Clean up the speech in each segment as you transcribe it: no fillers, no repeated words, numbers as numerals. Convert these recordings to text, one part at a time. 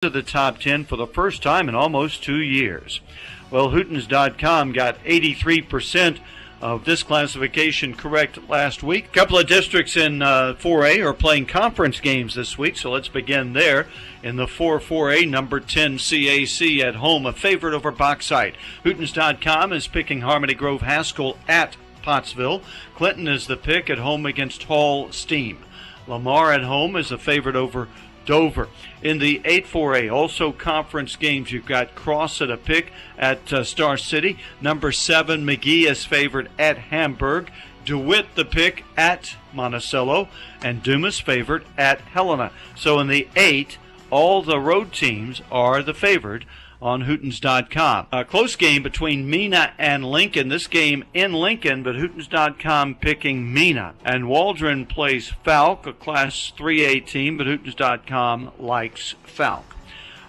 to the top 10 for the first time in almost 2 years. Well, Hootens.com got 83% of this classification correct last week. A couple of districts in 4A are playing conference games this week, so let's begin there. In the 4A, number 10 CAC at home, a favorite over Bauxite. Hootens.com is picking Harmony Grove Haskell at Pottsville. Clinton is the pick at home against Hall Steam. Lamar at home is a favorite over Dover. In the 8-4A, also conference games, you've got Cross at a pick at Star City. Number 7, McGee is favored at Hamburg. DeWitt the pick at Monticello. And Dumas favored at Helena. So in the 8, all the road teams are the favored on Hootens.com. A close game between Mena and Lincoln. This game in Lincoln, but Hootens.com picking Mena. And Waldron plays Falk, a Class 3A team, but Hootens.com likes Falk.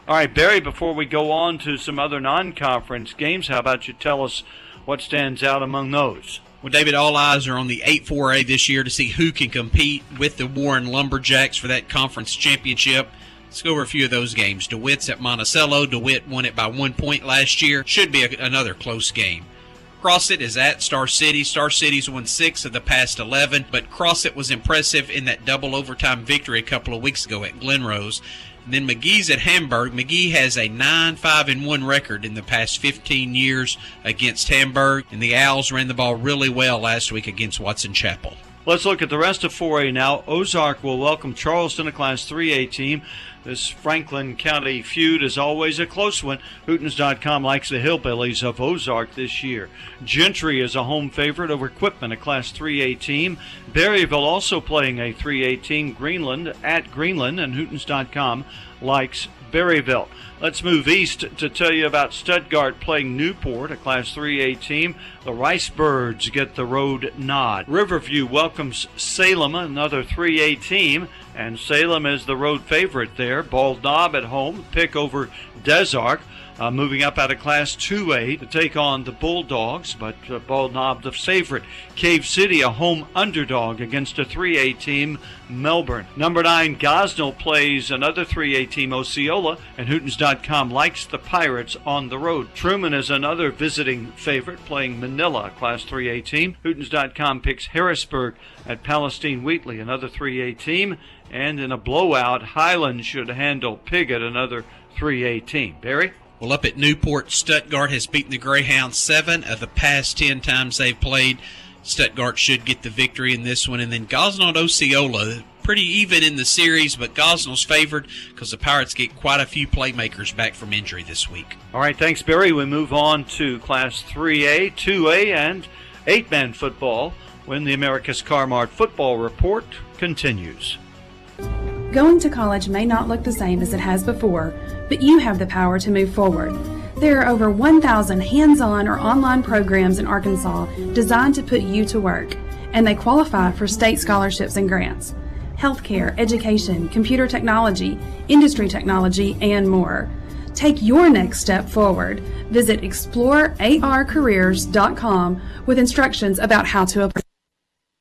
All right, Barry, before we go on to some other non-conference games, how about you tell us what stands out among those? Well, David, all eyes are on the 8-4A this year to see who can compete with the Warren Lumberjacks for that conference championship. Let's go over a few of those games. DeWitt's at Monticello. DeWitt won it by 1 point last year. Should be another close game. Crossit is at Star City. Star City's won 6 of the past 11, but Crossit was impressive in that double overtime victory a couple of weeks ago at Glenrose. And then McGee's at Hamburg. McGee has a 9-5-1 record in the past 15 years against Hamburg, and the Owls ran the ball really well last week against Watson Chapel. Let's look at the rest of 4A now. Ozark will welcome Charleston, a Class 3A team. This Franklin County feud is always a close one. Hootens.com likes the Hillbillies of Ozark this year. Gentry is a home favorite over Quitman, a Class 3A team. Berryville also playing a 3A team. Greenland at Greenland, and Hootens.com likes Berryville. Let's move east to tell you about Stuttgart playing Newport, a Class 3A team. The Ricebirds get the road nod. Riverview welcomes Salem, another 3A team, and Salem is the road favorite there. Bald Knob at home, pick over Desark. Moving up out of Class 2A to take on the Bulldogs, but Bald Knob the favorite. Cave City, a home underdog against a 3A team, Melbourne. Number 9, Gosnell plays another 3A team, Osceola, and Hootens.com likes the Pirates on the road. Truman is another visiting favorite, playing Manila, a Class 3A team. Hootens.com picks Harrisburg at Palestine Wheatley, another 3A team. And in a blowout, Highland should handle Piggott, another 3A team. Barry? Well, up at Newport, Stuttgart has beaten the Greyhounds 7 of the past 10 times they've played. Stuttgart should get the victory in this one. And then Gosnell and Osceola, pretty even in the series, but Gosnell's favored because the Pirates get quite a few playmakers back from injury this week. All right, thanks, Barry. We move on to Class 3A, 2A, and 8-man football when the America's Car Mart Football Report continues. Going to college may not look the same as it has before, but you have the power to move forward. There are over 1,000 hands-on or online programs in Arkansas designed to put you to work, and they qualify for state scholarships and grants. Healthcare, education, computer technology, industry technology, and more. Take your next step forward. Visit explorearcareers.com with instructions about how to apply.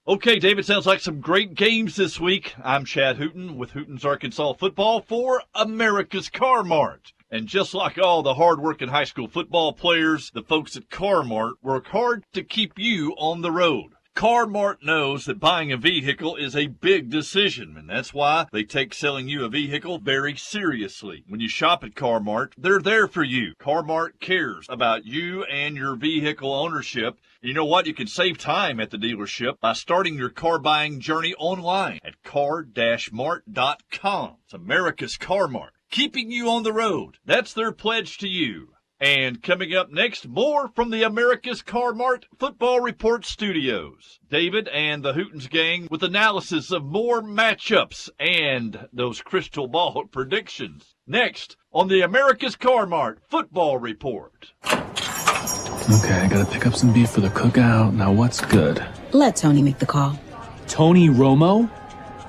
Okay, David, sounds like some great games this week. I'm Chad Hooten with Hooten's Arkansas Football for America's Car Mart. And just like all the hard-working high school football players, the folks at Car Mart work hard to keep you on the road. Car Mart knows that buying a vehicle is a big decision, and that's why they take selling you a vehicle very seriously. When you shop at Car Mart, they're there for you. Car Mart cares about you and your vehicle ownership. You know what? You can save time at the dealership by starting your car buying journey online at car-mart.com. It's America's Car Mart, keeping you on the road. That's their pledge to you. And coming up next, more from the America's Car Mart Football Report studios. David and the Hootens gang with analysis of more matchups and those crystal ball predictions. Next on the America's Car Mart Football Report. Okay, I gotta pick up some beef for the cookout. Now what's good? Let Tony make the call. Tony Romo?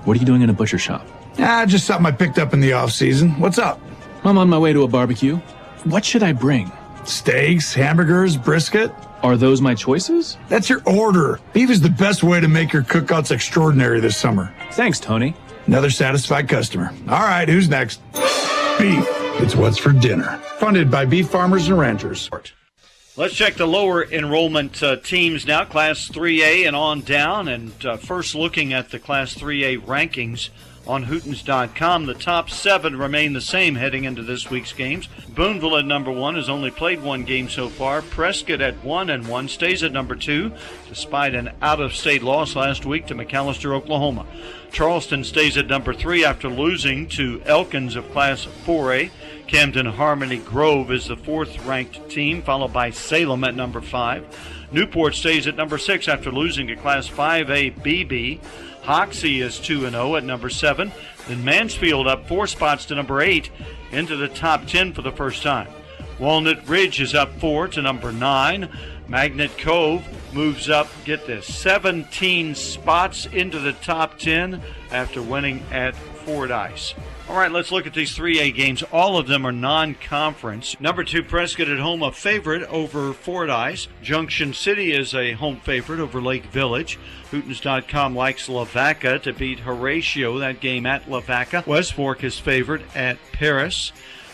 What are you doing in a butcher shop? Just something I picked up in the off-season. What's up? I'm on my way to a barbecue. What should I bring? Steaks, hamburgers, brisket. Are those my choices? That's your order. Beef is the best way to make your cookouts extraordinary this summer. Thanks, Tony. Another satisfied customer. All right, who's next? Beef. It's what's for dinner. Funded by beef farmers and ranchers. Let's check the lower enrollment teams now, Class 3A and on down. And first looking at the Class 3A rankings on Hootens.com, the top 7 remain the same heading into this week's games. Boonville at number 1 has only played 1 game so far. Prescott at 1-1 stays at number 2, despite an out-of-state loss last week to McAllister, Oklahoma. Charleston stays at number 3 after losing to Elkins of Class 4A. Camden Harmony Grove is the 4th-ranked team, followed by Salem at number 5. Newport stays at number 6 after losing to Class 5A BB. Hoxie is 2-0 at number 7. Then Mansfield up 4 spots to number 8 into the top 10 for the first time. Walnut Ridge is up 4 to number 9. Magnet Cove moves up, get this, 17 spots into the top 10 after winning at Fordyce. All right, let's look at these 3A games. All of them are non-conference. Number 2, Prescott at home, a favorite over Fordyce. Junction City is a home favorite over Lake Village. Hootens.com likes Lavaca to beat Horatio, that game at Lavaca. West Fork is favored at Paris.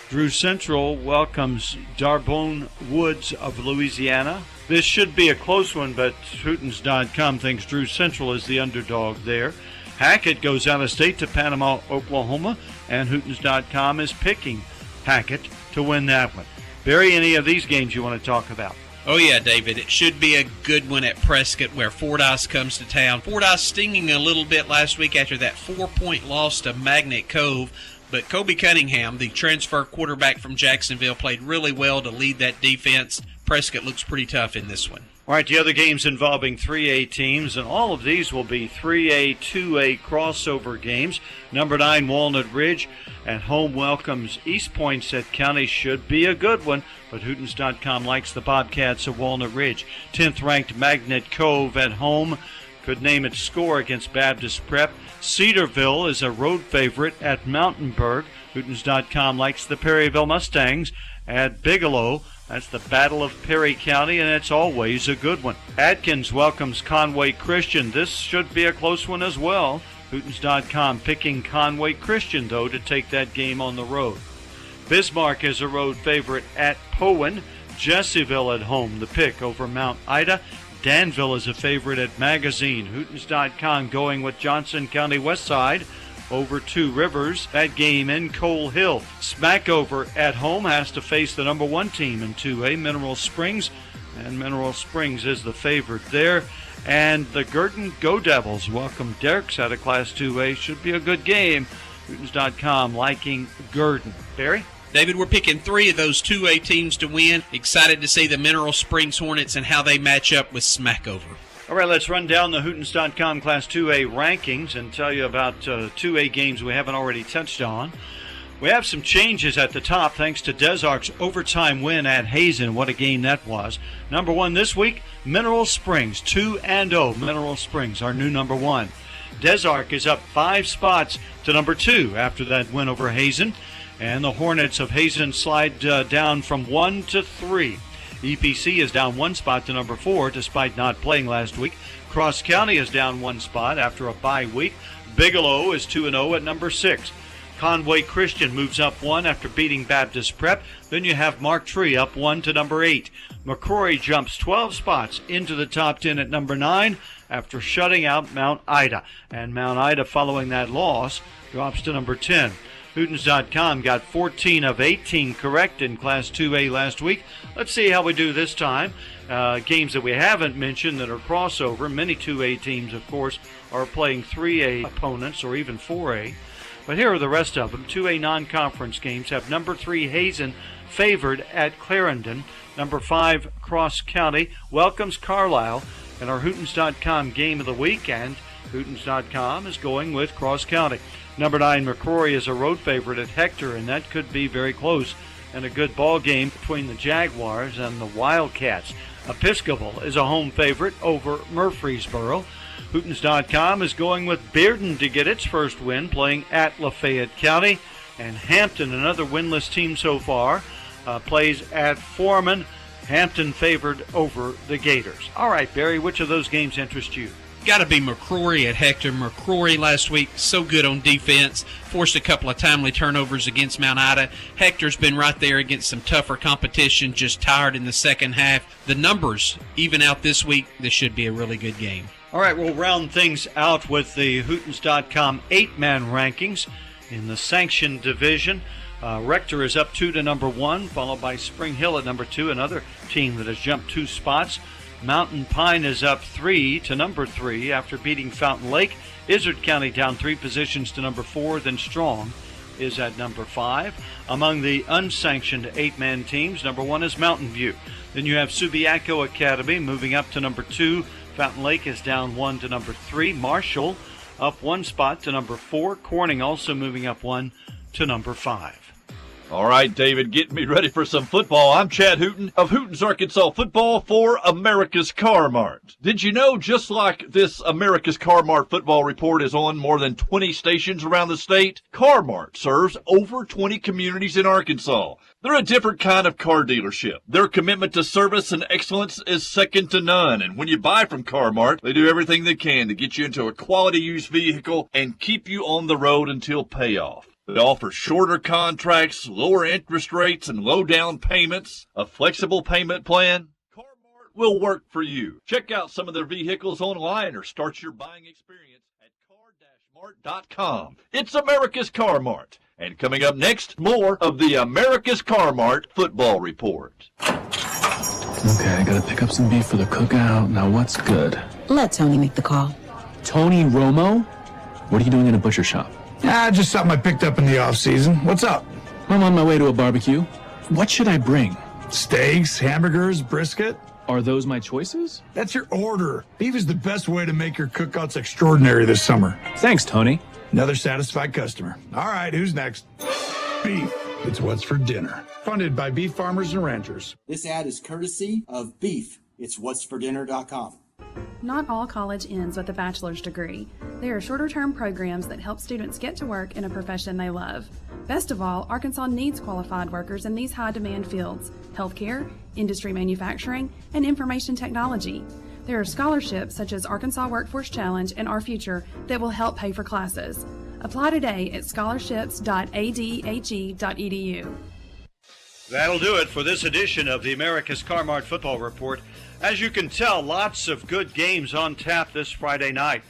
Drew Central welcomes Darbonne Woods of Louisiana. This should be a close one, but Hootens.com thinks Drew Central is the underdog there. Hackett goes out of state to Panama, Oklahoma, and Hootens.com is picking Hackett to win that one. Barry, any of these games you want to talk about? Oh, yeah, David. It should be a good one at Prescott where Fordyce comes to town. Fordyce stinging a little bit last week after that 4-point loss to Magnet Cove. But Kobe Cunningham, the transfer quarterback from Jacksonville, played really well to lead that defense. Prescott looks pretty tough in this one. All right, the other games involving 3A teams, and all of these will be 3A, 2A crossover games. Number 9, Walnut Ridge at home welcomes East Poinsett County. Should be a good one, but Hootens.com likes the Bobcats of Walnut Ridge. 10th-ranked Magnet Cove at home could name its score against Baptist Prep. Cedarville is a road favorite at Mountainburg. Hootens.com likes the Perryville Mustangs at Bigelow. That's the Battle of Perry County, and it's always a good one. Atkins welcomes Conway Christian. This should be a close one as well. Hootens.com picking Conway Christian, though, to take that game on the road. Bismarck is a road favorite at Powan. Jesseville at home, the pick over Mount Ida. Danville is a favorite at Magazine. Hootens.com going with Johnson County Westside over Two Rivers. That game in Coal Hill. Smackover at home has to face the number 1 team in 2A, Mineral Springs. And Mineral Springs is the favorite there. And the Girton Go Devils welcome Derricks out of Class 2A. Should be a good game. Hootens.com liking Girton. Barry? David, we're picking 3 of those 2A teams to win. Excited to see the Mineral Springs Hornets and how they match up with Smackover. All right, let's run down the Hootens.com Class 2A rankings and tell you about 2A games we haven't already touched on. We have some changes at the top thanks to Desark's overtime win at Hazen. What a game that was. Number 1 this week, Mineral Springs, 2-0. Mineral Springs, our new number 1. Desark is up 5 spots to number 2 after that win over Hazen. And the Hornets of Hazen slide down from 1 to 3. EPC is down 1 spot to number 4 despite not playing last week. Cross County is down 1 spot after a bye week. Bigelow is 2-0 at number 6. Conway Christian moves up 1 after beating Baptist Prep. Then you have Mark Tree up 1 to number 8. McCrory jumps 12 spots into the top 10 at number 9 after shutting out Mount Ida. And Mount Ida, following that loss, drops to number 10. Hootens.com got 14 of 18 correct in Class 2A last week. Let's see how we do this time. Games that we haven't mentioned that are crossover. Many 2A teams, of course, are playing 3A opponents or even 4A. But here are the rest of them. 2A non-conference games have number 3 Hazen favored at Clarendon. Number 5 Cross County welcomes Carlisle. And our Hootens.com game of the week, and Hootens.com is going with Cross County. Number 9 McCrory is a road favorite at Hector, and that could be very close and a good ball game between the Jaguars and the Wildcats. Episcopal is a home favorite over Murfreesboro. Hootens.com is going with Bearden to get its first win, playing at Lafayette County. And Hampton, another winless team so far, plays at Foreman. Hampton favored over the Gators. All right, Barry, which of those games interest you? got to be McCrory at Hector. McCrory last week, so good on defense, forced a couple of timely turnovers against Mount Ida. Hector's been right there against some tougher competition, just tired in the second half. The numbers even out this week. This should be a really good game. All right, we'll round things out with the Hootens.com 8-man rankings in the sanctioned division. Rector is up 2 to number 1, followed by Spring Hill at number 2, another team that has jumped 2 spots. Mountain Pine is up 3 to number 3 after beating Fountain Lake. Izard County down 3 positions to number 4, then Strong is at number 5. Among the unsanctioned 8-man teams, number 1 is Mountain View. Then you have Subiaco Academy moving up to number 2. Fountain Lake is down 1 to number 3. Marshall up 1 spot to number 4. Corning also moving up 1 to number 5. All right, David, get me ready for some football. I'm Chad Hooten of Hooten's Arkansas Football for America's Car Mart. Did you know, just like this America's Car Mart football report is on more than 20 stations around the state, Car Mart serves over 20 communities in Arkansas. They're a different kind of car dealership. Their commitment to service and excellence is second to none. And when you buy from Car Mart, they do everything they can to get you into a quality used vehicle and keep you on the road until payoff. They offer shorter contracts, lower interest rates, and low down payments. A flexible payment plan. Car Mart will work for you. Check out some of their vehicles online or start your buying experience at car-mart.com. It's America's Car Mart. And coming up next, more of the America's Car Mart Football Report. Okay, I gotta pick up some beef for the cookout. Now what's good? Let Tony make the call. Tony Romo? What are you doing in a butcher shop? Just something I picked up in the off-season. What's up? I'm on my way to a barbecue. What should I bring? Steaks, hamburgers, brisket? Are those my choices? That's your order. Beef is the best way to make your cookouts extraordinary this summer. Thanks, Tony. Another satisfied customer. All right, who's next? Beef. It's what's for dinner. Funded by beef farmers and ranchers. This ad is courtesy of Beef. It's what'sfordinner.com. Not all college ends with a bachelor's degree. There are shorter-term programs that help students get to work in a profession they love. Best of all, Arkansas needs qualified workers in these high-demand fields: healthcare, industry manufacturing, and information technology. There are scholarships such as Arkansas Workforce Challenge and Our Future that will help pay for classes. Apply today at scholarships.adhe.edu. That'll do it for this edition of the America's Car Mart Football Report. As you can tell, lots of good games on tap this Friday night.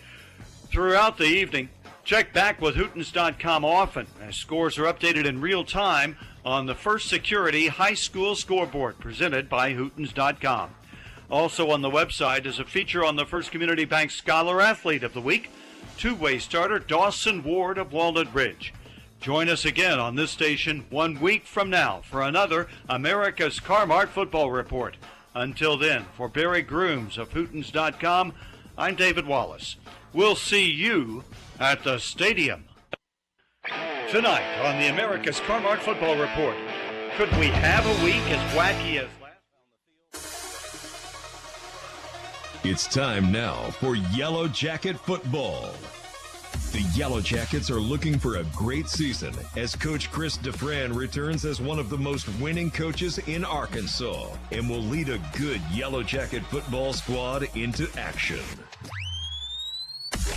Throughout the evening, check back with Hootens.com often as scores are updated in real time on the First Security High School Scoreboard presented by Hootens.com. Also on the website is a feature on the First Community Bank Scholar Athlete of the Week, two-way starter Dawson Ward of Walnut Ridge. Join us again on this station 1 week from now for another America's Car Mart Football Report. Until then, for Barry Grooms of Hootens.com, I'm David Wallace. We'll see you at the stadium. Tonight on the America's Car Mart Football Report, could we have a week as wacky as last on the field? It's time now for Yellow Jacket football. The Yellow Jackets are looking for a great season as Coach Chris DeFran returns as one of the most winning coaches in Arkansas and will lead a good Yellow Jacket football squad into action.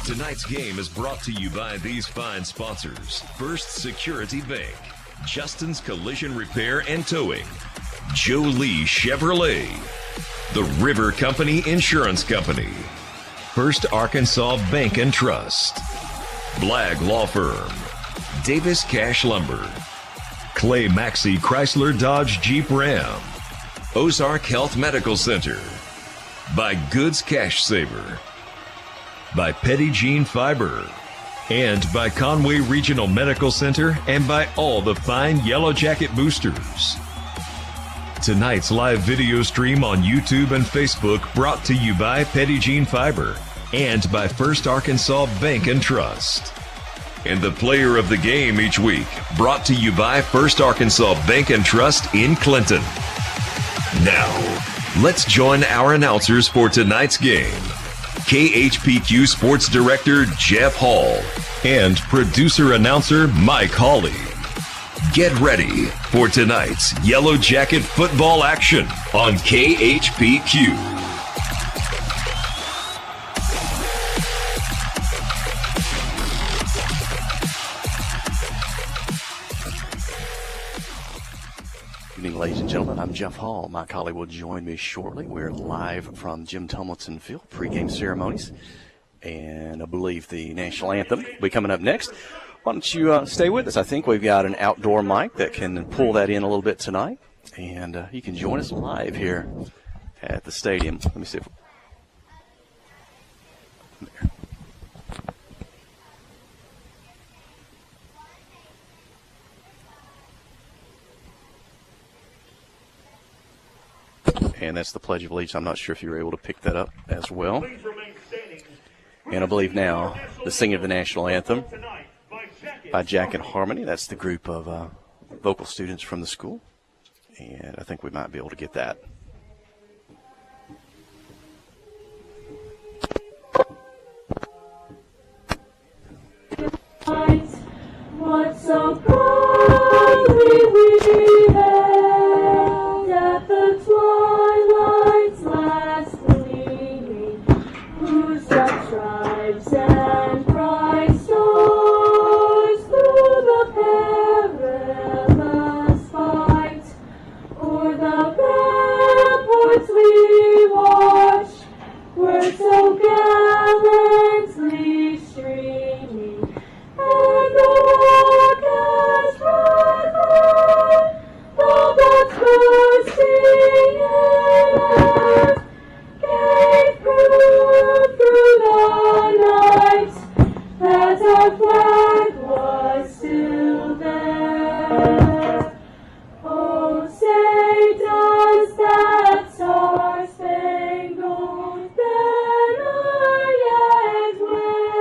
Tonight's game is brought to you by these fine sponsors: First Security Bank, Justin's Collision Repair and Towing, Joe Lee Chevrolet, the River Company Insurance Company, First Arkansas Bank and Trust, Blagg Law Firm, Davis Cash Lumber, Clay Maxey Chrysler Dodge Jeep Ram, Ozark Health Medical Center, by Goods Cash Saver, by Petit Jean Fiber, and by Conway Regional Medical Center, and by all the fine Yellow Jacket boosters. Tonight's live video stream on YouTube and Facebook brought to you by Petit Jean Fiber and by First Arkansas Bank and Trust. And the player of the game each week brought to you by First Arkansas Bank and Trust in Clinton. Now, let's join our announcers for tonight's game. KHPQ Sports Director Jeff Hall and producer-announcer Mike Hawley. Get ready for tonight's Yellow Jacket football action on KHPQ. Good evening, ladies and gentlemen. I'm Jeff Hall. My colleague will join me shortly. We're live from Jim Tomlinson Field, pregame ceremonies, and I believe the national anthem will be coming up next. Why don't you stay with us? I think we've got an outdoor mic that can pull that in a little bit tonight, and you can join us live here at the stadium. Let me see if there. And that's the Pledge of Allegiance. I'm not sure if you were able to pick that up as well. And I believe now the singing of the national anthem by Jack and Harmony. That's the group of vocal students from the school. And I think we might be able to get that. What so proudly we hailed at the twilight's last gleaming, whose dark stripes and bright stars through the perilous fight o'er the ramparts we watched were so gallantly streaming. And the rocket's red light, the bombs bursting in air, gave proof through the night that our flag was still there. Oh, say does that star-spangled banner yet wave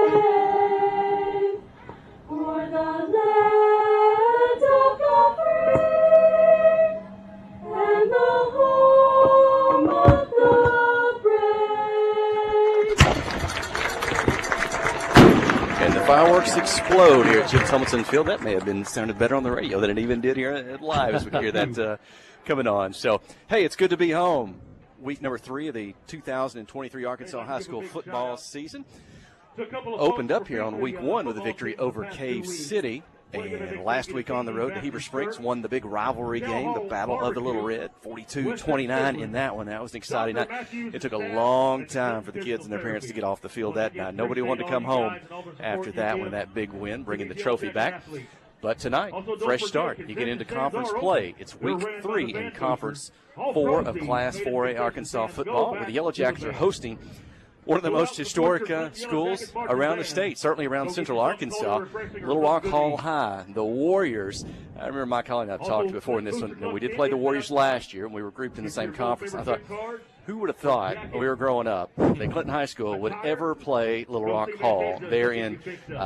o'er the land of the free and the home of the brave? And the fireworks explode here at Jim Tomlinson Field. That may have been sounded better on the radio than it even did here at live as we hear that coming on. So, hey, it's good to be home. Week number 3 of the 2023 Arkansas High School football season. Opened up here on week 1 with a victory over Cave City. And last week on the road to Heber Springs, won the big rivalry game, the Battle of the Little Red, 42-29 in that one. That was an exciting night. It took a long time for the kids and their parents to get off the field that night. Nobody wanted to come home after that one, that big win, bringing the trophy back. But tonight, fresh start. You get into conference play. It's week 3 in Conference 4 of Class 4A Arkansas football, where the Yellow Jackets are hosting one of the most historic schools around the state, certainly around central Arkansas, Little Rock Hall High, the Warriors. I remember my colleague and I talked before in this one. We did play the Warriors last year, and we were grouped in the same conference. I thought, who would have thought when we were growing up that Clinton High School would ever play Little Rock Hall? They're in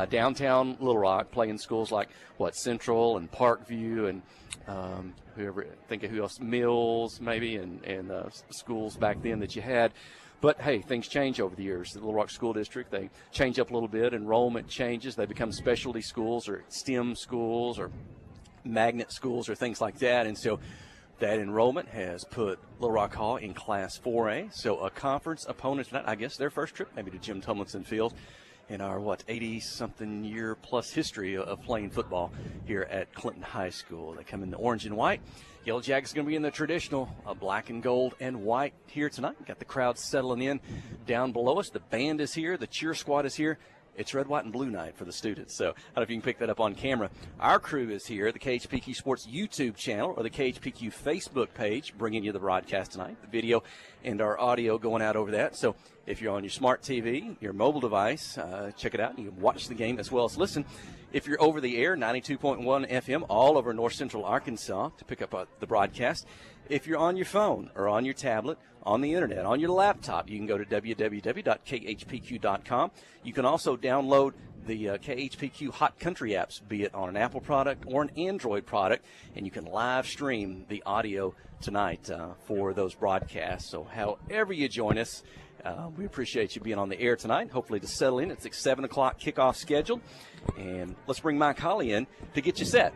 downtown Little Rock, playing schools like, Central and Parkview and think of who else, Mills maybe, and schools back then that you had. But, hey, things change over the years. The Little Rock School District, they change up a little bit. Enrollment changes. They become specialty schools or STEM schools or magnet schools or things like that. And so that enrollment has put Little Rock Hall in Class 4A. So a conference opponent tonight, I guess their first trip maybe to Jim Tomlinson Field in our, 80-something year plus history of playing football here at Clinton High School. They come in the orange and white. Yellow Jackets going to be in the traditional black and gold and white here tonight. Got the crowd settling in down below us. The band is here. The cheer squad is here. It's red, white, and blue night for the students. So I don't know if you can pick that up on camera. Our crew is here at the KHPQ Sports YouTube channel or the KHPQ Facebook page, bringing you the broadcast tonight, the video and our audio going out over that. So if you're on your smart TV, your mobile device, check it out. You can watch the game as well as listen. If you're over the air, 92.1 FM all over north central Arkansas to pick up the broadcast. If you're on your phone or on your tablet, on the internet, on your laptop, you can go to www.khpq.com. You can also download the KHPQ Hot Country apps, be it on an Apple product or an Android product, and you can live stream the audio tonight for those broadcasts. So however you join us, we appreciate you being on the air tonight, hopefully to settle in. It's a 7 o'clock kickoff scheduled, and let's bring Mike Holly in to get you set.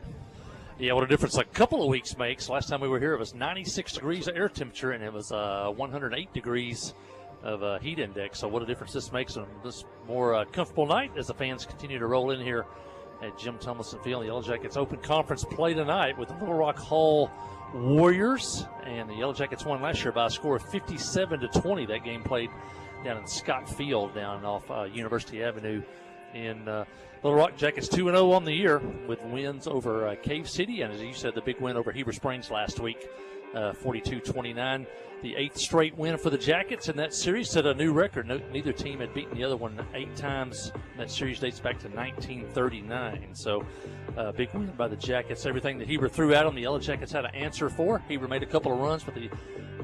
Yeah, what a difference a couple of weeks makes. Last time we were here, it was 96 degrees of air temperature, and it was 108 degrees of heat index. So what a difference this makes on this more comfortable night as the fans continue to roll in here at Jim Tomlinson Field. The Yellow Jackets open conference play tonight with the Little Rock Hall Warriors, and the Yellow Jackets won last year by a score of 57-20. That game played down in Scott Field down off University Avenue in Little Rock. Jackets 2-0 on the year with wins over Cave City, and as you said, the big win over Heber Springs last week, 42-29. The 8th straight win for the Jackets in that series, set a new record. Neither team had beaten the other one 8 times. That series dates back to 1939. So, big win by the Jackets. Everything that Heber threw at them, the Yellow Jackets had to answer for. Heber made a couple of runs, but the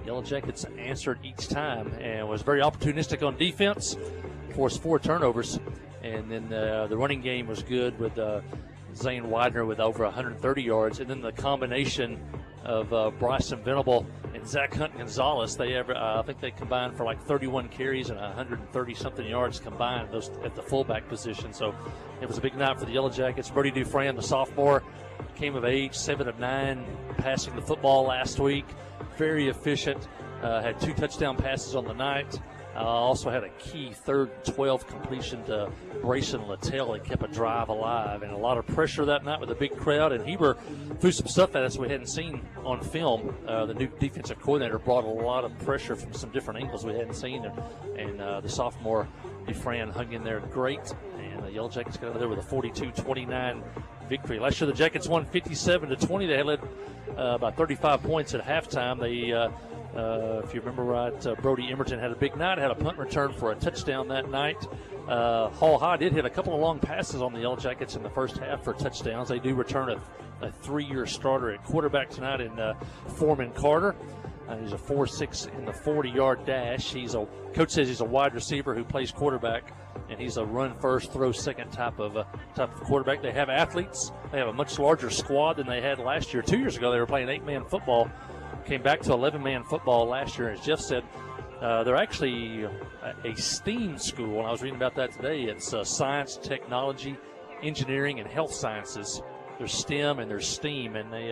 Yellow Jackets answered each time and was very opportunistic on defense, forced 4 turnovers. And then the running game was good with Zane Widener with over 130 yards. And then the combination of Bryson Venable and Zach Hunt Gonzalez, I think they combined for like 31 carries and 130-something yards combined those at the fullback position. So it was a big night for the Yellow Jackets. Brody Dufran, the sophomore, came of age, 7 of 9, passing the football last week. Very efficient. Had 2 touchdown passes on the night. Also had a key 3rd and 12 completion to Brayson Littell that kept a drive alive, and a lot of pressure that night with a big crowd. And Heber threw some stuff at us we hadn't seen on film. The new defensive coordinator brought a lot of pressure from some different angles we hadn't seen, and the sophomore Dufran hung in there great. And the Yellow Jackets got out of there with a 42-29 victory. Last year the Jackets won 57-20. They had led by 35 points at halftime. They if you remember right, Brody Emerton had a big night, had a punt return for a touchdown that night. Hall High did hit a couple of long passes on the Yellow Jackets in the first half for touchdowns. They do return a 3-year starter at quarterback tonight in Foreman Carter. He's a 4.6 in the 40-yard dash. Coach says he's a wide receiver who plays quarterback, and he's a run first, throw second type of quarterback. They have athletes. They have a much larger squad than they had last year. 2 years ago, they were playing 8-man football. Came back to 11-man football last year. As Jeff said, they're actually a STEAM school, and I was reading about that today. It's science, technology, engineering, and health sciences. There's STEM and there's STEAM, and they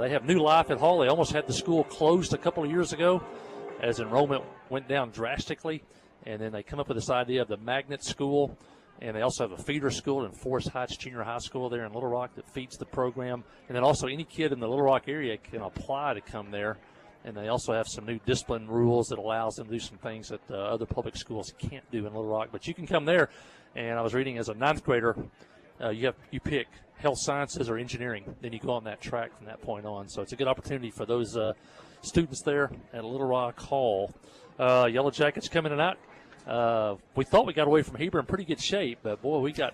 have new life at Hall. They almost had the school closed a couple of years ago as enrollment went down drastically, and then they come up with this idea of the magnet school. And they also have a feeder school in Forest Heights Junior High School there in Little Rock that feeds the program. And then also any kid in the Little Rock area can apply to come there. And they also have some new discipline rules that allows them to do some things that other public schools can't do in Little Rock. But you can come there. And I was reading as a 9th grader, you pick health sciences or engineering. Then you go on that track from that point on. So it's a good opportunity for those students there at Little Rock Hall. Yellow Jackets coming tonight. We thought we got away from Heber in pretty good shape, but boy, we got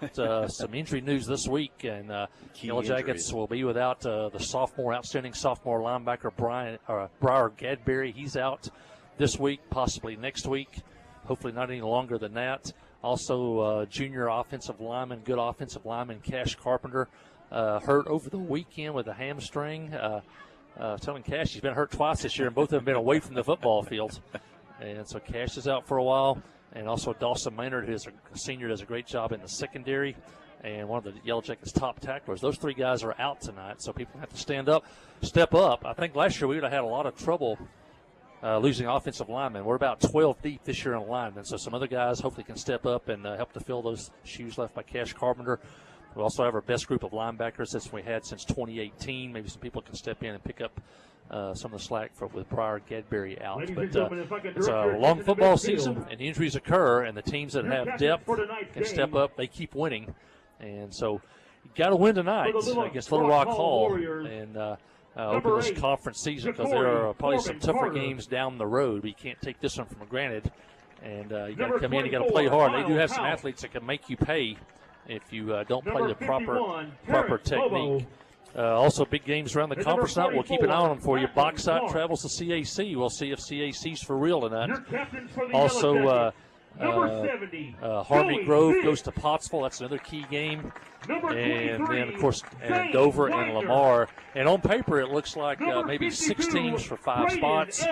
some injury news this week, and Yellow Jackets will be without the outstanding sophomore linebacker Briar Gadberry. He's out this week, possibly next week, hopefully not any longer than that. Also, junior offensive lineman, good offensive lineman Cash Carpenter, hurt over the weekend with a hamstring. Telling Cash he's been hurt twice this year, and both of them been away from the football field. And so Cash is out for a while. And also Dawson Maynard, who's a senior, does a great job in the secondary, and one of the Yellow Jackets' top tacklers. Those 3 guys are out tonight, so people have to step up. I think last year we would have had a lot of trouble losing offensive linemen. We're about 12 deep this year in linemen, so some other guys hopefully can step up and help to fill those shoes left by Cash Carpenter. We also have our best group of linebackers that we had since 2018. Maybe some people can step in and pick up some of the slack with Briar Gadberry out. But it's a long football season, and injuries occur, and the teams that have depth can step up. They keep winning. And so you got to win tonight against Little Rock Hall and open this conference season, because there are probably some tougher games down the road. But you can't take this one for granted. And you got to come in, you got to play hard. They do have some athletes that can make you pay if you don't play the proper technique. Also, big games around the conference tonight. We'll keep an eye on them for you. Bauxite travels to CAC. We'll see if CAC's for real tonight. Also, Harmony Grove goes to Pottsville. That's another key game. And then, of course, Dover and Lamar. And on paper, it looks like maybe 6 teams for 5 spots.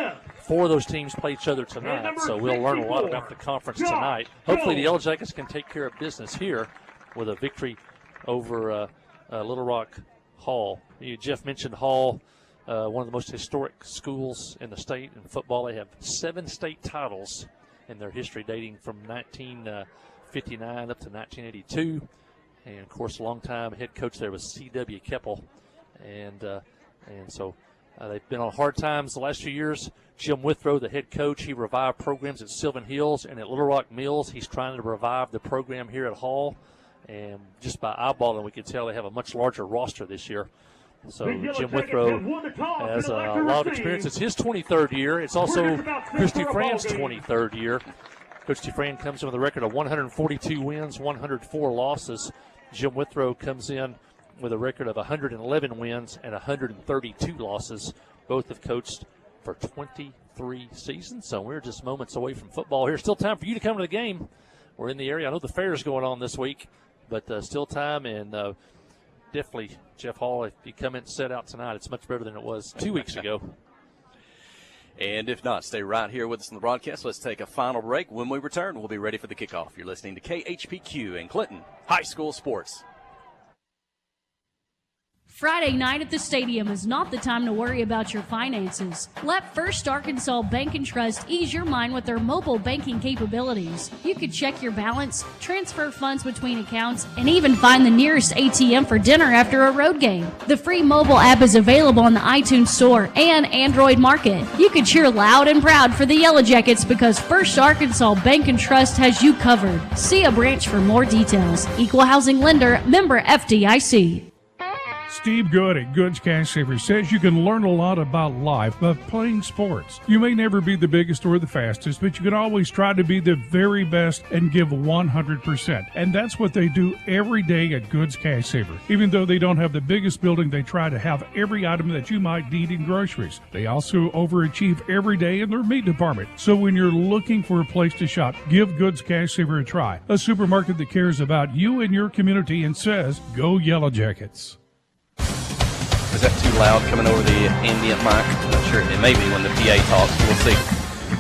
4 of those teams play each other tonight. So we'll learn a lot about the conference tonight. Hopefully, the Yellow Jackets can take care of business here with a victory over Little Rock Hall. Jeff mentioned Hall, one of the most historic schools in the state in football. They have 7 state titles in their history, dating from 1959 up to 1982. And, of course, longtime head coach there was C.W. Keppel. And And so they've been on hard times the last few years. Jim Withrow, the head coach, he revived programs at Sylvan Hills and at Little Rock Mills. He's trying to revive the program here at Hall. And just by eyeballing, we can tell they have a much larger roster this year. So Jim Withrow has a lot of experience. It's his 23rd year. It's also Christy Fran's 23rd year. Coach DeFran comes in with a record of 142 wins, 104 losses. Jim Withrow comes in with a record of 111 wins and 132 losses. Both have coached for 23 seasons. So we're just moments away from football here. Still time for you to come to the game. We're in the area. I know the fair is going on this week, but still time. And definitely, Jeff Hall, if you come in and set out tonight, it's much better than it was 2 weeks ago. And if not, stay right here with us in the broadcast. Let's take a final break. When we return, we'll be ready for the kickoff. You're listening to KHPQ and Clinton High School Sports. Friday night at the stadium is not the time to worry about your finances. Let First Arkansas Bank and Trust ease your mind with their mobile banking capabilities. You can check your balance, transfer funds between accounts, and even find the nearest ATM for dinner after a road game. The free mobile app is available on the iTunes Store and Android Market. You can cheer loud and proud for the Yellow Jackets because First Arkansas Bank and Trust has you covered. See a branch for more details. Equal housing lender, member FDIC. Steve Good at Goods Cash Savers says you can learn a lot about life by playing sports. You may never be the biggest or the fastest, but you can always try to be the very best and give 100%. And that's what they do every day at Goods Cash Saver. Even though they don't have the biggest building, they try to have every item that you might need in groceries. They also overachieve every day in their meat department. So when you're looking for a place to shop, give Goods Cash Saver a try. A supermarket that cares about you and your community and says, go Yellow Jackets. Is that too loud coming over the ambient mic? I'm not sure. It may be when the PA talks. We'll see.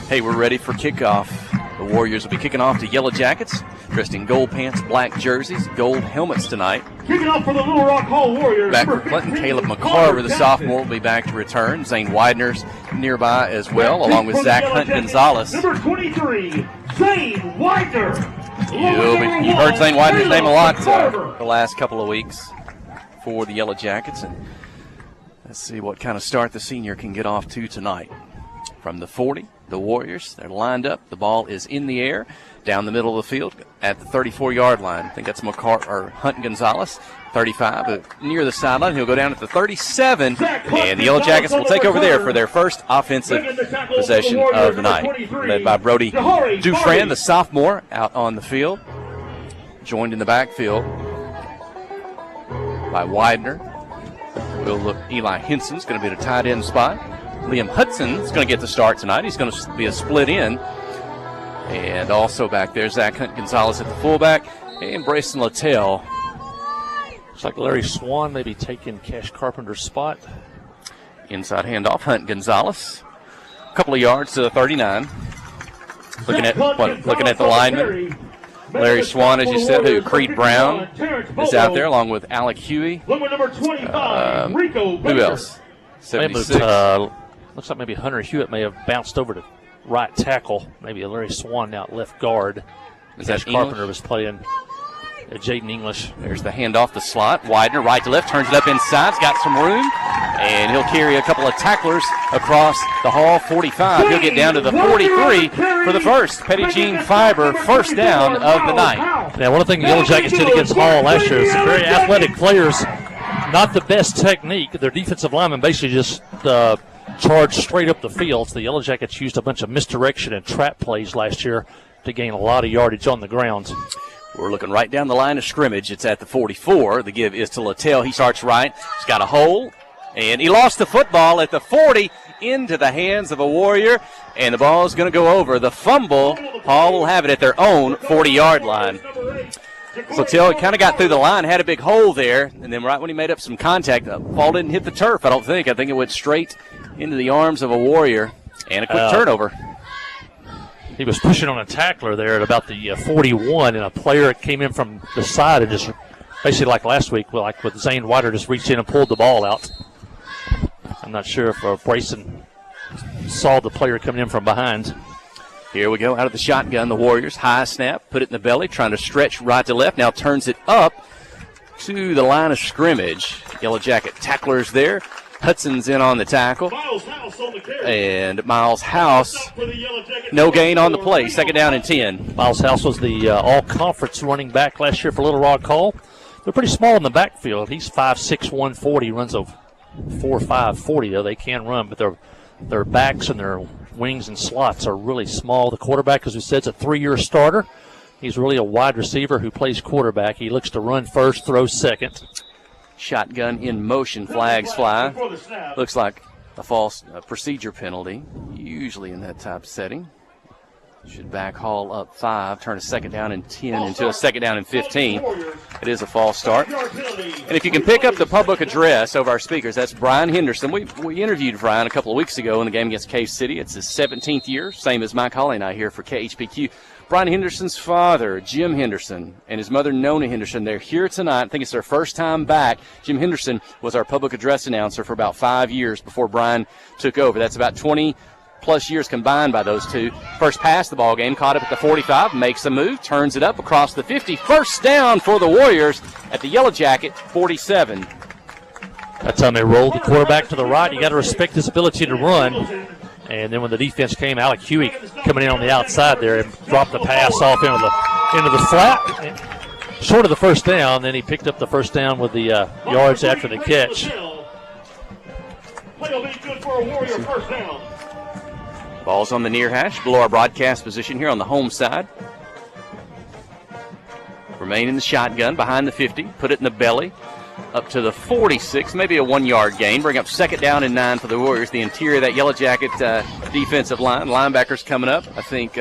Hey, we're ready for kickoff. The Warriors will be kicking off to Yellow Jackets, dressed in gold pants, black jerseys, gold helmets tonight. Kicking off for the Little Rock Hall Warriors. Back for Clinton, Caleb McCarver, the sophomore, will be back to return. Zane Widener's nearby as well, along with Zach Hunt Gonzalez. Number 23, Zane Widener. You've heard Zane Widener's name a lot the last couple of weeks for the Yellow Jackets. And let's see what kind of start the senior can get off to tonight. From the 40, the Warriors, they're lined up. The ball is in the air, down the middle of the field at the 34-yard line. I think that's Hunt Gonzalez, 35, but near the sideline. He'll go down at the 37, and the Yellow Jackets will take over there for their first offensive possession of the night. Led by Brody Dufresne, the sophomore, out on the field. Joined in the backfield by Widener. We'll look. Eli Henson's going to be at a tight end spot. Liam Hudson's going to get the start tonight. He's going to be a split end. And also back there, Zach Hunt Gonzalez at the fullback. And Brayson Littell. Looks like Larry Swan maybe taking Cash Carpenter's spot. Inside handoff, Hunt Gonzalez. A couple of yards to the 39. Looking at the lineman. Larry Swan, as you said, who Creed Brown is out there, along with Alec Huey. Who else? 76. Looks like maybe Hunter Hewitt may have bounced over to right tackle. Maybe Larry Swan out left guard. Is that Carpenter was playing Jaden English. There's the handoff, the slot. Widener right to left, turns it up inside. He's got some room, and he'll carry a couple of tacklers across the Hall 45. He'll get down to the 43 for the first. Petty Jean Fiber, first down of the night. Now, one thing the Yellow Jackets did against Hall last year is very athletic players, not the best technique. Their defensive linemen basically just charged straight up the field. So the Yellow Jackets used a bunch of misdirection and trap plays last year to gain a lot of yardage on the ground. We're looking right down the line of scrimmage. It's at the 44. The give is to Littell. He starts right. He's got a hole, and he lost the football at the 40 into the hands of a Warrior, and the ball is going to go over. The fumble, Hall will have it at their own 40-yard line. Littell kind of got through the line, had a big hole there, and then right when he made up some contact, the ball didn't hit the turf, I don't think. I think it went straight into the arms of a Warrior, and a quick turnover. He was pushing on a tackler there at about the 41, and a player came in from the side and just basically like last week, like with Zane Widener, just reached in and pulled the ball out. I'm not sure if Brayson saw the player coming in from behind. Here we go, out of the shotgun, the Warriors. High snap, put it in the belly, trying to stretch right to left. Now turns it up to the line of scrimmage. Yellow Jacket tacklers there. Hudson's in on the tackle. And Miles House, no gain on the play. Second down and 10. Miles House was the all-conference running back last year for Little Rock Hall. They're pretty small in the backfield. He's 5'6", 140, runs a 4.5 40, though. They can run, but their backs and their wings and slots are really small. The quarterback, as we said, is a 3-year starter. He's really a wide receiver who plays quarterback. He looks to run first, throw second. Shotgun in motion, flags fly. Looks like a false procedure penalty, usually in that type of setting. Should back Hall up 5, turn a second down and 10 into a second down and 15. It is a false start. And if you can pick up the public address of our speakers, that's Brian Henderson. We interviewed Brian a couple of weeks ago in the game against Cave City. It's his 17th year, same as Mike Hawley and I here for KHPQ. Brian Henderson's father, Jim Henderson, and his mother, Nona Henderson, they're here tonight. I think it's their first time back. Jim Henderson was our public address announcer for about 5 years before Brian took over. That's about 20-plus years combined by those two. First pass of the ball game, caught up at the 45, makes a move, turns it up across the 50. First down for the Warriors at the Yellow Jacket 47. That time they rolled the quarterback to the right. You got to respect his ability to run. And then when the defense came, Alec Huey coming in on the outside there and dropped the pass off into the flat. Short of the first down, then he picked up the first down with the yards after the catch. Play will be good for a Warrior first down. Ball's on the near hash, below our broadcast position here on the home side. Remain in the shotgun behind the 50, put it in the belly. Up to the 46, maybe a 1-yard gain. Bring up second down and 9 for the Warriors. The interior of that Yellow Jacket defensive line. Linebackers coming up. I think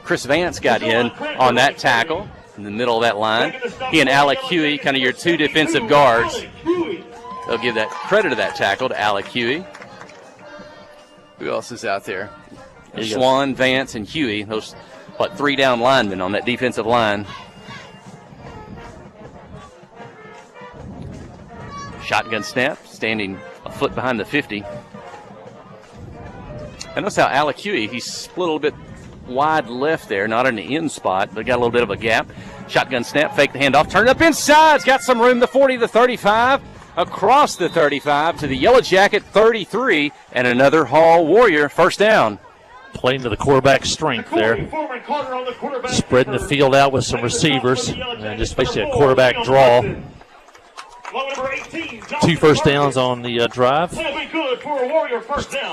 Chris Vance got in on that tackle in the middle of that line. He and Alec Huey, kind of your two defensive guards. They'll give that credit of that tackle to Alec Huey. Who else is out there? Swan, Vance, and Huey. Those, 3 down linemen on that defensive line. Shotgun snap, standing a foot behind the 50. I notice how Alec Huey, he's split a little bit wide left there, not in the end spot, but got a little bit of a gap. Shotgun snap, fake the handoff, turn up inside. It's got some room, the 40, the 35, across the 35 to the Yellow Jacket 33, and another Hall Warrior first down. Playing to the quarterback's strength there. Spreading the field out with some receivers, and just basically a quarterback draw. 2 first downs on the drive.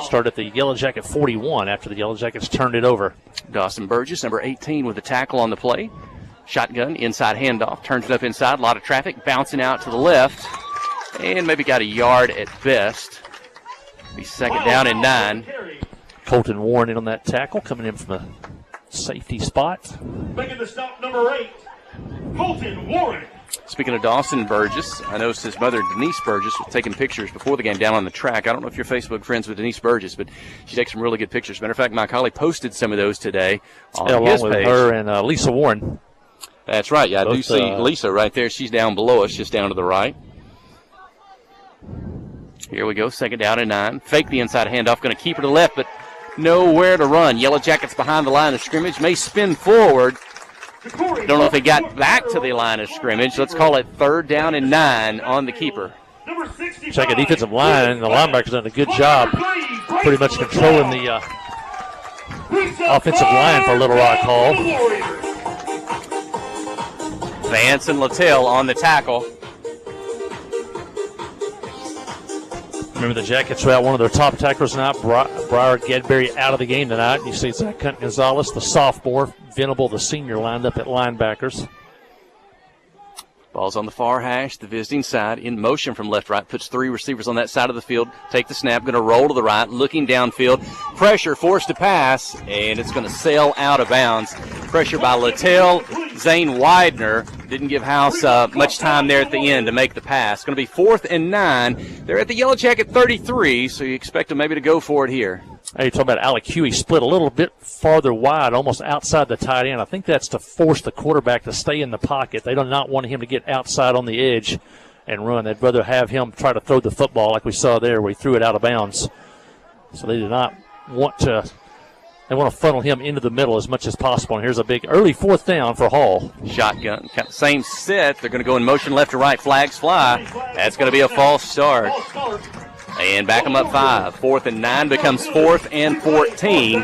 Start at the Yellow Jacket 41 after the Yellow Jackets turned it over. Dawson Burgess, number 18, with the tackle on the play. Shotgun, inside handoff, turns it up inside. A lot of traffic, bouncing out to the left. And maybe got a yard at best. Be second down and 9. Colton Warren in on that tackle, coming in from a safety spot. Making the stop, number 8, Colton Warren. Speaking of Dawson Burgess, I noticed his mother, Denise Burgess, was taking pictures before the game down on the track. I don't know if you're Facebook friends with Denise Burgess, but she takes some really good pictures. Matter of fact, Mike Hawley posted some of those today on his along with page. Her and Lisa Warren. That's right. Yeah, I do see Lisa right there. She's down below us, just down to the right. Here we go, second down and 9. Fake the inside handoff, going to keep her to left, but nowhere to run. Yellow Jackets behind the line of scrimmage, may spin forward. Don't know if they got back to the line of scrimmage. Let's call it third down and 9 on the keeper. Check a defensive line, and the linebackers done a good job pretty much controlling the offensive line for Little Rock Hall. Vance and Littell on the tackle. Remember, the Jackets without one of their top tacklers tonight. Briar Gedberry out of the game tonight. You see Zach Gonzalez, the sophomore, Venable, the senior, lined up at linebackers. Ball's on the far hash, the visiting side, in motion from left-right, puts 3 receivers on that side of the field, take the snap, going to roll to the right, looking downfield, pressure, forced to pass, and it's going to sail out of bounds. Pressure by Littell. Zane Widener didn't give House much time there at the end to make the pass. Going to be 4th and 9. They're at the Yellow Jacket 33, so you expect them maybe to go for it here. Hey, you're talking about Alec Huey split a little bit farther wide, almost outside the tight end. I think that's to force the quarterback to stay in the pocket. They do not want him to get outside on the edge and run. They'd rather have him try to throw the football like we saw there where he threw it out of bounds. So they do not want to – they want to funnel him into the middle as much as possible. And here's a big early 4th down for Hall. Shotgun, same set. They're going to go in motion left to right. Flags fly. That's going to be a false start. And back them up 5. 4th and 9 becomes 4th and 14.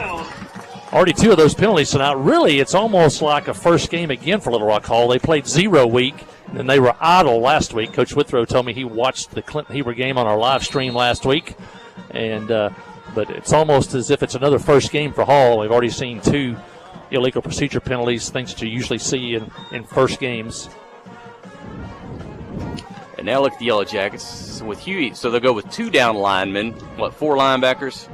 Already 2 of those penalties, so now really it's almost like a first game again for Little Rock Hall. They played 0 week, and they were idle last week. Coach Withrow told me he watched the Clinton Heber game on our live stream last week, and but it's almost as if it's another first game for Hall. They've already seen 2 illegal procedure penalties, things that you usually see in first games. And now look at the Yellow Jackets with Huey. So they'll go with 2 down linemen. 4 linebackers?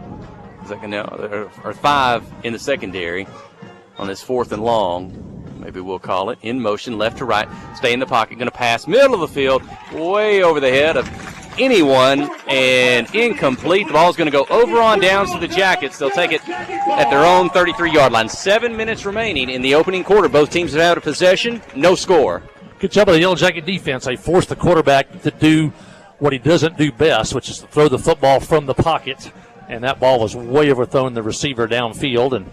There are 5 in the secondary on this 4th and long. Maybe we'll call it. In motion, left to right. Stay in the pocket. Going to pass middle of the field, way over the head of anyone, and incomplete. The ball's going to go over on downs to the Jackets. They'll take it at their own 33-yard line. 7 minutes remaining in the opening quarter. Both teams have had a possession. No score. Good job of the Yellow Jacket defense. They forced the quarterback to do what he doesn't do best, which is to throw the football from the pocket. And that ball was way overthrown the receiver downfield. And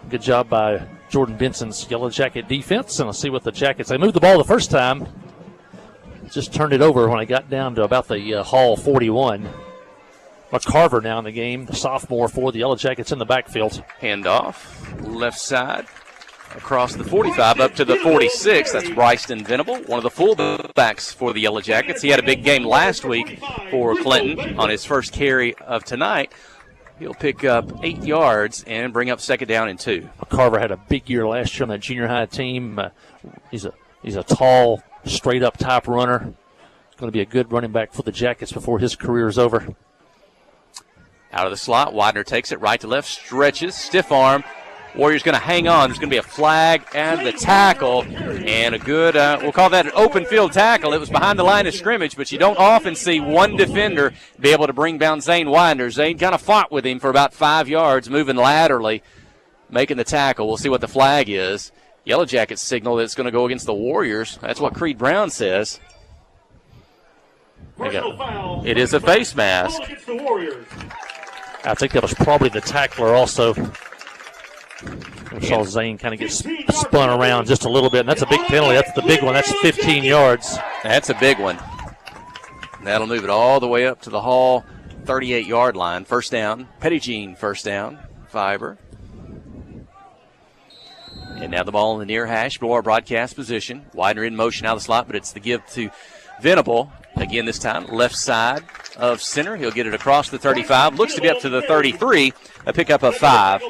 good job by Jordan Benson's Yellow Jacket defense. And let's see what the Jackets. They moved the ball the first time. Just turned it over when I got down to about the Hall 41. McCarver now in the game, the sophomore for the Yellow Jackets in the backfield. Handoff, left side, across the 45 up to the 46. That's Bryson Venable, one of the fullbacks for the Yellow Jackets. He had a big game last week for Clinton on his first carry of tonight. He'll pick up 8 yards and bring up 2nd down and 2. McCarver had a big year last year on that junior high team. He's a tall, straight-up type runner. Going to be a good running back for the Jackets before his career is over. Out of the slot, Widener takes it right to left, stretches, stiff arm. Warriors going to hang on. There's going to be a flag and the tackle, and a good, we'll call that an open field tackle. It was behind the line of scrimmage, but you don't often see one defender be able to bring down Zane Widener. Zane kind of fought with him for about 5 yards, moving laterally, making the tackle. We'll see what the flag is. Yellow Jackets signal that it's going to go against the Warriors. That's what Creed Brown says. It is a face mask. I think that was probably the tackler also. We saw Zane kind of get spun around just a little bit, and that's a big penalty. That's the big one. That's 15 yards. That's a big one. That'll move it all the way up to the Hall 38-yard line. First down. Pettigene first down. Fiber. And now the ball in the near hash, below our broadcast position. Widener in motion out of the slot, but it's the give to Venable. Again this time, left side of center. He'll get it across the 35. Looks to be up to the 33. A pickup of 5.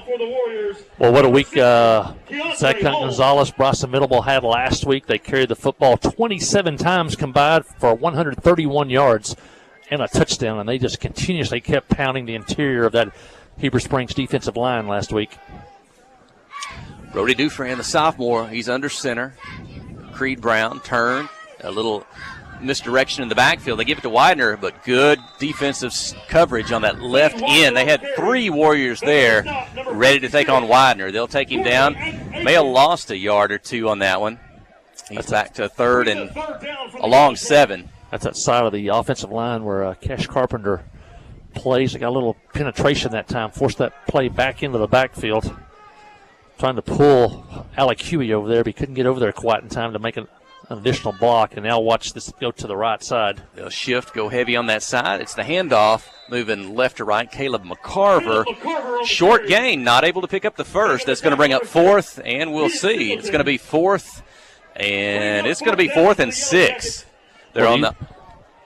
Well, what a week Zach Gonzalez, Bryson Venable had last week. They carried the football 27 times combined for 131 yards and a touchdown, and they just continuously kept pounding the interior of that Heber Springs defensive line last week. Brody Dufresne, the sophomore, he's under center. Creed Brown, turn, a little misdirection in the backfield. They give it to Widener, but good defensive coverage on that left end. They had 3 Warriors there ready to take on Widener. They'll take him down. May have lost a yard or 2 on that one. He's back to 3rd and a long 7. That's that side of the offensive line where Cash Carpenter plays. They got a little penetration that time, forced that play back into the backfield. Trying to pull Alec Huey over there, but he couldn't get over there quite in time to make an additional block. And now watch this go to the right side. They'll shift, go heavy on that side. It's the handoff, moving left to right. Caleb McCarver, short gain, not able to pick up the first. That's going to bring up 4th, and we'll see. It's going to be 4th, and it's going to be 4th and 6. They're on the.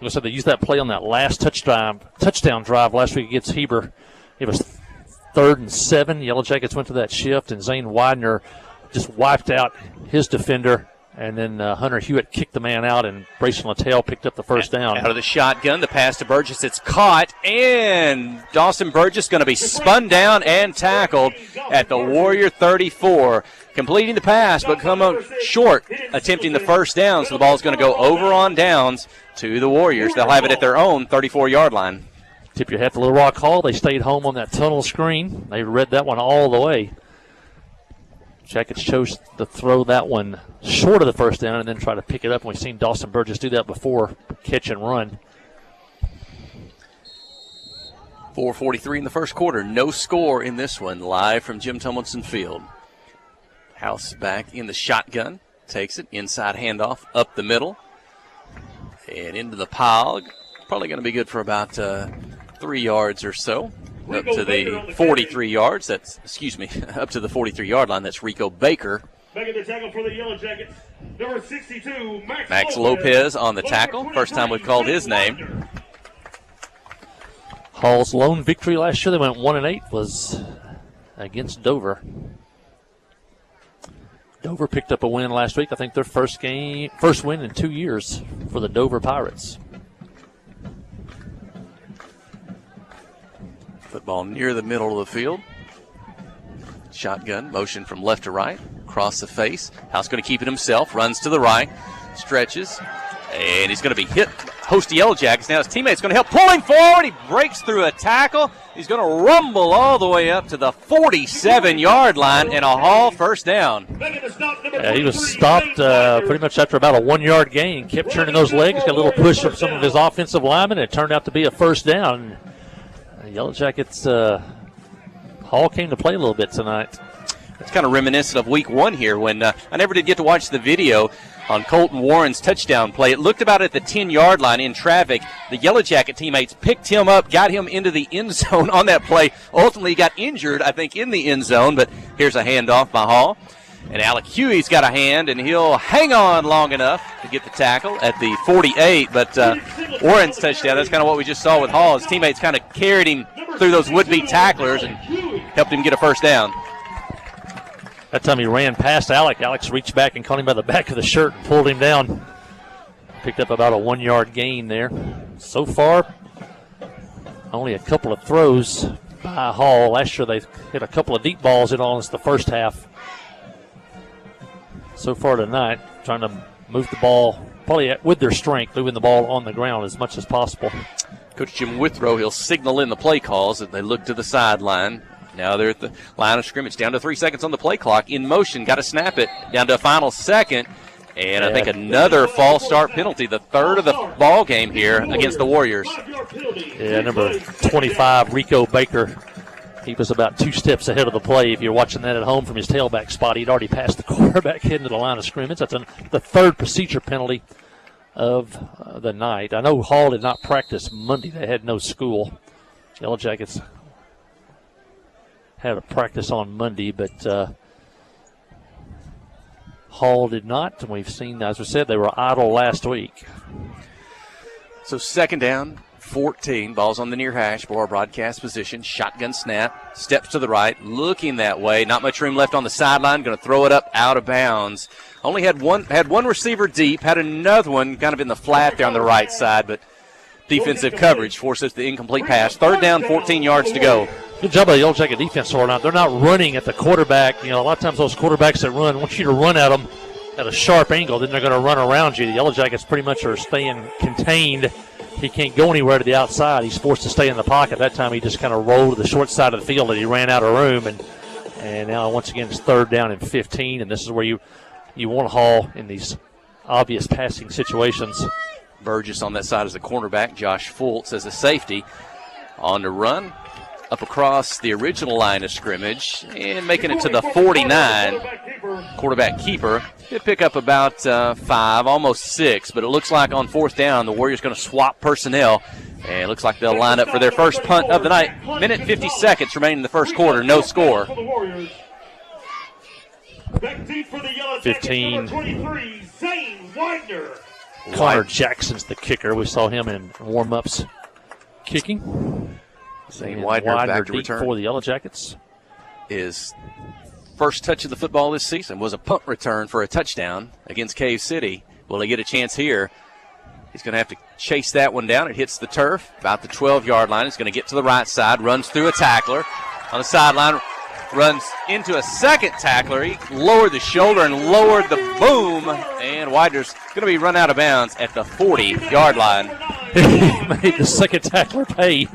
So they used that play on that last touchdown drive last week against Heber. It was 3rd and 7. Yellow Jackets went to that shift, and Zane Widener just wiped out his defender. And then Hunter Hewitt kicked the man out, and Brayson Littell picked up the first down. Out of the shotgun, the pass to Burgess. It's caught, and Dawson Burgess going to be spun down and tackled at the Warrior 34. Completing the pass, but come up short, attempting the first down. So the ball is going to go over on downs to the Warriors. They'll have it at their own 34-yard line. Tip your hat to Little Rock Hall. They stayed home on that tunnel screen. They read that one all the way. Jackets chose to throw that one short of the first down and then try to pick it up. And we've seen Dawson Burgess do that before, catch and run. 4:43 in the first quarter. No score in this one. Live from Jim Tomlinson Field. House back in the shotgun. Takes it. Inside handoff up the middle. And into the pile. Probably going to be good for about 3 3 yards or so. Up to the 43 yards. Up to the 43-yard line. That's Rico Baker. Making the tackle for the Yellow Jackets, number 62, Max Lopez on the tackle. First time we've called his name. Hall's lone victory last year, they went 1-8, was against Dover. Dover picked up a win last week. I think their first win in 2 years for the Dover Pirates. Football near the middle of the field. Shotgun, motion from left to right, across the face. House going to keep it himself, runs to the right, stretches, and he's going to be hit. Host of Yellow Jackets. Now his teammate's going to help pulling forward. He breaks through a tackle. He's going to rumble all the way up to the 47-yard line and a Hall first down. Yeah, he was stopped pretty much after about a 1-yard gain. Kept turning those legs, got a little push from some of his offensive linemen. It turned out to be a first down. Yellow Jackets, Hall came to play a little bit tonight. It's kind of reminiscent of week 1 here when I never did get to watch the video on Colton Warren's touchdown play. It looked about at the 10-yard line in traffic. The Yellow Jacket teammates picked him up, got him into the end zone on that play. Ultimately got injured, I think, in the end zone, but here's a handoff by Hall. And Alec Huey's got a hand, and he'll hang on long enough to get the tackle at the 48. But Warren's touchdown, that's kind of what we just saw with Hall. His teammates kind of carried him through those would-be tacklers and helped him get a first down. That time he ran past Alec. Alex reached back and caught him by the back of the shirt and pulled him down. Picked up about a 1-yard gain there. So far, only a couple of throws by Hall. Last year they hit a couple of deep balls in on us the first half. So far tonight, trying to move the ball, probably with their strength, moving the ball on the ground as much as possible. Coach Jim Withrow, he'll signal in the play calls as they look to the sideline. Now they're at the line of scrimmage, down to 3 seconds on the play clock. In motion, got to snap it down to a final second. And I think another false start penalty, the third of the ball game here against the Warriors. Yeah, number 25, Rico Baker. He was about 2 steps ahead of the play. If you're watching that at home from his tailback spot, he'd already passed the quarterback heading to the line of scrimmage. That's the third procedure penalty of the night. I know Hall did not practice Monday. They had no school. Yellow Jackets had a practice on Monday, but Hall did not. And we've seen, as we said, they were idle last week. So second down, 14. Ball's on the near hash for our broadcast position. Shotgun snap. Steps to the right. Looking that way. Not much room left on the sideline. Going to throw it up out of bounds. Only had one receiver deep. Had another one kind of in the flat there on the right side. But defensive coverage forces the incomplete pass. Third down, 14 yards to go. Good job by the Yellow Jacket defense sorting out. They're not running at the quarterback. You know, a lot of times those quarterbacks that run, want you to run at them at a sharp angle, then they're going to run around you. The Yellow Jackets pretty much are staying contained. He can't go anywhere to the outside. He's forced to stay in the pocket. That time he just kind of rolled to the short side of the field and he ran out of room. And now once again it's third down and 15, and this is where you want to haul in these obvious passing situations. Burgess on that side as the cornerback. Josh Fultz as a safety. On the run. Up across the original line of scrimmage and making it to the 49. Quarterback keeper. Did pick up about 5, almost 6, but it looks like on fourth down the Warriors going to swap personnel. And it looks like they'll line up for their first punt of the night. Minute 50 seconds remaining in the first quarter. No score. 15. Connor Jackson's the kicker. We saw him in warm-ups kicking. Zane Widener back to return for the Yellow Jackets. His first touch of the football this season was a punt return for a touchdown against Cave City. Will he get a chance here? He's going to have to chase that one down. It hits the turf about the 12-yard line. He's going to get to the right side, runs through a tackler on the sideline, runs into a second tackler. He lowered the shoulder and lowered the boom, and Widener's going to be run out of bounds at the 40-yard line. He made the second tackler pay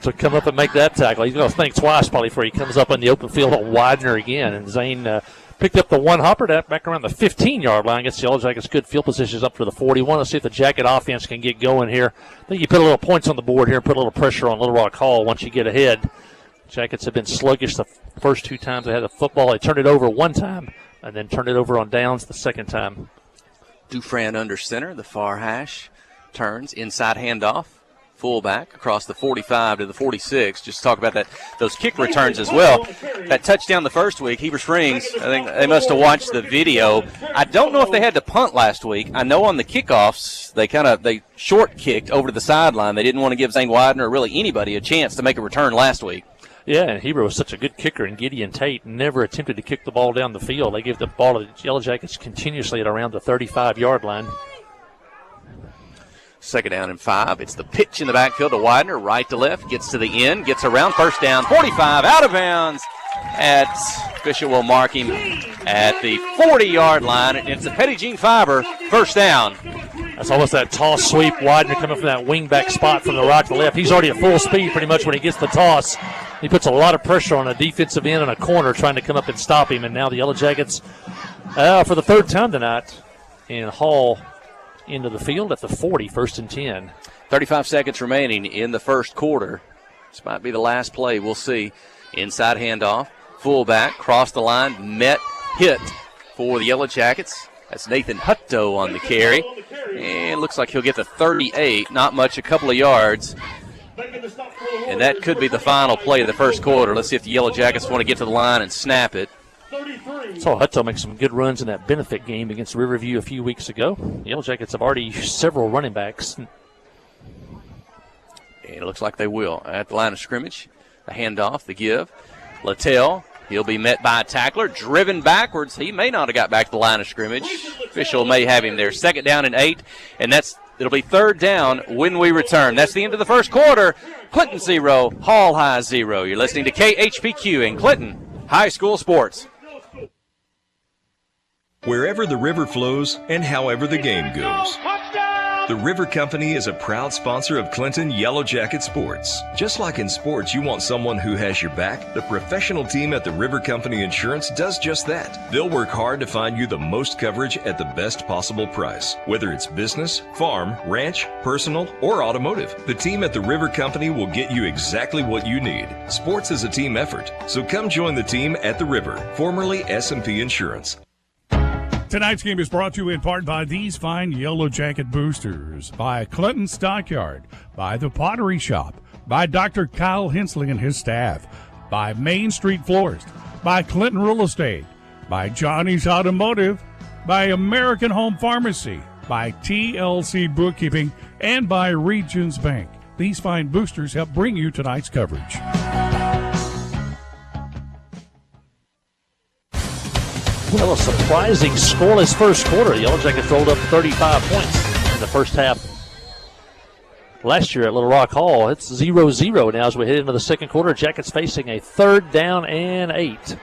to come up and make that tackle. He's going to think twice probably before he comes up in the open field on Widener again. And Zane picked up the one hopper back around the 15-yard line. Gets the Yellow Jackets good field positions up to the 41. Let's see if the Jacket offense can get going here. I think you put a little points on the board here and put a little pressure on Little Rock Hall once you get ahead. Jackets have been sluggish the first 2 times they had the football. They turned it over one time and then turned it over on downs the second time. Dufran under center, the far hash. Turns, inside handoff. fullback across the 45 to the 46. Just talk about those kick returns as well. That touchdown the first week, Heber Springs, I think they must have watched the video. I don't know if they had to punt last week. I know on the kickoffs, they short kicked over to the sideline. They didn't want to give Zane Widener or really anybody a chance to make a return last week. Yeah, and Heber was such a good kicker, and Gideon Tate never attempted to kick the ball down the field. They give the ball to the Yellow Jackets continuously at around the 35-yard line. 2nd down and 5. It's the pitch in the backfield to Widener, right to left, gets to the end, gets around, 1st down, 45, out of bounds. Official will mark him at the 40-yard line. It's a Petty Jean Fiber, 1st down. That's almost that toss sweep. Widener coming from that wing-back spot from the right to left. He's already at full speed pretty much when he gets the toss. He puts a lot of pressure on a defensive end and a corner trying to come up and stop him. And now the Yellow Jackets, for the 3rd time tonight, and Hall into the field at the 40, 1st and 10. 35 seconds remaining in the first quarter. This might be the last play. We'll see. Inside handoff. Fullback, cross the line, hit for the Yellow Jackets. That's Nathan Hutto on the carry. And looks like he'll get the 38. Not much, a couple of yards. And that could be the final play of the first quarter. Let's see if the Yellow Jackets want to get to the line and snap it. Saw Hutto make some good runs in that benefit game against Riverview a few weeks ago. The Yellow Jackets have already several running backs. And it looks like they will. At the line of scrimmage, the handoff, the give. Littell, he'll be met by a tackler, driven backwards. He may not have got back to the line of scrimmage. Official may have him there. 2nd down and 8, and it'll be 3rd down when we return. That's the end of the first quarter. Clinton 0, Hall High 0. You're listening to KHPQ in Clinton High School Sports. Wherever the river flows and however the game goes, the River Company is a proud sponsor of Clinton Yellow Jacket Sports. Just like in sports, you want someone who has your back. The professional team at the River Company Insurance does just that. They'll work hard to find you the most coverage at the best possible price. Whether it's business, farm, ranch, personal, or automotive, the team at the River Company will get you exactly what you need. Sports is a team effort, so come join the team at the River, formerly S&P Insurance. Tonight's game is brought to you in part by these fine Yellow Jacket boosters, by Clinton Stockyard, by the Pottery Shop, by Dr. Kyle Hensley and his staff, by Main Street Florist, by Clinton Real Estate, by Johnny's Automotive, by American Home Pharmacy, by TLC Bookkeeping, and by Regions Bank. These fine boosters help bring you tonight's coverage. Well, a surprising scoreless first quarter. The Yellow Jackets rolled up 35 points in the first half. Last year at Little Rock Hall, it's 0-0 now as we head into the second quarter. Jackets facing a 3rd down and 8.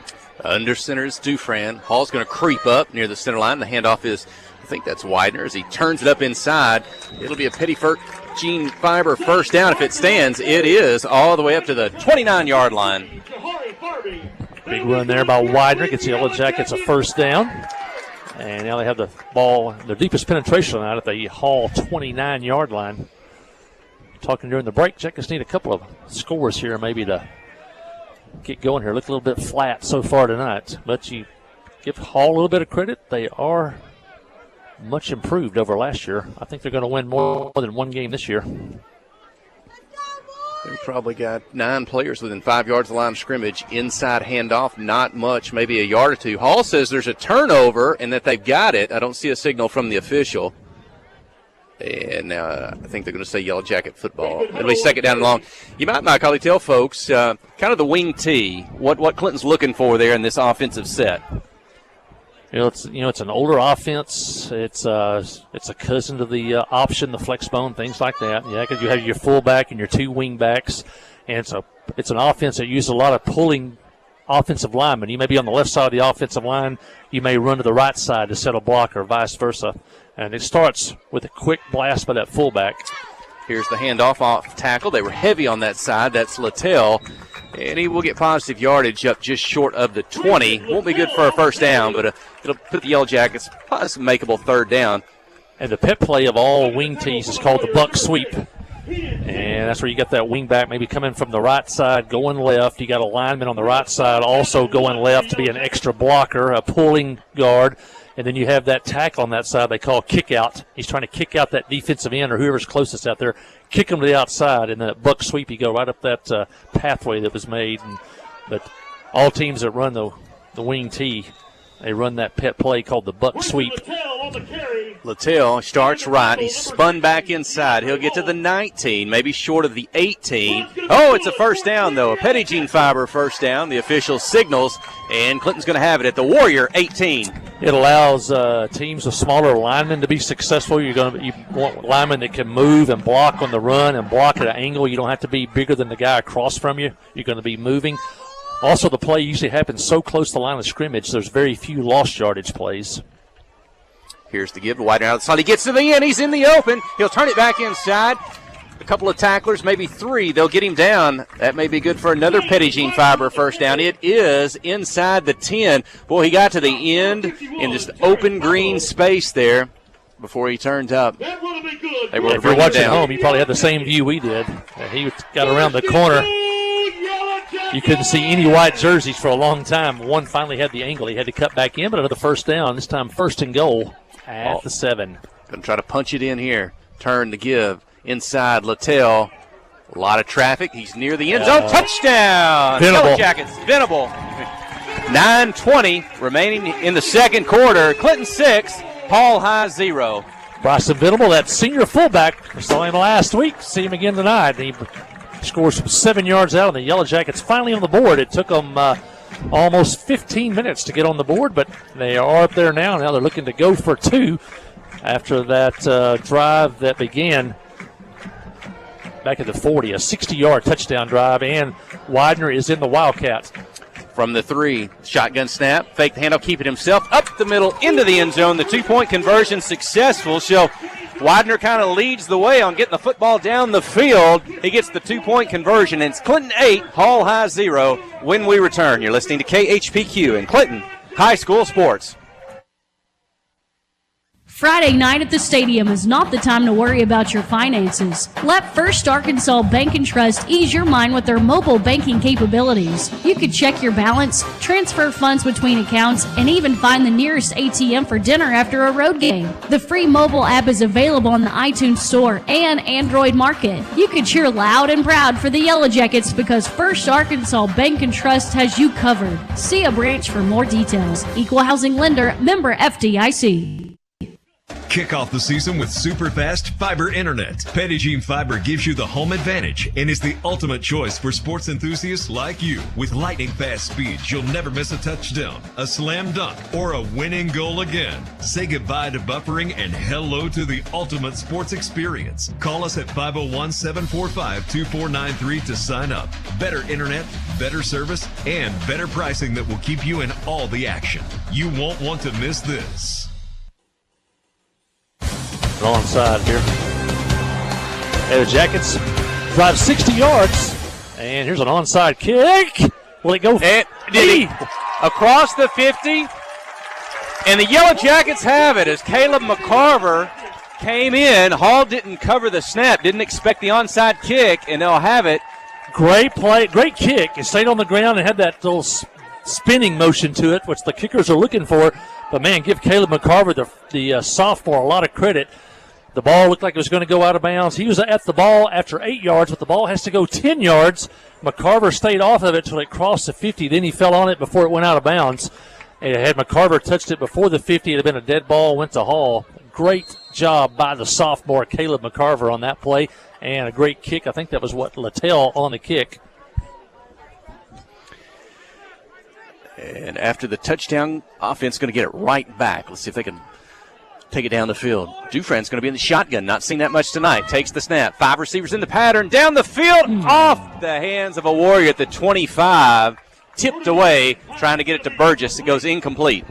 Under center is Dufran. Hall's going to creep up near the center line. The handoff is, I think that's Widener as he turns it up inside. It'll be a Petty Jean Fiber 1st down if it stands. It is all the way up to the 29-yard line. Big run there by Widener. Gets the Yellow Jackets a 1st down. And now they have the ball, their deepest penetration out at the Hall 29-yard line. Talking during the break, Jackets need a couple of scores here maybe to get going here. Look a little bit flat so far tonight. But you give Hall a little bit of credit. They are much improved over last year. I think they're going to win more than one game this year. They've probably got 9 players within 5 yards of the line of scrimmage. Inside handoff, not much, maybe a yard or two. Hall says there's a turnover and that they've got it. I don't see a signal from the official. And I think they're going to say Yellow Jacket football. It'll be 2nd down and long. You might, Mike, tell folks kind of the wing tee, what Clinton's looking for there in this offensive set. It's an older offense. It's a cousin to the option, the flex bone, things like that. Yeah, because you have your fullback and your 2 wing backs, and it's an offense that uses a lot of pulling offensive linemen. You may be on the left side of the offensive line. You may run to the right side to set a block or vice versa. And it starts with a quick blast by that fullback. Here's the handoff off tackle. They were heavy on that side. That's Littell. And he will get positive yardage up just short of the 20. Won't be good for a 1st down, but it'll put the Yellow Jackets possibly makeable 3rd down. And the pet play of all wing tees is called the buck sweep. And that's where you got that wing back maybe coming from the right side, going left. You got a lineman on the right side also going left to be an extra blocker, a pulling guard. And then you have that tackle on that side they call kick out. He's trying to kick out that defensive end or whoever's closest out there, kick him to the outside, and then a buck sweep, you go right up that pathway that was made. But all teams that run the wing tee, they run that pet play called the buck sweep. Littell starts right. He's spun back inside. He'll get to the 19, maybe short of the 18. Oh, it's a first down, though. A Pettigene Fiber first down. The official signals, and Clinton's going to have it at the Warrior 18. It allows teams with smaller linemen to be successful. You want linemen that can move and block on the run and block at an angle. You don't have to be bigger than the guy across from you. You're going to be moving. Also, the play usually happens so close to the line of scrimmage, there's very few lost yardage plays. Here's the give to Widener outside. He gets to the end. He's in the open. He'll turn it back inside. A couple of tacklers, maybe three. They'll get him down. That may be good for another Pettigene Fiber first down. It is inside the 10. Boy, he got to the end in just open green space there before he turned up. If you're watching at home, you probably had the same view we did. He got around the corner. You couldn't see any white jerseys for a long time. One finally had the angle. He had to cut back in, but another first down. This time first and goal at the 7. Going to try to punch it in here. Turn to give. Inside Littell. A lot of traffic. He's near the end zone. Touchdown! Yellow Jackets. Venable. 9:20 remaining in the second quarter. Clinton 6, Paul High 0. Bryson Venable, that senior fullback. We saw him last week. See him again tonight. He scores from 7 yards out, and the Yellow Jackets finally on the board. It took them almost 15 minutes to get on the board, but they are up there now. Now they're looking to go for 2 after that drive that began back at the 40, a 60-yard touchdown drive, and Widener is in the Wildcats. From the 3, shotgun snap, fake the handoff, keep it himself, up the middle, into the end zone. The 2-point conversion successful, so Widener kind of leads the way on getting the football down the field. He gets the 2-point conversion, and it's Clinton 8, Hall High 0 when we return. You're listening to KHPQ and Clinton High School Sports. Friday night at the stadium is not the time to worry about your finances. Let First Arkansas Bank and Trust ease your mind with their mobile banking capabilities. You can check your balance, transfer funds between accounts, and even find the nearest ATM for dinner after a road game. The free mobile app is available on the iTunes Store and Android Market. You can cheer loud and proud for the Yellow Jackets because First Arkansas Bank and Trust has you covered. See a branch for more details. Equal housing lender, member FDIC. Kick off the season with super fast fiber internet. Pettigene Fiber gives you the home advantage and is the ultimate choice for sports enthusiasts like you. With lightning fast speeds, you'll never miss a touchdown, a slam dunk, or a winning goal again. Say goodbye to buffering and hello to the ultimate sports experience. Call us at 501-745-2493 to sign up. Better internet, better service, and better pricing that will keep you in all the action. You won't want to miss this. Onside here. And the Jackets drive 60 yards. And here's an onside kick. Will it go? Did he? Across the 50. And the Yellow Jackets have it as Caleb McCarver came in. Hall didn't cover the snap, didn't expect the onside kick, and they'll have it. Great play, great kick. It stayed on the ground and had that little spinning motion to it, which the kickers are looking for. But, man, give Caleb McCarver, the sophomore, a lot of credit. The ball looked like it was going to go out of bounds. He was at the ball after 8 yards, but the ball has to go 10 yards. McCarver stayed off of it until it crossed the 50. Then he fell on it before it went out of bounds. And had McCarver touched it before the 50, it would have been a dead ball, went to Hall. Great job by the sophomore Caleb McCarver on that play, and a great kick. I think that was Littell on the kick. And after the touchdown, offense going to get it right back. Let's see if they can take it down the field. Dufresne's going to be in the shotgun. Not seen that much tonight. Takes the snap. 5 receivers in the pattern. Down the field. Off the hands of a Warrior at the 25. Tipped away. Trying to get it to Burgess. It goes incomplete.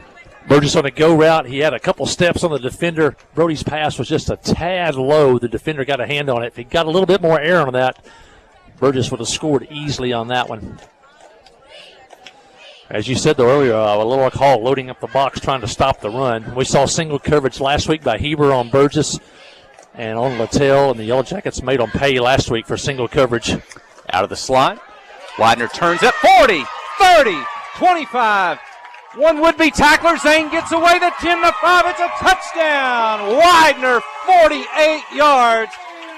Burgess on a go route. He had a couple steps on the defender. Brody's pass was just a tad low. The defender got a hand on it. If he got a little bit more air on that, Burgess would have scored easily on that one. As you said, though, earlier, a little like Hall loading up the box trying to stop the run. We saw single coverage last week by Heber on Burgess and on Littell, and the Yellow Jackets made them pay last week for single coverage. Out of the slot. Widener turns up 40, 30, 25. One would-be tackler. Zane gets away the 10-5. It's a touchdown. Widener, 48 yards.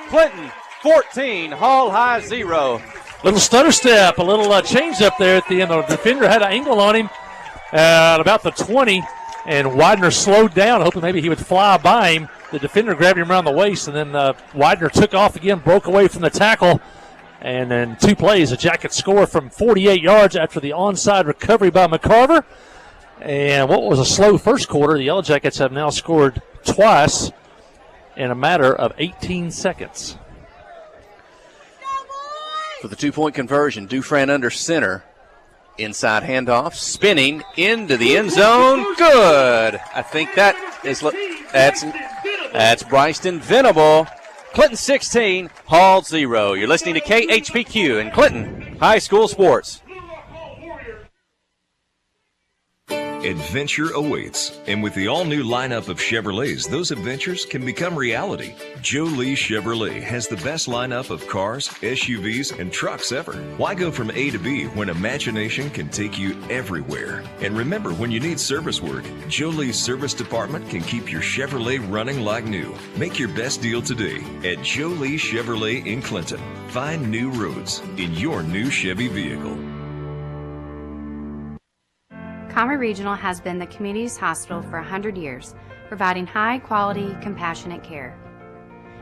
Clinton, 14. Hall High, 0. Little stutter step, a little change up there at the end. The defender had an angle on him at about the 20, and Widener slowed down, hoping maybe he would fly by him. The defender grabbed him around the waist, and then Widener took off again, broke away from the tackle. And then 2 plays, the Jackets score from 48 yards after the onside recovery by McCarver. And what was a slow first quarter, the Yellow Jackets have now scored twice in a matter of 18 seconds. For the 2-point conversion, Dufresne under center. Inside handoff, spinning into the end zone. Good. I think that's Bryston Venable. Clinton 16, Hall 0. You're listening to KHPQ and Clinton High School Sports. Adventure awaits, and with the all-new lineup of Chevrolets, those adventures can become reality. Joe Lee Chevrolet has the best lineup of cars, SUVs, and trucks ever. Why go from A to B when imagination can take you everywhere? And remember, when you need service work, Joe Lee's service department can keep your Chevrolet running like new. Make your best deal today at Joe Lee Chevrolet in Clinton. Find new roads in your new Chevy vehicle. Conway Regional has been the community's hospital for 100 years, providing high-quality, compassionate care.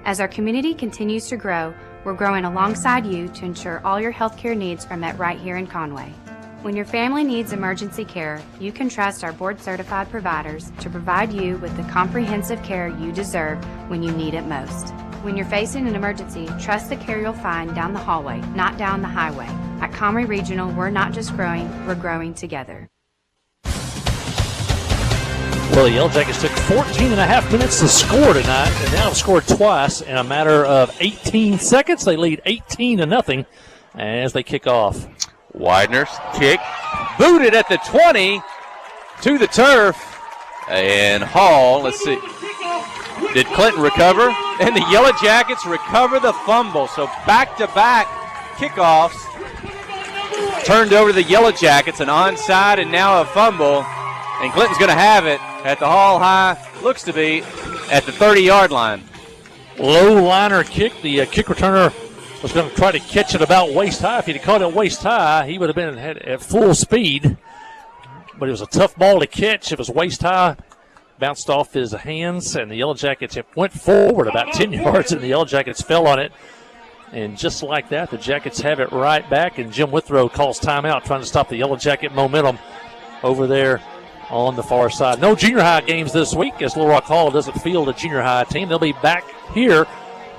As our community continues to grow, we're growing alongside you to ensure all your healthcare needs are met right here in Conway. When your family needs emergency care, you can trust our board-certified providers to provide you with the comprehensive care you deserve when you need it most. When you're facing an emergency, trust the care you'll find down the hallway, not down the highway. At Conway Regional, we're not just growing, we're growing together. Well, the Yellow Jackets took 14 and a half minutes to score tonight, and now have scored twice in a matter of 18 seconds. They lead 18-0 as they kick off. Widener's kick, booted at the 20 to the turf, and Hall, let's see, did Clinton recover? And the Yellow Jackets recover the fumble, so back-to-back kickoffs turned over to the Yellow Jackets, an onside and now a fumble. And Clinton's going to have it at the Hall High, looks to be at the 30-yard line. Low liner kick. The kick returner was going to try to catch it about waist high. If he'd caught it waist high, he would have been at full speed. But it was a tough ball to catch. It was waist high, bounced off his hands, and the Yellow Jackets went forward about 10 yards, and the Yellow Jackets fell on it. And just like that, the Jackets have it right back, and Jim Withrow calls timeout, trying to stop the Yellow Jacket momentum over there on the far side. No junior high games this week as Little Rock Hall doesn't field a junior high team. They'll be back here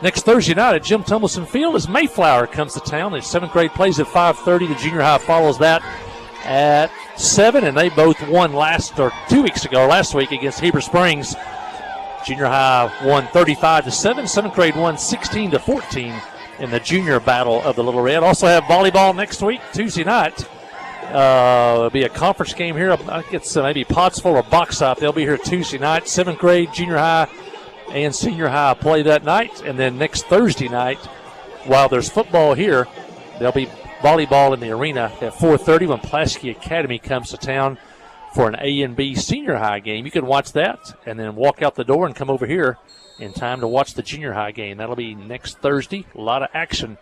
next Thursday night at Jim Tumbleson Field as Mayflower comes to town. The 7th grade plays at 5:30. The junior high follows that at 7, and they both won last week against Heber Springs. Junior high won 35-7. 7th grade won 16-14 in the junior battle of the Little Red. Also have volleyball next week, Tuesday night. It'll be a conference game here. I think it's maybe Pottsville or Boxop. They'll be here Tuesday night. 7th grade, junior high, and senior high play that night. And then next Thursday night, while there's football here, there'll be volleyball in the arena at 4:30 when Pulaski Academy comes to town for an A and B senior high game. You can watch that and then walk out the door and come over here in time to watch the junior high game. That'll be next Thursday. A lot of action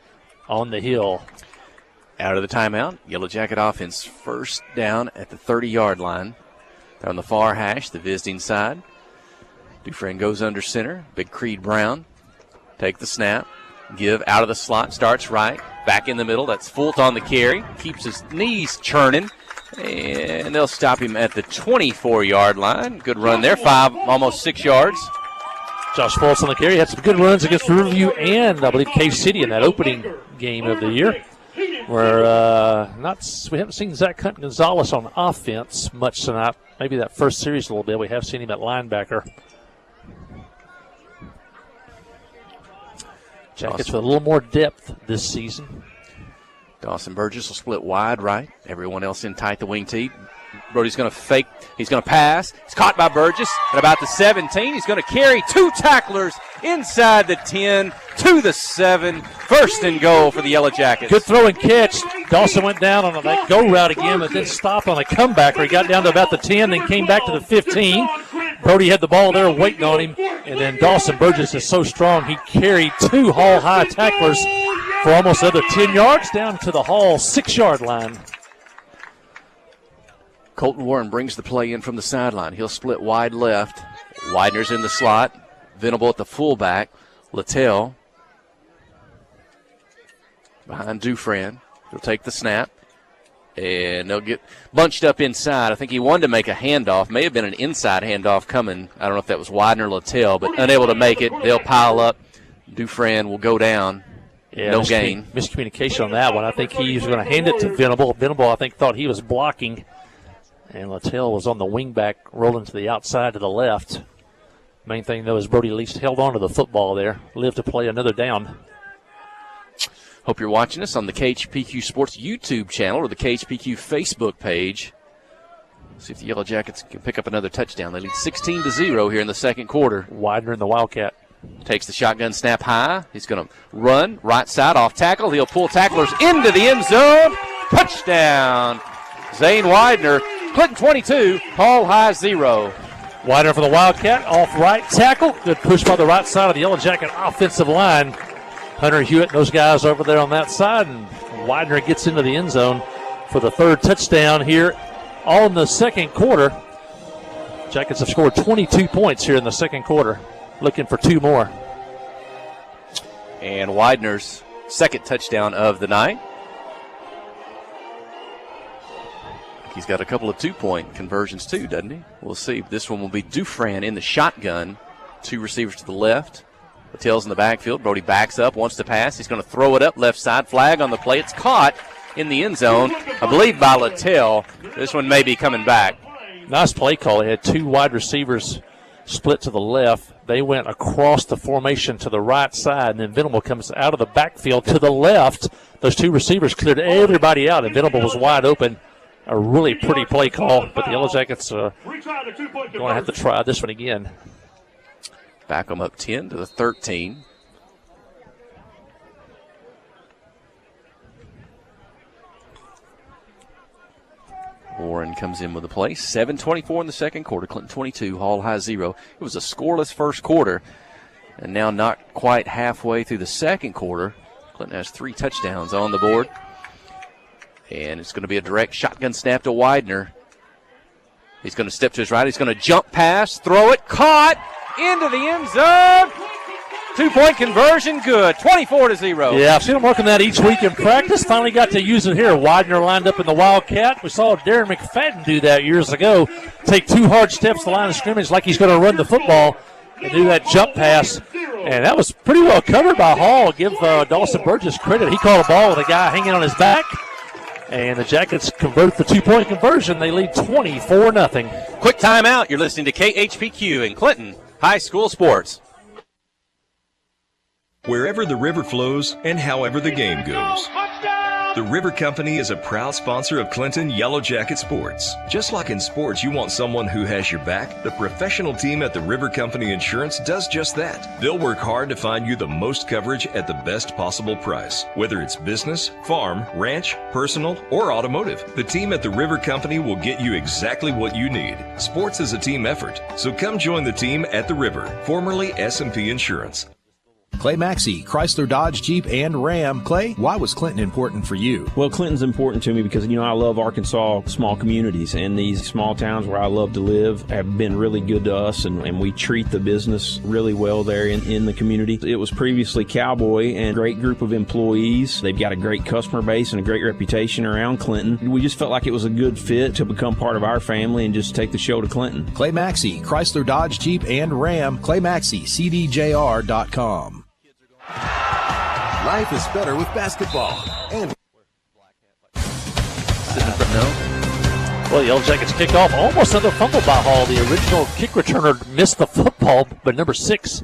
on the hill. Out of the timeout, Yellow Jacket offense first down at the 30-yard line. They're on the far hash, the visiting side. Dufresne goes under center. Big Creed Brown. Take the snap. Give out of the slot. Starts right. Back in the middle. That's Fult on the carry. Keeps his knees churning. And they'll stop him at the 24-yard line. Good run there. 5, almost 6 yards. Josh Fultz on the carry. Had some good runs against Riverview and, I believe, Cave City in that opening game of the year. We haven't seen Zach Hunt Gonzalez on offense much tonight. Maybe that first series a little bit. We have seen him at linebacker. Jackets with a little more depth this season. Dawson Burgess will split wide right. Everyone else in tight, the wing tee. Brody's going to fake. He's going to pass. It's caught by Burgess at about the 17. He's going to carry 2 tacklers inside the 10 to the 7. First and goal for the Yellow Jackets. Good throw and catch. Dawson went down on that go route again, but then stopped on a comeback where he got down to about the 10, then came back to the 15. Brody had the ball there waiting on him, and then Dawson Burgess is so strong he carried 2 Hall High tacklers for almost another 10 yards down to the Hall 6-yard line. Colton Warren brings the play in from the sideline. He'll split wide left. Widener's in the slot. Venable at the fullback. Littell behind Dufresne. He'll take the snap. And they'll get bunched up inside. I think he wanted to make a handoff. May have been an inside handoff coming. I don't know if that was Widener or Littell, but unable to make it. They'll pile up. Dufresne will go down. Yeah, no gain. Miscommunication on that one. I think he was going to hand it to Venable. Venable, I think, thought he was blocking. And Littell was on the wing back, rolling to the outside to the left. Main thing, though, is Brody at least held on to the football there. Lived to play another down. Hope you're watching us on the KHPQ Sports YouTube channel or the KHPQ Facebook page. See if the Yellow Jackets can pick up another touchdown. They lead 16-0 here in the second quarter. Widener in the Wildcat. Takes the shotgun snap high. He's going to run right side off tackle. He'll pull tacklers into the end zone. Touchdown, Zane Widener. Clinton 22, Hall High 0. Widener for the Wildcat, off right tackle. Good push by the right side of the Yellow Jacket offensive line. Hunter Hewitt, those guys over there on that side, and Widener gets into the end zone for the 3rd touchdown here on the second quarter. Jackets have scored 22 points here in the second quarter, looking for 2 more. And Widener's 2nd touchdown of the night. He's got a couple of 2-point conversions too, doesn't he? We'll see. This one will be Dufresne in the shotgun. 2 receivers to the left. Littell's in the backfield. Brody backs up, wants to pass. He's going to throw it up left side. Flag on the play. It's caught in the end zone, I believe, by Littell. This one may be coming back. Nice play call. They had 2 wide receivers split to the left. They went across the formation to the right side, and then Venable comes out of the backfield to the left. Those 2 receivers cleared everybody out, and Venable was wide open. A really pretty play call, but the Yellow Jackets are going to have to try this one again. Back them up 10 to the 13. Warren comes in with the play. 7:24 in the second quarter. Clinton 22, Hall High 0. It was a scoreless first quarter, and now not quite halfway through the second quarter. Clinton has 3 touchdowns on the board. And it's going to be a direct shotgun snap to Widener. He's going to step to his right. He's going to jump pass, throw it, caught into the end zone. 2-point conversion, good. 24-0. Yeah, I've seen him working that each week in practice. Finally got to use it here. Widener lined up in the Wildcat. We saw Darren McFadden do that years ago. Take 2 hard steps to the line of scrimmage like he's going to run the football and do that jump pass. And that was pretty well covered by Hall. Give Dawson Burgess credit. He caught a ball with a guy hanging on his back. And the Jackets convert the 2-point conversion. They lead 24-0. Quick timeout. You're listening to KHPQ in Clinton High School Sports. Wherever the river flows and however the game goes. The River Company is a proud sponsor of Clinton Yellow Jacket Sports. Just like in sports, you want someone who has your back. The professional team at the River Company Insurance does just that. They'll work hard to find you the most coverage at the best possible price. Whether it's business, farm, ranch, personal, or automotive, the team at the River Company will get you exactly what you need. Sports is a team effort, so come join the team at the River, formerly S&P Insurance. Clay Maxey, Chrysler, Dodge, Jeep, and Ram. Clay, why was Clinton important for you? Well, Clinton's important to me because, I love Arkansas small communities, and these small towns where I love to live have been really good to us, and we treat the business really well there in the community. It was previously Cowboy and a great group of employees. They've got a great customer base and a great reputation around Clinton. We just felt like it was a good fit to become part of our family and just take the show to Clinton. Clay Maxey, Chrysler, Dodge, Jeep, and Ram. Clay Maxey, CDJR.com. Life is better with basketball. And well, the Yellow Jackets kick off. Almost another fumble by Hall. The original kick returner missed the football, but number 6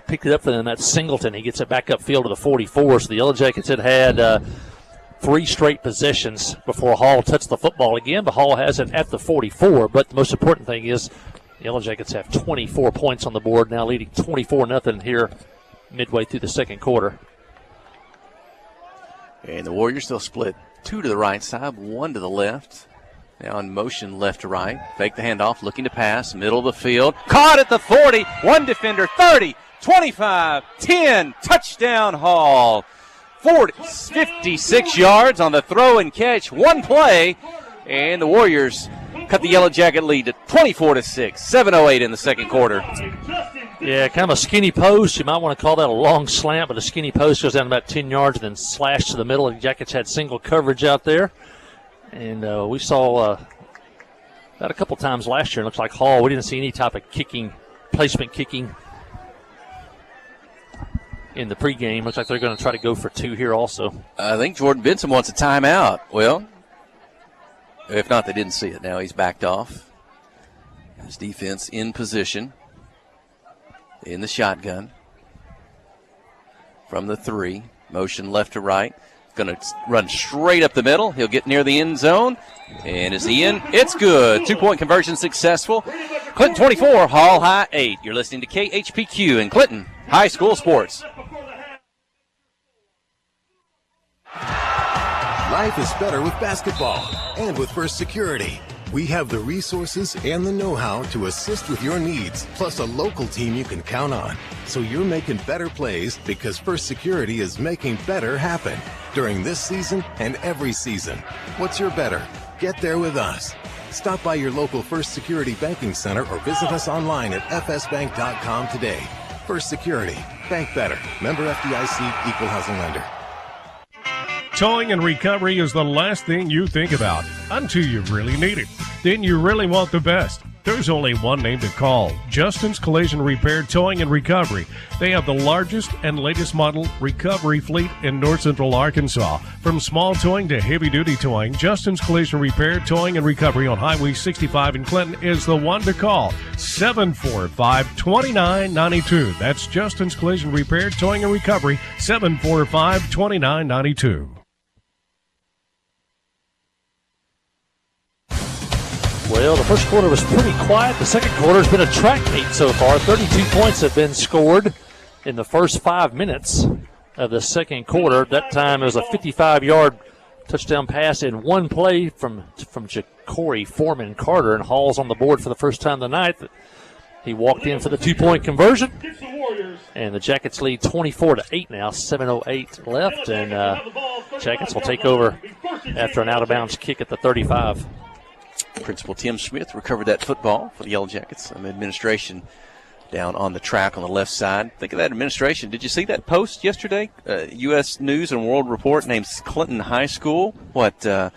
picked it up for them. That's Singleton. He gets it back upfield to the 44. So the Yellow Jackets had 3 straight possessions before Hall touched the football again, but Hall has it at the 44. But the most important thing is the Yellow Jackets have 24 points on the board, now leading 24-0 here midway through the second quarter. And the Warriors, they'll split Two to the right side, one to the left. Now in motion left to right. Fake the handoff, looking to pass, middle of the field. Caught at the 40, one defender, 30, 25, 10, touchdown Hall. 56 yards on the throw and catch, one play, and the Warriors cut the Yellow Jacket lead to 24-6, 7:08 in the second quarter. Yeah, kind of a skinny post. You might want to call that a long slant, but a skinny post goes down about 10 yards and then slashed to the middle. The Jackets had single coverage out there. And we saw that a couple times last year. It looks like Hall, we didn't see any type of placement kicking in the pregame. Looks like they're going to try to go for two here also. I think Jordan Benson wants a timeout. Well, if not, they didn't see it. Now he's backed off. His defense in position. In the shotgun. From the 3. Motion left to right. Going to run straight up the middle. He'll get near the end zone. And is he in? It's good. 2-point conversion successful. Clinton 24, Hall High 8. You're listening to KHPQ in Clinton High School Sports. Life is better with basketball and with First Security. We have the resources and the know-how to assist with your needs, plus a local team you can count on. So you're making better plays because First Security is making better happen during this season and every season. What's your better? Get there with us. Stop by your local First Security Banking Center or visit us online at fsbank.com today. First Security. Bank better. Member FDIC, Equal Housing Lender. Towing and recovery is the last thing you think about until you really need it. Then you really want the best. There's only one name to call, Justin's Collision Repair Towing and Recovery. They have the largest and latest model recovery fleet in North Central Arkansas. From small towing to heavy-duty towing, Justin's Collision Repair Towing and Recovery on Highway 65 in Clinton is the one to call, 745-2992. That's Justin's Collision Repair Towing and Recovery, 745-2992. Well, the first quarter was pretty quiet. The second quarter has been a track meet so far. 32 points have been scored in the first 5 minutes of the second quarter. That time it was a 55-yard touchdown pass in one play from Ja'Cory Foreman Carter, and Hall's on the board for the first time tonight. He walked in for the 2-point conversion, and the Jackets lead 24-8 now, 7:08 left, and Jackets will take over after an out-of-bounds kick at the 35. Principal Tim Smith recovered that football for the Yellow Jackets. Some administration down on the track on the left side. Think of that administration. Did you see that post yesterday? U.S. News and World Report names Clinton High School the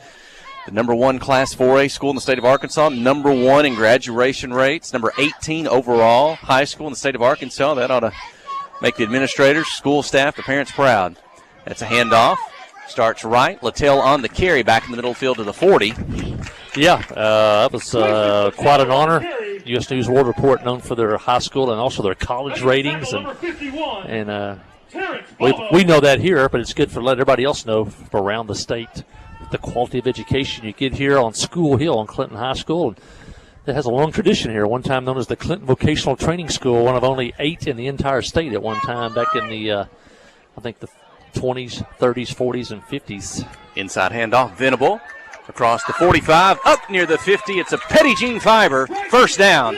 number 1 Class 4A school in the state of Arkansas, number 1 in graduation rates, number 18 overall high school in the state of Arkansas. That ought to make the administrators, school staff, the parents proud. That's a handoff. Starts right. Littell on the carry, back in the middle field to the 40. Yeah, that was quite an honor. U.S. News World Report, known for their high school and also their college ratings, and we know that here, but it's good for letting everybody else know from around the state the quality of education you get here on School Hill on Clinton High School. It has a long tradition here. One time known as the Clinton Vocational Training School, one of only 8 in the entire state at one time back in the I think the 20s, 30s, 40s, and 50s. Inside handoff, Venable. Across the 45, up near the 50. It's a Petty Jean Fiber. First down.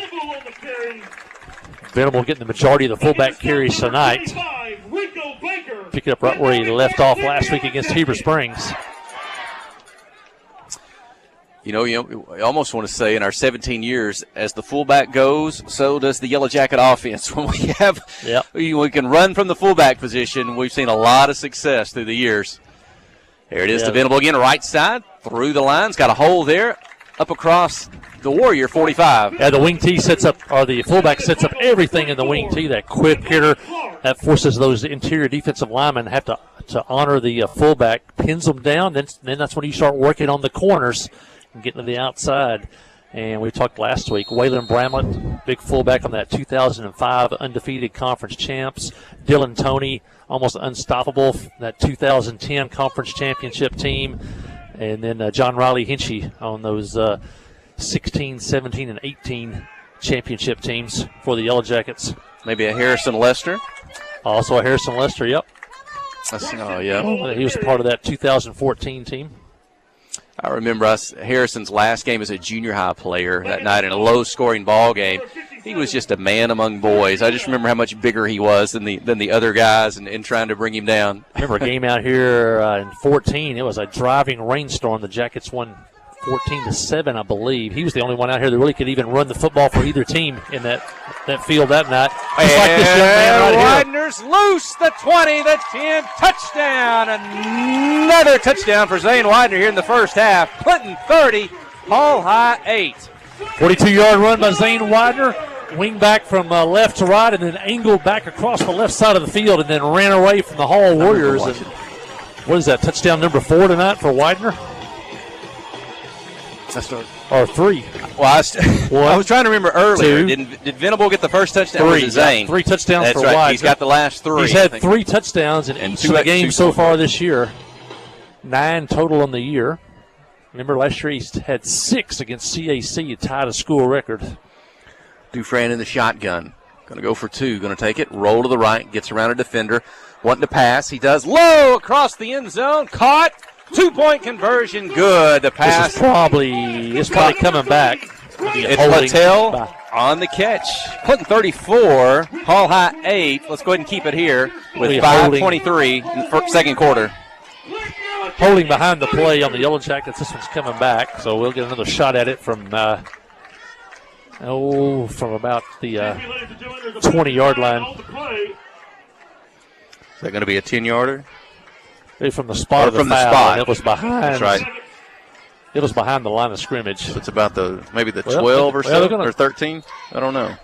Venable getting the majority of the fullback carries tonight. Pick it up right where he left off last week against Heber Springs. You almost want to say in our 17 years, as the fullback goes, so does the Yellow Jacket offense. When we can run from the fullback position, we've seen a lot of success through the years. There it is to Venable again, right side, through the lines, got a hole there, up across the Warrior 45. Yeah, the wing tee sets up, or the fullback sets up everything in the wing tee. That quick hitter that forces those interior defensive linemen have to honor the fullback, pins them down. Then that's when you start working on the corners and getting to the outside. And we talked last week, Waylon Bramlett, big fullback on that 2005 undefeated conference champs. Dylan Toney, almost unstoppable, that 2010 conference championship team. And then John Riley Hinchy on those 16, 17, and 18 championship teams for the Yellow Jackets. Maybe a Harrison Lester. Also a Harrison Lester, yep. Oh, yeah. He was part of that 2014 team. I remember Harrison's last game as a junior high player that night in a low-scoring ball game. He was just a man among boys. I just remember how much bigger he was than the other guys and trying to bring him down. I remember a game out here in 14. It was a driving rainstorm. The Jackets won 14-7, I believe. He was the only one out here that really could even run the football for either team in that field that night. Just like this young man right here. Widener's loose, the 20, the 10, touchdown. Another touchdown for Zane Widener here in the first half. Clinton 30, Hall High 8. 42-yard run by Zane Widener. Wing back from left to right and then angled back across the left side of the field and then ran away from the Hall Warriors. And what is that, touchdown number 4 tonight for Widener? Or 3. Well, I was trying to remember earlier. Did Venable get the first touchdown? 3. Zane? 3 touchdowns That's for right. Widener. He's got the last 3. He's had 3 touchdowns in each of the games so far this year. 9 total on the year. Remember last year he had 6 against CAC, tied a school record. Dufresne in the shotgun. Going to go for 2. Going to take it. Roll to the right. Gets around a defender. Wanting to pass. He does. Low across the end zone. Caught. 2-point conversion. Good. The pass. It's probably coming back. It's Patel on the catch. Clinton 34. Hall High 8. Let's go ahead and keep it here with 5:23 in the second quarter. Holding behind the play on the Yellow Jackets. This one's coming back, so we'll get another shot at it from about the 20-yard line. Is that going to be a 10-yarder? From the spot of the foul. It was behind. That's right. It was behind the line of scrimmage. So it's about maybe the 12 or so, or 13. I don't know.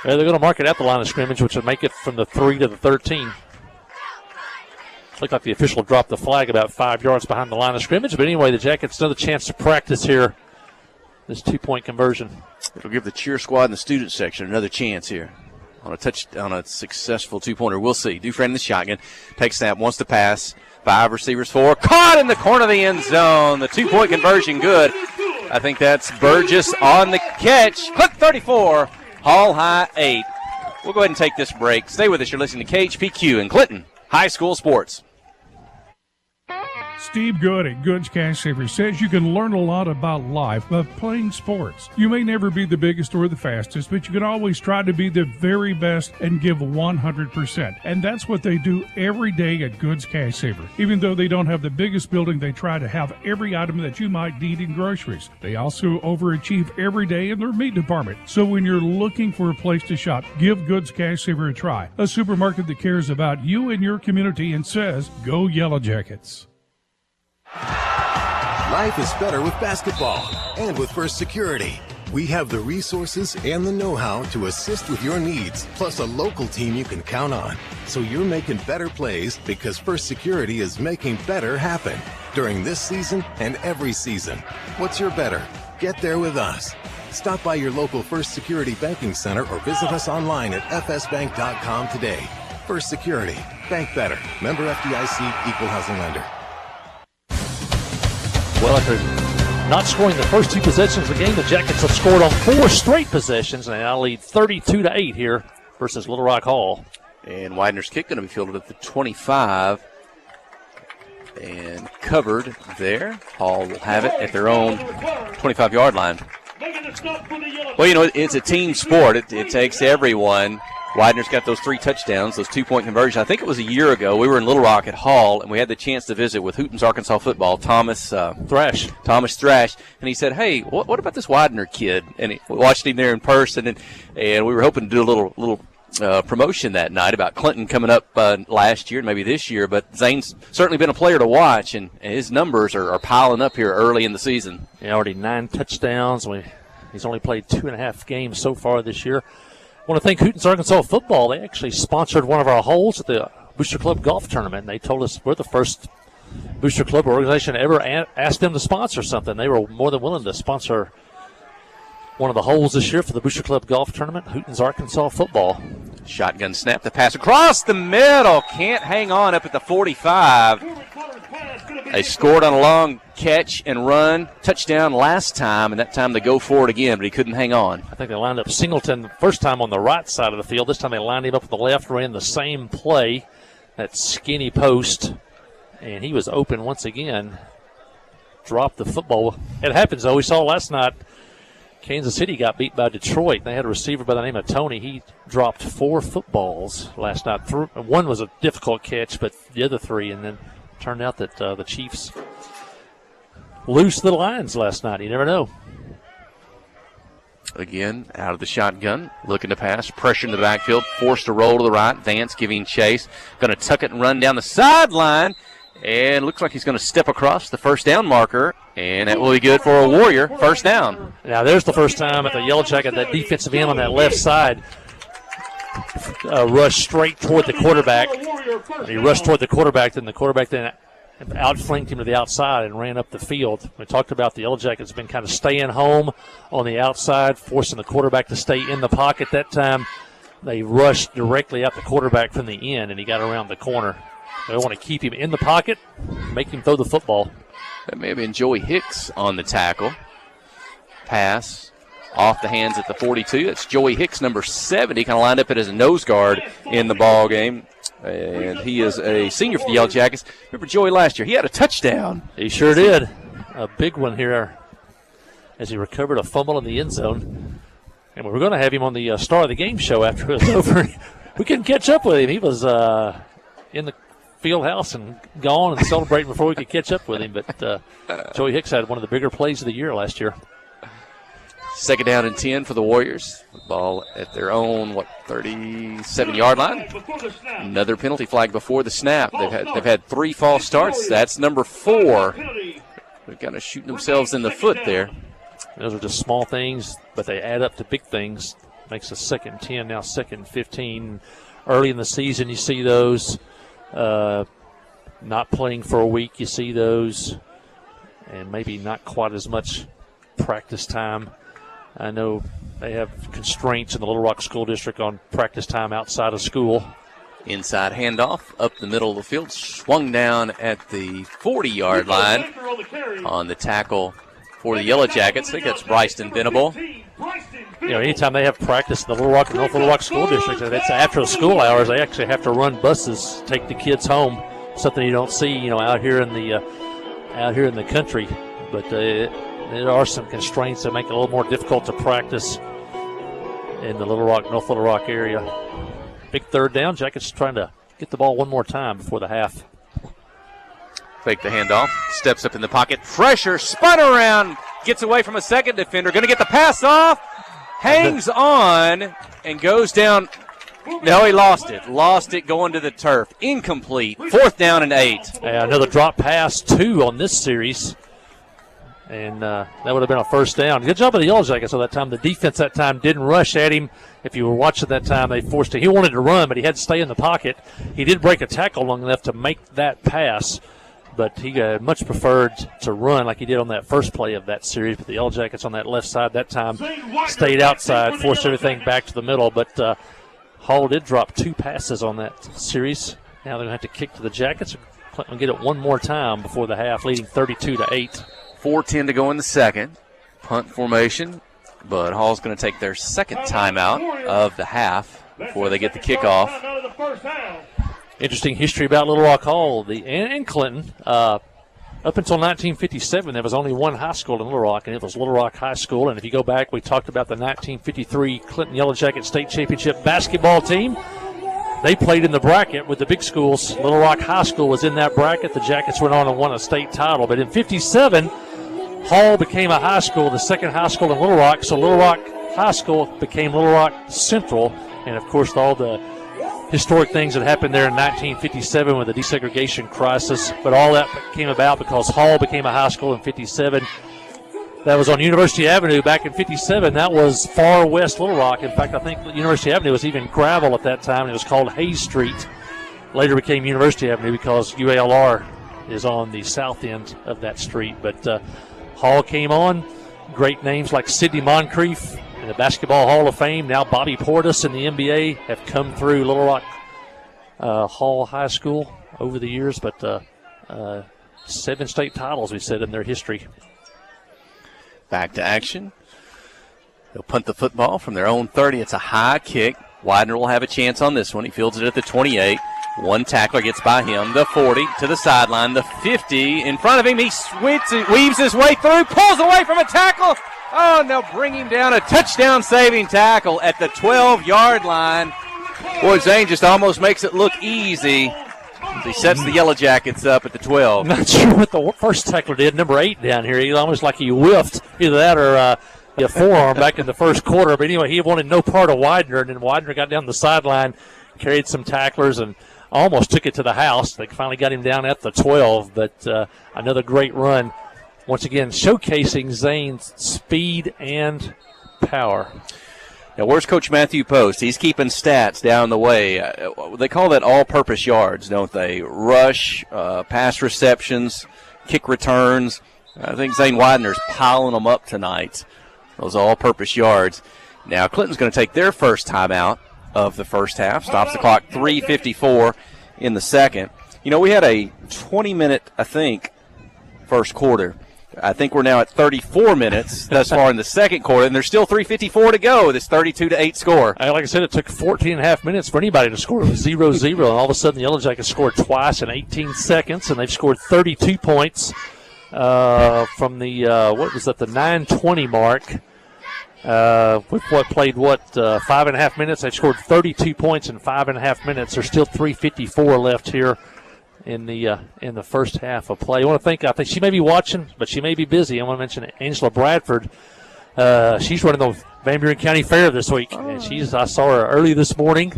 Yeah, they're going to mark it at the line of scrimmage, which would make it from the 3 to the 13. Looked like the official dropped the flag about 5 yards behind the line of scrimmage. But anyway, the Jackets another chance to practice here. This 2-point conversion. It'll give the cheer squad in the student section another chance here on a successful 2-pointer. We'll see. Dufresne in the shotgun. Takes snap. Wants to pass. 5 receivers, 4. Caught in the corner of the end zone. The 2-point conversion good. I think that's Burgess on the catch. Clip 34. Hall High 8. We'll go ahead and take this break. Stay with us. You're listening to KHPQ in Clinton High School Sports. Steve Good at Goods Cash Savers says you can learn a lot about life by playing sports. You may never be the biggest or the fastest, but you can always try to be the very best and give 100%. And that's what they do every day at Goods Cash Saver. Even though they don't have the biggest building, they try to have every item that you might need in groceries. They also overachieve every day in their meat department. So when you're looking for a place to shop, give Goods Cash Saver a try. A supermarket that cares about you and your community and says, go Yellow Jackets. Life is better with basketball and with First Security. We have the resources and the know-how to assist with your needs, plus a local team you can count on. So you're making better plays because First Security is making better happen during this season and every season. What's your better? Get there with us. Stop by your local First Security Banking Center or visit us online at fsbank.com today. First Security. Bank better. Member FDIC, Equal Housing Lender. Well, after not scoring the first 2 possessions of the game, the Jackets have scored on 4 straight possessions, and they now lead 32-8 here versus Little Rock Hall. And Widener's kick going to be fielded at the 25 and covered there. Hall will have it at their own 25-yard line. Well, you know, it's a team sport. It takes everyone. Widener's got those 3 touchdowns, those 2-point conversions. I think it was a year ago. We were in Little Rock at Hall, and we had the chance to visit with Hooten's Arkansas football, Thomas Thrash, and he said, "Hey, what about this Widener kid?" And we watched him there in person, and we were hoping to do a little promotion that night about Clinton coming up last year and maybe this year. But Zane's certainly been a player to watch, and his numbers are piling up here early in the season. Yeah, already 9 touchdowns. He's only played 2.5 games so far this year. I want to thank Hooten's Arkansas football. They actually sponsored one of our holes at the Booster Club Golf Tournament. And they told us we're the first Booster Club organization to ever asked them to sponsor something. They were more than willing to sponsor one of the holes this year for the Booster Club Golf Tournament. Hooten's Arkansas football. Shotgun snap, the pass across the middle. Can't hang on up at the 45. They scored on a long catch and run. Touchdown last time, and that time they go for it again, but he couldn't hang on. I think they lined up Singleton the first time on the right side of the field. This time they lined him up on the left, ran the same play, that skinny post, and he was open once again. dropped the football. It happens, though. We saw last night Kansas City got beat by Detroit. They had a receiver by the name of Tony. He dropped 4 footballs last night. One was a difficult catch, but the other 3, and then turned out that the Chiefs loosed the lines last night. You never know. Again, out of the shotgun, looking to pass, pressure in the backfield, forced to roll to the right. Vance giving chase, going to tuck it and run down the sideline, and looks like he's going to step across the first down marker, and that will be good for a Warrior. First down. Now, there's the first time at the Yellow Jacket that defensive end on that left side rushed straight toward the quarterback. And he rushed toward the quarterback, then the quarterback then outflanked him to the outside and ran up the field. We talked about the Yellow Jackets been kind of staying home on the outside, forcing the quarterback to stay in the pocket. That time they rushed directly at the quarterback from the end, and he got around the corner. They want to keep him in the pocket, make him throw the football. That may have been Joey Hicks on the tackle. Pass off the hands at the 42. That's Joey Hicks, number 70, kind of lined up as a nose guard in the ball game. And he is a senior for the Yellow Jackets. Remember Joey last year? He had a touchdown. He sure did. A big one here as he recovered a fumble in the end zone. And we were going to have him on the Star of the Game show after it was over. We couldn't catch up with him. He was in the field house and gone and celebrating before we could catch up with him. But Joey Hicks had one of the bigger plays of the year last year. Second down and 10 for the Warriors. Ball at their own, 37-yard line. Another penalty flag before the snap. They've had 3 false starts. That's number 4. They're kind of shooting themselves in the foot there. Those are just small things, but they add up to big things. Makes a 2nd and 10, now 2nd and 15. Early in the season, you see those. Not playing for a week, you see those. And maybe not quite as much practice time. I know they have constraints in the Little Rock School District on practice time outside of school. Inside handoff up the middle of the field, swung down at the 40-yard line on the tackle for the Yellow Jackets. I think that's Bryson Venable. You know, anytime they have practice in the Little Rock and North Little Rock School District, and it's after the school hours, they actually have to run buses, take the kids home. Something you don't see, you know, out here in the country. But there are some constraints that make it a little more difficult to practice in the Little Rock, North Little Rock area. Big third down. Jackets trying to get the ball one more time before the half. Fake the handoff. Steps up in the pocket. Pressure. Spun around. Gets away from a second defender. Going to get the pass off. Hangs on and goes down. No, he lost it. Lost it going to the turf. Incomplete. 4th down and 8. Another drop pass, 2 on this series. And that would have been a first down. Good job of the Yellow Jackets at that time. The defense that time didn't rush at him. If you were watching that time, they forced him. He wanted to run, but he had to stay in the pocket. He did break a tackle long enough to make that pass, but he much preferred to run like he did on that first play of that series. But the Yellow Jackets on that left side that time stayed outside, forced everything back to the middle. But Hall did drop 2 passes on that series. Now they're going to have to kick to the Jackets. Clinton will get it one more time before the half, leading 32-8. 4:10 to go in the second. Punt formation, but Hall's going to take their second timeout of the half before they get the kickoff. Interesting history about Little Rock Hall and Clinton. Up until 1957, there was only one high school in Little Rock, and it was Little Rock High School. And if you go back, we talked about the 1953 Clinton Yellow Jacket State Championship basketball team. They played in the bracket with the big schools. Little Rock High School was in that bracket. The Jackets went on and won a state title. But in 57, Hall became a high school, the second high school in Little Rock. So Little Rock High School became Little Rock Central. And, of course, all the historic things that happened there in 1957 with the desegregation crisis. But all that came about because Hall became a high school in 57. That was on University Avenue back in 57. That was far west Little Rock. In fact, I think University Avenue was even gravel at that time. It was called Hayes Street. Later became University Avenue because UALR is on the south end of that street. But Hall came on. Great names like Sidney Moncrief in the Basketball Hall of Fame. Now Bobby Portis in the NBA have come through Little Rock Hall High School over the years. But 7 state titles, we said, in their history. Back to action. They'll punt the football from their own 30. It's a high kick. Widener will have a chance on this one. He fields it at the 28. One tackler gets by him, the 40 to the sideline, the 50 in front of him. He weaves his way through, pulls away from a tackle. Oh, and they'll bring him down. A touchdown-saving tackle at the 12-yard line. Boy, Zane just almost makes it look easy as he sets the Yellow Jackets up at the 12. Not sure what the first tackler did, number 8 down here. He almost like he whiffed either that or a forearm back in the first quarter. But anyway, he wanted no part of Widener, and then Widener got down the sideline, carried some tacklers, and almost took it to the house. They finally got him down at the 12, but another great run. Once again, showcasing Zane's speed and power. Now, where's Coach Matthew Post? He's keeping stats down the way. They call that all-purpose yards, don't they? Rush, pass receptions, kick returns. I think Zane Widener's piling them up tonight, those all-purpose yards. Now, Clinton's going to take their first timeout of the first half. Stops the clock, 3:54 in the second. You know, we had a 20-minute, I think, first quarter. I think we're now at 34 minutes thus far in the second quarter, and there's still 3:54 to go with this 32-8 score. Like I said, it took 14 and a half minutes for anybody to score. It was 0-0, and all of a sudden the Yellow Jackets scored twice in 18 seconds, and they've scored 32 points from the, the 9:20 mark. With 5.5 minutes, they've scored 32 points in 5.5 minutes. There's still 3:54 left here in the first half of play. I think she may be watching, but she may be busy. I want to mention Angela Bradford. She's running the Van Buren County Fair this week, and I saw her early this morning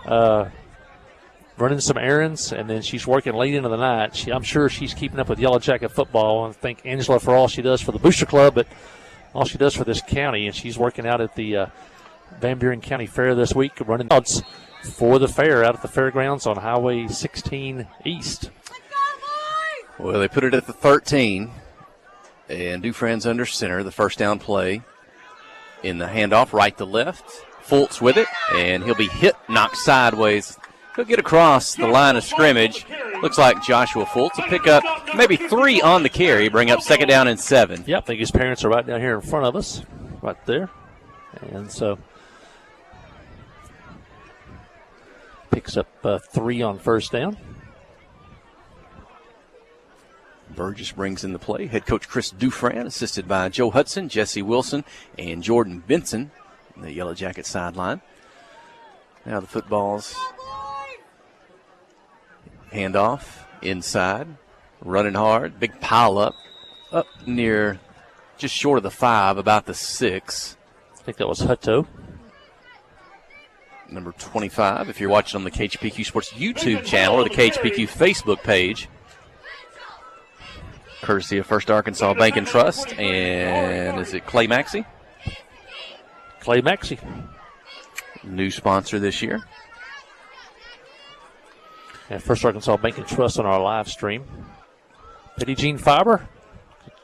running some errands, and then she's working late into the night. I'm sure she's keeping up with Yellow Jacket football. I thank Angela for all she does for the Booster Club, but all she does for this county, and she's working out at the Van Buren County Fair this week, running odds for the fair out at the fairgrounds on Highway 16 East. Well, they put it at the 13, and Dufresne's under center, the first down play in the handoff right to left. Fultz with it, and he'll be knocked sideways. He'll get across the line of scrimmage. Looks like Joshua Fultz will pick up maybe 3 on the carry, bring up second down and 7. Yep, I think his parents are right down here in front of us, right there. And so picks up 3 on first down. Burgess brings in the play. Head coach Chris Dufresne, assisted by Joe Hudson, Jesse Wilson, and Jordan Benson on the Yellow Jacket sideline. Now the football's handoff inside, running hard, big pile up near just short of the 5, about the 6. I think that was Hutto. Number 25, if you're watching on the KHPQ Sports YouTube channel or the KHPQ Facebook page. Courtesy of First Arkansas Bank and Trust. And is it Clay Maxey? Clay Maxey. New sponsor this year. And First Arkansas Bank and Trust on our live stream. Petty Jean Fiber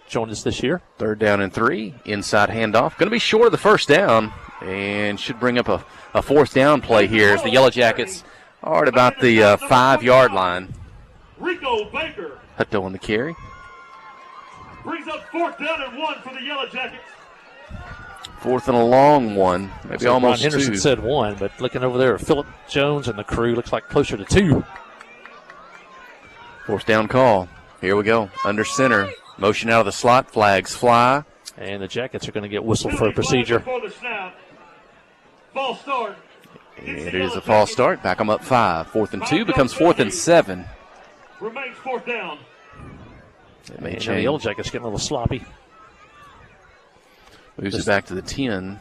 joined us this year. Third down and 3. Inside handoff. Going to be short of the first down and should bring up a fourth down play here as the Yellow Jackets are at about the 5-yard line. Rico Baker Hutto on the carry. brings up 4th down and 1 for the Yellow Jackets. 4th and a long one. Maybe almost Ron Henderson 2. said 1, but looking over there at Phillip Jones and the crew, looks like closer to 2. 4th down call. Here we go. Under center. Motion out of the slot. Flags fly. And the Jackets are going to get whistled for a procedure. False start. And it is a false start. Back them up 5. 4th and 2 becomes 4th and 7. Remains 4th down. It may And change. the Yellow Jackets getting a little sloppy. Moves it back to the 10.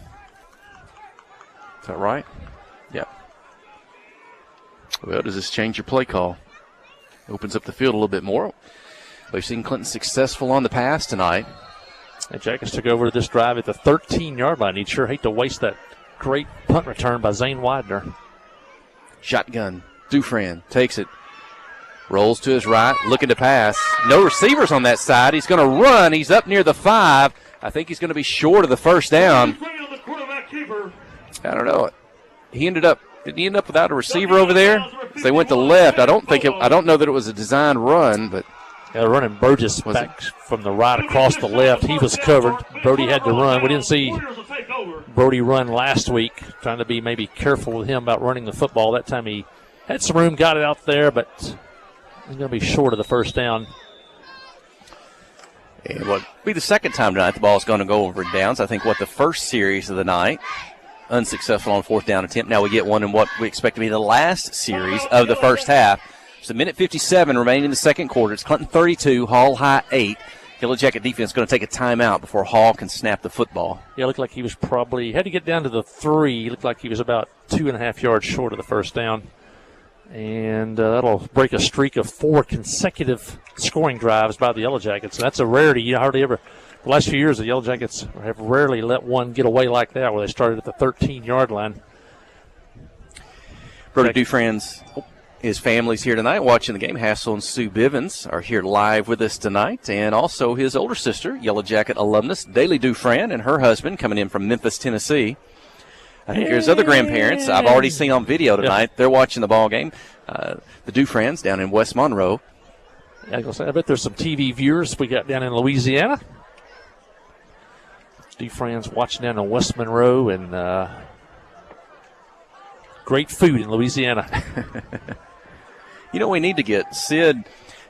Is that right? Yeah. Well, does this change your play call? Opens up the field a little bit more. We've seen Clinton successful on the pass tonight. The Jackets took over this drive at the 13-yard line. He'd sure hate to waste that great punt return by Zane Widener. Shotgun. Dufresne takes it. Rolls to his right, looking to pass. No receivers on that side. He's going to run. He's up near the 5. I think he's going to be short of the first down. I don't know. Did he end up without a receiver over there? They went to left. I don't know that it was a designed run, but running Burgess back from the right across the left. He was covered. Brody had to run. We didn't see Brody run last week, trying to be maybe careful with him about running the football. That time he Had some room, got it out there, but he's going to be short of the first down. And what be the second time tonight the ball is going to go over downs. I think the first series of the night, unsuccessful on fourth down attempt. Now we get one in what we expect to be the last series of the first half. It's a minute 57 remaining in the second quarter. It's Clinton 32, Hall High 8. Yellow Jacket defense going to take a timeout before Hall can snap the football. Yeah, it looked like he was probably had to get down to the 3. It looked like he was about 2.5 yards short of the first down. And that'll break a streak of 4 consecutive scoring drives by the Yellow Jackets. And that's a rarity. You hardly ever, the last few years, the Yellow Jackets have rarely let one get away like that, where they started at the 13-yard line. Brody Dufresne's his family's here tonight watching the game. Hassel and Sue Bivens are here live with us tonight. And also his older sister, Yellow Jacket alumnus, Daly Dufresne, and her husband coming in from Memphis, Tennessee. I think there's other grandparents I've already seen on video tonight. Yeah. They're watching the ball game. The Dufresnes down in West Monroe. Yeah, I bet there's some TV viewers we got down in Louisiana. Dufresne's watching down in West Monroe, and great food in Louisiana. We need to get Sid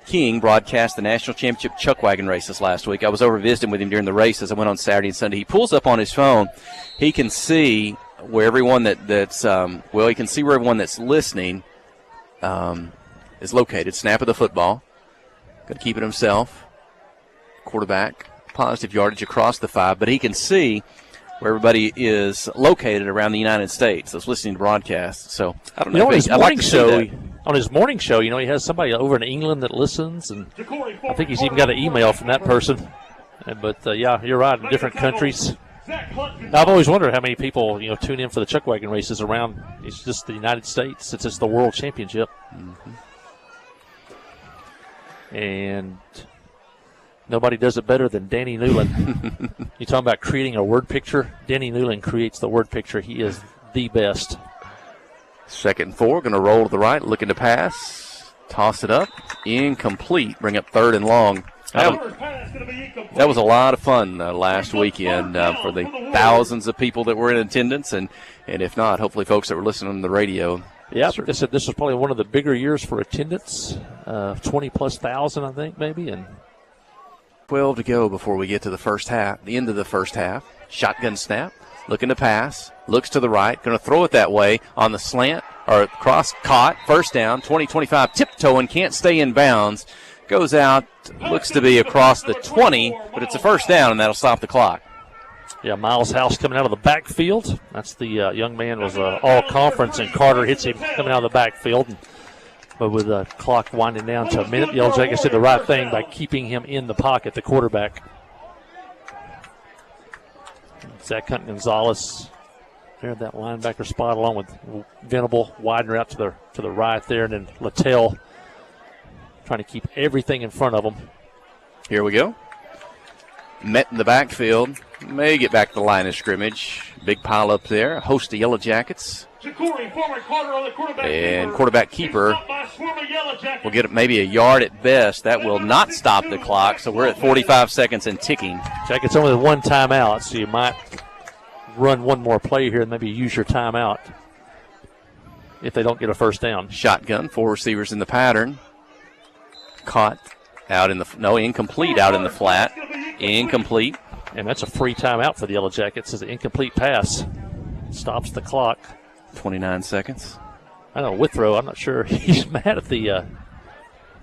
King broadcast the national championship chuck wagon races last week. I was over visiting with him during the races. I went on Saturday and Sunday. He pulls up on his phone. He can see where everyone he can see where everyone that's listening is located. Snap of the football. Got to keep it himself. Quarterback, positive yardage across the 5, but he can see where everybody is located around the United States that's listening to broadcasts. So I don't know. On his morning show, he has somebody over in England that listens, and I think he's even got an email from that person. But yeah, you're right. In different countries. I've always wondered how many people tune in for the chuck wagon races around. It's just the United States. It's just the World Championship. Mm-hmm. And nobody does it better than Danny Newland. You talking about creating a word picture? Danny Newland creates the word picture. He is the best. 2nd and 4, going to roll to the right, looking to pass. Toss it up. Incomplete. Bring up 3rd and long. That was a lot of fun last weekend for the thousands of people that were in attendance, and if not, hopefully folks that were listening on the radio. Yeah, this was probably one of the bigger years for attendance, 20+ thousand, I think, maybe. And 12 to go before we get to the first half, the end of the first half. Shotgun snap, looking to pass, looks to the right, going to throw it that way on the slant, or cross, caught, first down, 20-25, tiptoeing, can't stay in bounds. Goes out, looks to be across the 20, but it's a first down, and that'll stop the clock. Yeah, Miles House coming out of the backfield. That's the young man was all-conference, and Carter hits him coming out of the backfield. But with the clock winding down to a minute, the Yellow Jackets did the right thing by keeping him in the pocket, the quarterback. Zach Hunt Gonzalez there at that linebacker spot, along with Venable, widener out to the right there, and then Littell trying to keep everything in front of them. Here we go. Met in the backfield. May get back to the line of scrimmage. Big pile up there. A host of Yellow Jackets. And quarterback keeper will get maybe a yard at best. That will not stop the clock, so we're at 45 seconds and ticking. Jackets only one timeout, so you might run one more play here and maybe use your timeout if they don't get a first down. Shotgun, 4 receivers in the pattern. Caught out in the incomplete out in the flat. Incomplete. And that's a free timeout for the Yellow Jackets as an incomplete pass stops the clock. 29 seconds. I know Withrow, I'm not sure. He's mad at the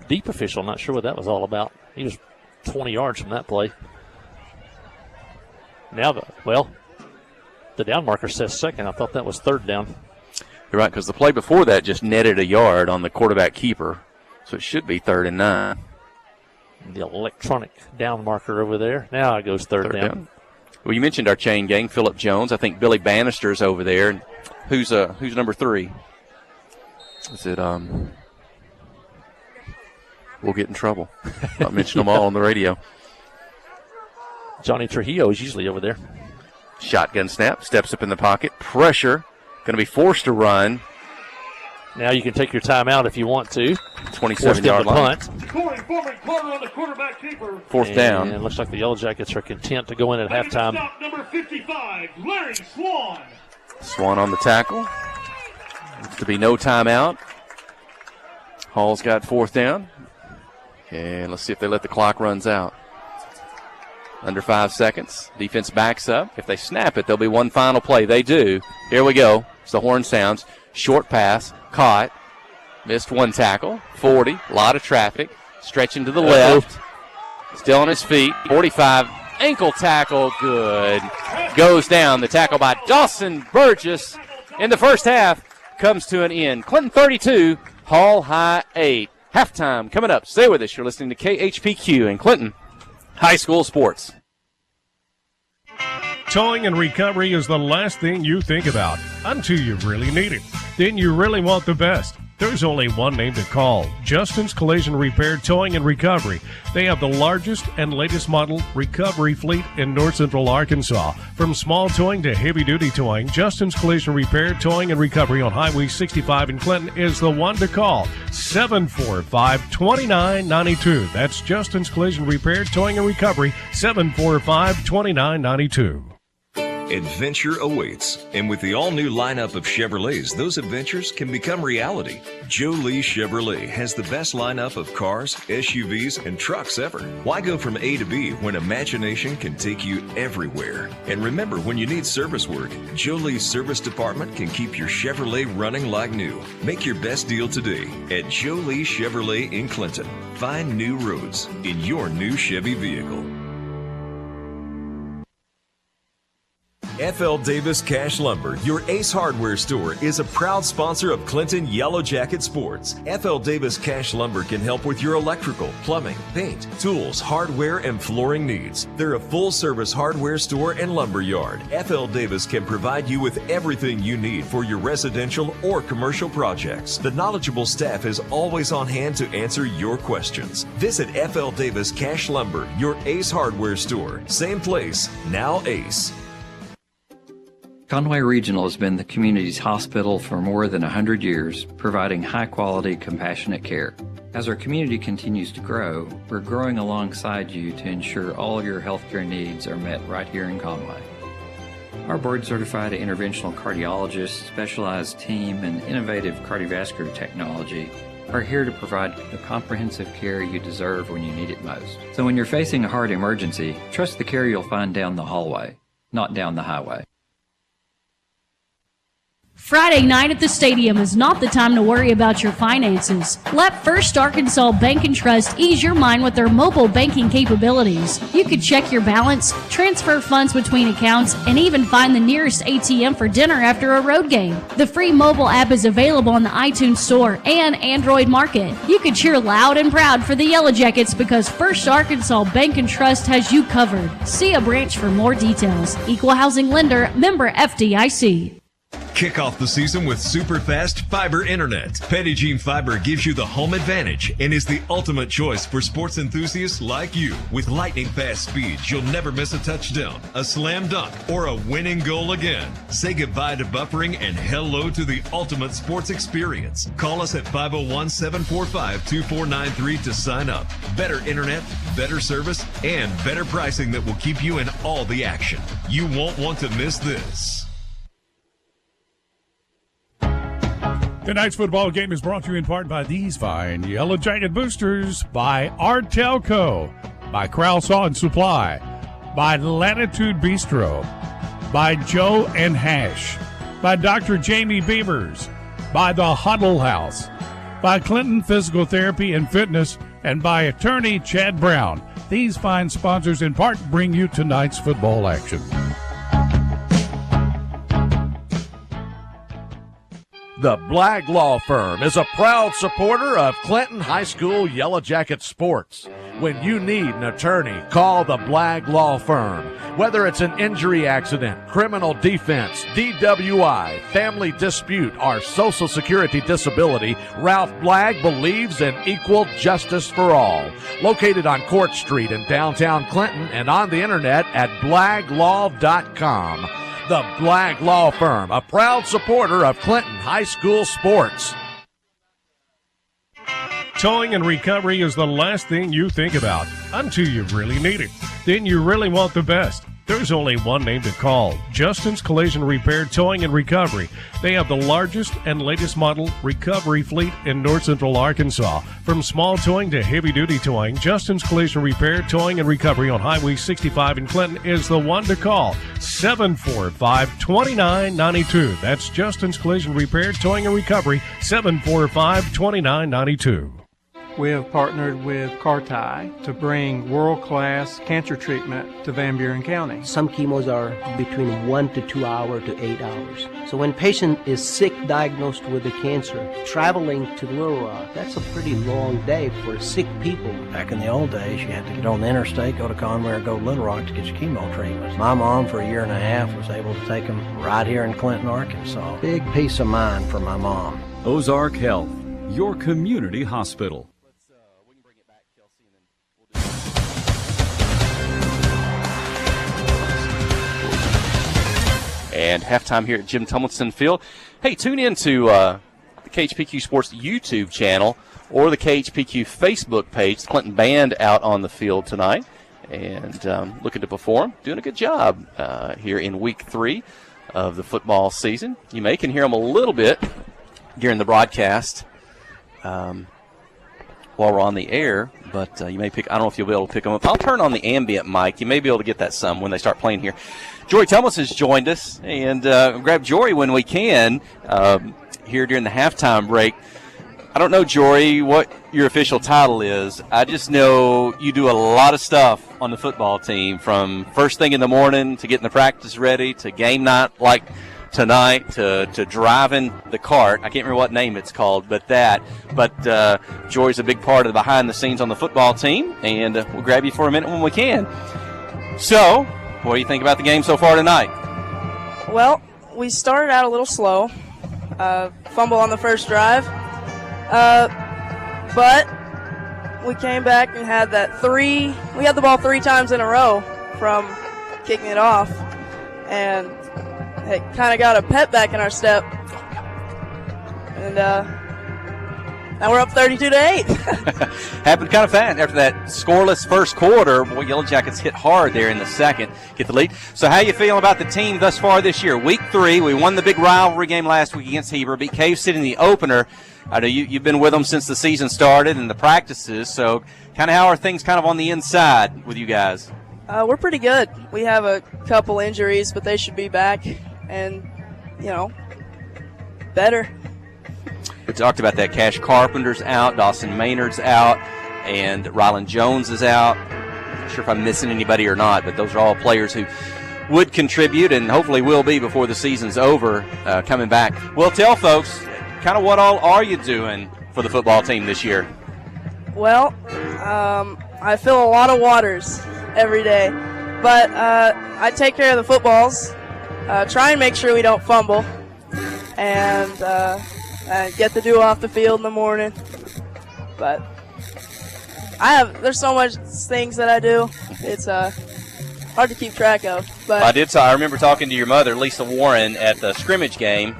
deep official. I'm not sure what that was all about. He was 20 yards from that play. Now, the down marker says second. I thought that was 3rd down. You're right, because the play before that just netted a yard on the quarterback keeper. So it should be 3rd and 9. The electronic down marker over there. Now it goes third down. Well, you mentioned our chain gang, Phillip Jones. I think Billy Bannister's over there. Who's number 3? Is it we'll get in trouble. Not mention them all on the radio. Johnny Trujillo is usually over there. Shotgun snap, steps up in the pocket. Pressure, going to be forced to run. Now you can take your timeout if you want to. 27-yard line. Punt. 4th down. And it looks like the Yellow Jackets are content to go in at halftime. Number 55, Larry Swan. Swan on the tackle. To be no timeout. Hall's got 4th down. And let's see if they let the clock runs out. Under 5 seconds. Defense backs up. If they snap it, there'll be one final play. They do. Here we go. As the horn sounds. Short pass. Caught. Missed one tackle. 40. A lot of traffic. Stretching to the left. Still on his feet. 45. Ankle tackle. Good. Goes down. The tackle by Dawson Burgess in the first half comes to an end. Clinton 32. Hall High 8. Halftime coming up. Stay with us. You're listening to KHPQ in Clinton High School Sports. Towing and recovery is the last thing you think about until you really need it. Then you really want the best. There's only one name to call, Justin's Collision Repair Towing and Recovery. They have the largest and latest model recovery fleet in north central Arkansas. From small towing to heavy-duty towing, Justin's Collision Repair Towing and Recovery on Highway 65 in Clinton is the one to call, 745-2992. That's Justin's Collision Repair Towing and Recovery, 745-2992. Adventure awaits, and with the all-new lineup of Chevrolets, those adventures can become reality. Joe Lee Chevrolet has the best lineup of cars, SUVs, and trucks ever. Why go from A to B when imagination can take you everywhere? And remember, when you need service work, Joe Lee's service department can keep your Chevrolet running like new. Make your best deal today at Joe Lee Chevrolet in Clinton. Find new roads in your new Chevy vehicle. F.L. Davis Cash Lumber, your Ace Hardware store, is a proud sponsor of Clinton Yellow Jacket Sports. F.L. Davis Cash Lumber can help with your electrical, plumbing, paint, tools, hardware, and flooring needs. They're a full-service hardware store and lumber yard. F.L. Davis can provide you with everything you need for your residential or commercial projects. The knowledgeable staff is always on hand to answer your questions. Visit F.L. Davis Cash Lumber, your Ace Hardware store. Same place, now Ace. Conway Regional has been the community's hospital for more than 100 years, providing high-quality, compassionate care. As our community continues to grow, we're growing alongside you to ensure all your healthcare needs are met right here in Conway. Our board-certified interventional cardiologists, specialized team, and innovative cardiovascular technology are here to provide the comprehensive care you deserve when you need it most. So when you're facing a heart emergency, trust the care you'll find down the hallway, not down the highway. Friday night at the stadium is not the time to worry about your finances. Let First Arkansas Bank and Trust ease your mind with their mobile banking capabilities. You can check your balance, transfer funds between accounts, and even find the nearest ATM for dinner after a road game. The free mobile app is available on the iTunes Store and Android Market. You can cheer loud and proud for the Yellow Jackets because First Arkansas Bank and Trust has you covered. See a branch for more details. Equal housing lender, member FDIC. Kick off the season with super fast fiber internet. Pettigene Fiber gives you the home advantage and is the ultimate choice for sports enthusiasts like you. With lightning fast speeds, you'll never miss a touchdown, a slam dunk, or a winning goal again. Say goodbye to buffering and hello to the ultimate sports experience. Call us at 501-745-2493 to sign up. Better internet, better service, and better pricing that will keep you in all the action. You won't want to miss this. Tonight's football game is brought to you in part by these fine Yellow Jacket boosters, by Artelco, by Krause Saw & Supply, by Latitude Bistro, by Joe and Hash, by Dr. Jamie Beavers, by the Huddle House, by Clinton Physical Therapy and Fitness, and by attorney Chad Brown. These fine sponsors in part bring you tonight's football action. The Blagg Law Firm is a proud supporter of Clinton High School Yellow Jacket sports. When you need an attorney, call the Blagg Law Firm. Whether it's an injury accident, criminal defense, DWI, family dispute, or Social Security disability, Ralph Blagg believes in equal justice for all. Located on Court Street in downtown Clinton and on the internet at blagglaw.com. The Blagg Law Firm, a proud supporter of Clinton High School sports. Towing and recovery is the last thing you think about until you really need it. Then you really want the best. There's only one name to call, Justin's Collision Repair, Towing, and Recovery. They have the largest and latest model recovery fleet in north central Arkansas. From small towing to heavy-duty towing, Justin's Collision Repair, Towing, and Recovery on Highway 65 in Clinton is the one to call, 745-2992. That's Justin's Collision Repair, Towing, and Recovery, 745-2992. We have partnered with Carti to bring world-class cancer treatment to Van Buren County. Some chemos are between 1 to 2 hours to 8 hours. So when a patient is sick, diagnosed with a cancer, traveling to Little Rock, that's a pretty long day for sick people. Back in the old days, you had to get on the interstate, go to Conway or go to Little Rock to get your chemo treatments. My mom, for a year and a half, was able to take them right here in Clinton, Arkansas. Big peace of mind for my mom. Ozark Health, your community hospital. And halftime here at Jim Tomlinson Field. Hey, tune in to the KHPQ Sports YouTube channel or the KHPQ Facebook page. The Clinton Band out on the field tonight and looking to perform. Doing a good job here in week 3 of the football season. You may can hear them a little bit during the broadcast while we're on the air, but you may pick. I don't know if you'll be able to pick them up. I'll turn on the ambient mic. You may be able to get that some when they start playing here. Jory Thomas has joined us, and grab Jory when we can here during the halftime break. I don't know, Jory, what your official title is. I just know you do a lot of stuff on the football team, from first thing in the morning to getting the practice ready to game night like tonight to driving the cart. I can't remember what name it's called, but that. But Jory's a big part of the behind the scenes on the football team, and we'll grab you for a minute when we can. So, what do you think about the game so far tonight? Well, we started out a little slow. Fumble on the first drive. But we came back and had that we had the ball 3 times in a row from kicking it off. And it kind of got a pep back in our step. And now we're up 32-8. Happened kind of fast after that scoreless first quarter. Boy, Yellow Jackets hit hard there in the second, get the lead. So how you feeling about the team thus far this year? Week 3, we won the big rivalry game last week against Heber, beat Cave City in the opener. I know you've been with them since the season started and the practices, so kind of how are things kind of on the inside with you guys? We're pretty good. We have a couple injuries, but they should be back and, better. We talked about that. Cash Carpenter's out, Dawson Maynard's out, and Rylan Jones is out. Not sure if I'm missing anybody or not, but those are all players who would contribute and hopefully will be before the season's over coming back. Well, tell folks, kind of what all are you doing for the football team this year? Well, I fill a lot of waters every day, but I take care of the footballs, try and make sure we don't fumble, and get the dew off the field in the morning. But there's so much things that I do. It's hard to keep track of. But I remember talking to your mother, Lisa Warren, at the scrimmage game.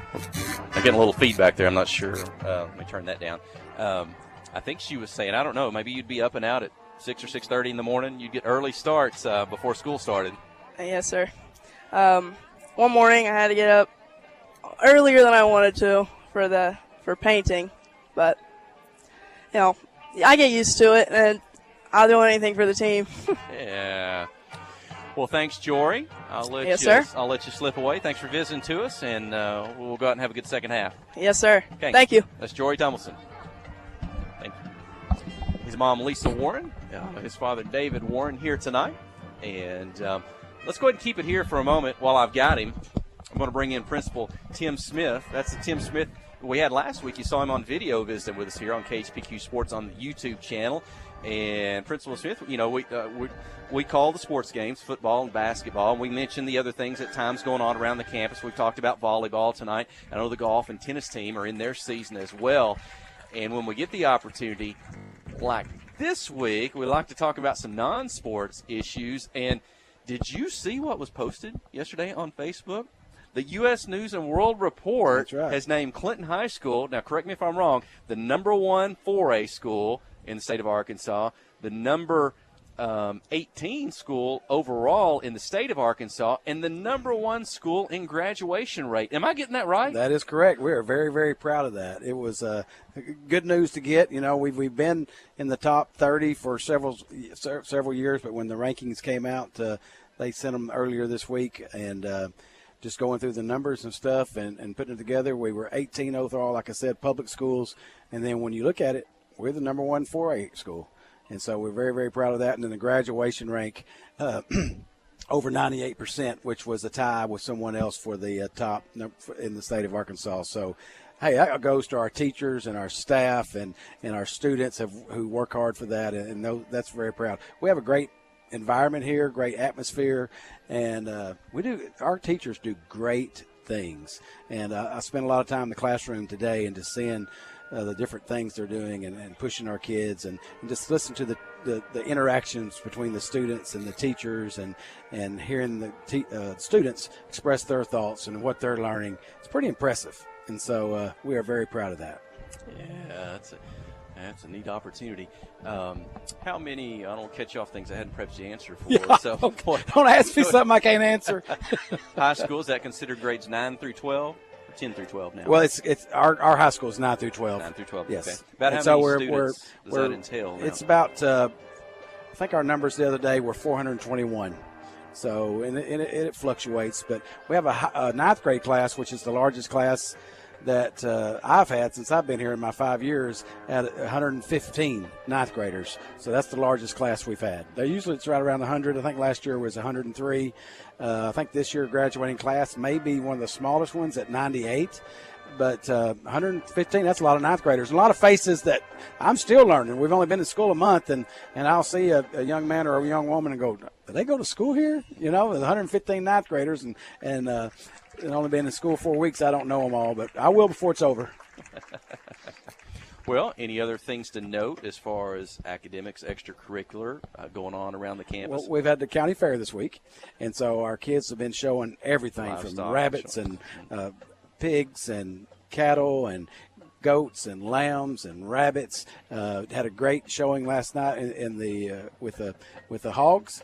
I'm getting a little feedback there. I'm not sure. Let me turn that down. I think she was saying, I don't know, maybe you'd be up and out at 6 or 6:30 in the morning. You'd get early starts before school started. Yes, sir. One morning I had to get up earlier than I wanted to for painting, but I get used to it, and I'll do anything for the team. Yeah. Well, thanks, Jory. I'll let you slip away. Thanks for visiting to us, and we'll go out and have a good second half. Yes, sir. Okay. Thank you. That's Jory Tomlinson. Thank you. His mom, Lisa Warren, his father, David Warren, here tonight. And let's go ahead and keep it here for a moment while I've got him. I'm going to bring in Principal Tim Smith. That's the Tim Smith we had last week. You saw him on video visiting with us here on KHPQ Sports on the YouTube channel. And Principal Smith, we call the sports games, football and basketball. We mentioned the other things at times going on around the campus. We've talked about volleyball tonight. I know the golf and tennis team are in their season as well. And when we get the opportunity, like this week, we like to talk about some non-sports issues. And did you see what was posted yesterday on Facebook? The U.S. News and World Report has named Clinton High School, now correct me if I'm wrong, the #1 4A school in the state of Arkansas, the number 18 school overall in the state of Arkansas and the number 1 school in graduation rate. Am I getting that right? That is correct. We are very, very proud of that. It was good news to get. You know, we've been in the top 30 for several years, but when the rankings came out, they sent them earlier this week, and just going through the numbers and stuff and putting it together, we were 18 overall, like I said, public schools. And then when you look at it, we're the number 1 4A school. And so we're very, very proud of that. And then the graduation rank, over 98%, which was a tie with someone else for the top in the state of Arkansas. So, hey, that goes to our teachers and our staff and our students who work hard for that. And that's very proud. We have a great environment here, great atmosphere, and our teachers do great things. And I spent a lot of time in the classroom today and just seeing the different things they're doing and pushing our kids and just listen to the interactions between the students and the teachers and hearing the students express their thoughts and what they're learning. It's pretty impressive. And so we are very proud of that. Yeah, that's a neat opportunity. How many, I don't catch off things I hadn't prepped you to answer for. Yeah, so, don't ask me something I can't answer. High school, is that considered grades 9 through 12? 10 through 12 now. Well, it's our high school is 9 through 12. 9 through 12. Yes. Okay. About and how many so students does that entail now? It's about, I think our numbers the other day were 421. So, and it fluctuates. But we have a ninth grade class, which is the largest class that I've had since I've been here in my 5 years, at 115 ninth graders. So that's the largest class we've had. Usually it's right around 100. I think last year was 103. I think this year graduating class may be one of the smallest ones at 98. But 115, that's a lot of ninth graders. A lot of faces that I'm still learning. We've only been in school a month, and I'll see a young man or a young woman and go, do they go to school here? You know, 115 ninth graders, and only been in school 4 weeks. I don't know them all, but I will before it's over. Well, any other things to note as far as academics, extracurricular going on around the campus? Well, we've had the county fair this week, and so our kids have been showing everything from rabbits and pigs and cattle and goats and lambs and rabbits. Had a great showing last night with the hogs.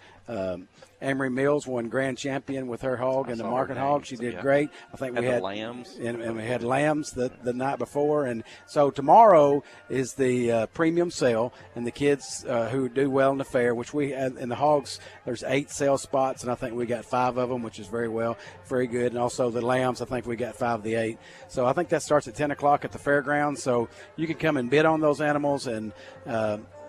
Amory Mills won grand champion with her hog and the market hog. She did great. I think we had lambs, and we had lambs the night before. And so tomorrow is the premium sale, and the kids who do well in the fair, which we had in the hogs, there's 8 sale spots, and I think we got 5 of them, which is very good. And also the lambs, I think we got 5 of the 8. So I think that starts at 10 o'clock at the fairgrounds. So you can come and bid on those animals, and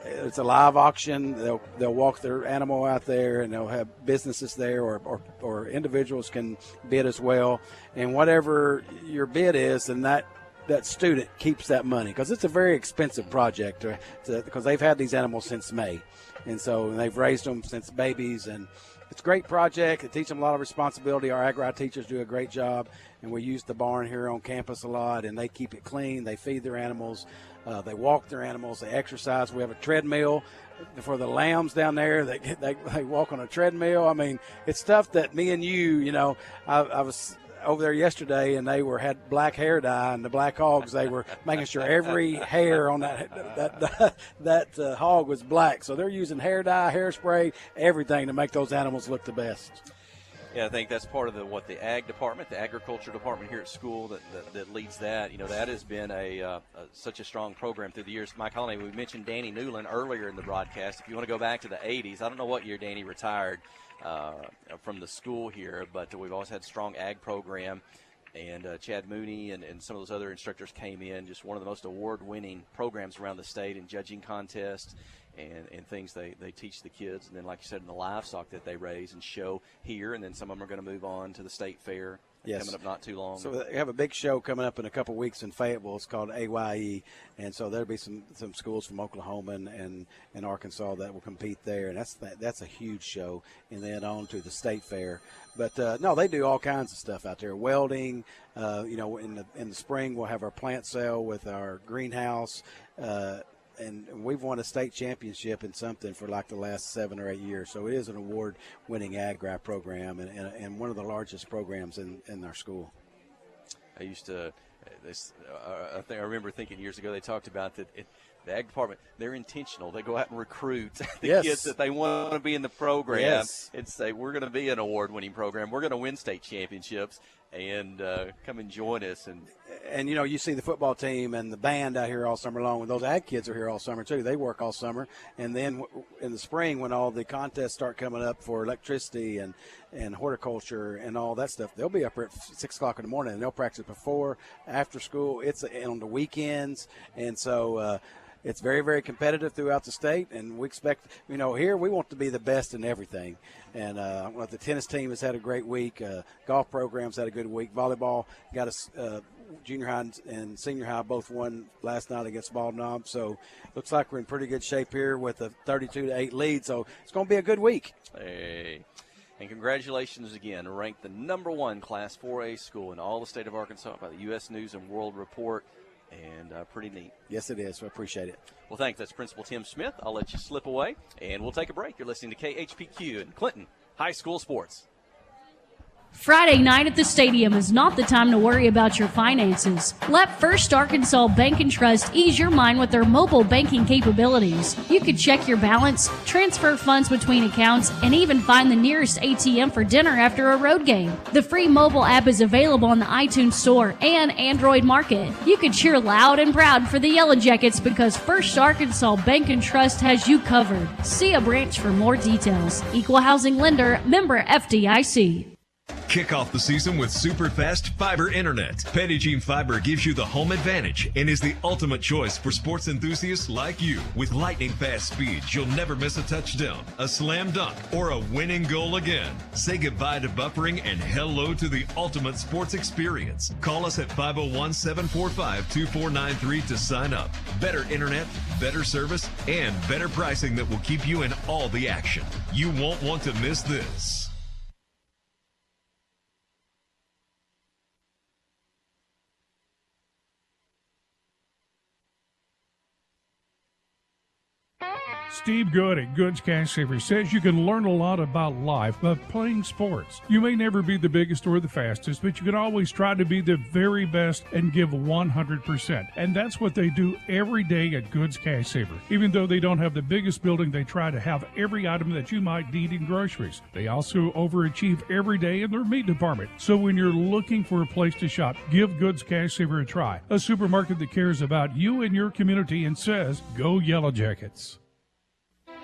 it's a live auction. They'll walk their animal out there, and they'll have businesses there, or individuals can bid as well. And whatever your bid is, and that student keeps that money, because it's a very expensive project because they've had these animals since May, and so they've raised them since babies, and it's a great project. It teaches them a lot of responsibility. Our agri teachers do a great job, and we use the barn here on campus a lot, and they keep it clean. They feed their animals. They walk their animals. They exercise. We have a treadmill for the lambs down there. They walk on a treadmill. I mean, it's stuff that me and you know, I was over there yesterday, and they had black hair dye, and the black hogs, they were making sure every hair on that hog was black. So they're using hair dye, hairspray, everything to make those animals look the best. Yeah, I think that's part of the ag department, the agriculture department here at school that leads that. You know, that has been such a strong program through the years. Mike Holliday, we mentioned Danny Newland earlier in the broadcast. If you want to go back to the 80s, I don't know what year Danny retired from the school here, but we've always had a strong ag program. And Chad Mooney and some of those other instructors came in, just one of the most award-winning programs around the state in judging contests and things they teach the kids. And then, like you said, in the livestock that they raise and show here, and then some of them are going to move on to the state fair. Yes. Coming up not too long. So they have a big show coming up in a couple weeks in Fayetteville. It's called AYE, and so there'll be some schools from Oklahoma and Arkansas that will compete there, and that's a huge show. And then on to the state fair. But no, they do all kinds of stuff out there. Welding, you know, in the spring we'll have our plant sale with our greenhouse. And we've won a state championship in something for like the last 7 or 8 years. So it is an award-winning agri program and one of the largest programs in our school. I remember thinking years ago they talked about that The ag department, they're intentional. They go out and recruit the Yes. kids that they want to be in the program Yes. and say, we're going to be an award-winning program. We're going to win state championships, and come and join us. And, you see the football team and the band out here all summer long. Those ag kids are here all summer, too. They work all summer. And then in the spring, when all the contests start coming up for electricity and horticulture and all that stuff, they'll be up here at 6 o'clock in the morning, and they'll practice before, after school. It's on the weekends. And so it's very, very competitive throughout the state. And we expect, here we want to be the best in everything. And the tennis team has had a great week. Golf program's had a good week. Volleyball got us junior high and senior high both won last night against Bald Knob. So looks like we're in pretty good shape here with a 32-8 lead. So it's going to be a good week. Hey. And congratulations again, ranked the #1 Class 4A school in all the state of Arkansas by the U.S. News and World Report. And pretty neat. Yes, it is. I appreciate it. Well, thanks. That's Principal Tim Smith. I'll let you slip away, and we'll take a break. You're listening to KHPQ and Clinton High School Sports. Friday night at the stadium is not the time to worry about your finances. Let First Arkansas Bank and Trust ease your mind with their mobile banking capabilities. You can check your balance, transfer funds between accounts, and even find the nearest ATM for dinner after a road game. The free mobile app is available on the iTunes Store and Android Market. You can cheer loud and proud for the Yellow Jackets because First Arkansas Bank and Trust has you covered. See a branch for more details. Equal housing lender, member FDIC. Kick off the season with super fast fiber internet. Pedigree Fiber gives you the home advantage and is the ultimate choice for sports enthusiasts like you. With lightning fast speeds, you'll never miss a touchdown, a slam dunk, or a winning goal again. Say goodbye to buffering and hello to the ultimate sports experience. Call us at 501-745-2493 to sign up. Better internet, better service, and better pricing that will keep you in all the action. You won't want to miss this. Steve Good at Goods Cash Savers says you can learn a lot about life by playing sports. You may never be the biggest or the fastest, but you can always try to be the very best and give 100%. And that's what they do every day at Goods Cash Saver. Even though they don't have the biggest building, they try to have every item that you might need in groceries. They also overachieve every day in their meat department. So when you're looking for a place to shop, give Goods Cash Saver a try. A supermarket that cares about you and your community and says, go Yellow Jackets.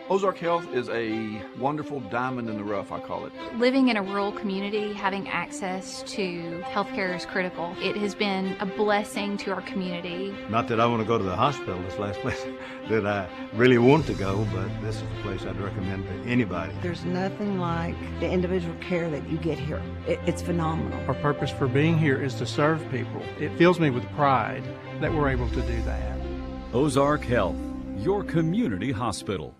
Ozark Health is a wonderful diamond in the rough, I call it. Living in a rural community, having access to healthcare is critical. It has been a blessing to our community. Not that I want to go to the hospital, this last place that I really want to go, but this is a place I'd recommend to anybody. There's nothing like the individual care that you get here. It's phenomenal. Our purpose for being here is to serve people. It fills me with pride that we're able to do that. Ozark Health, your community hospital.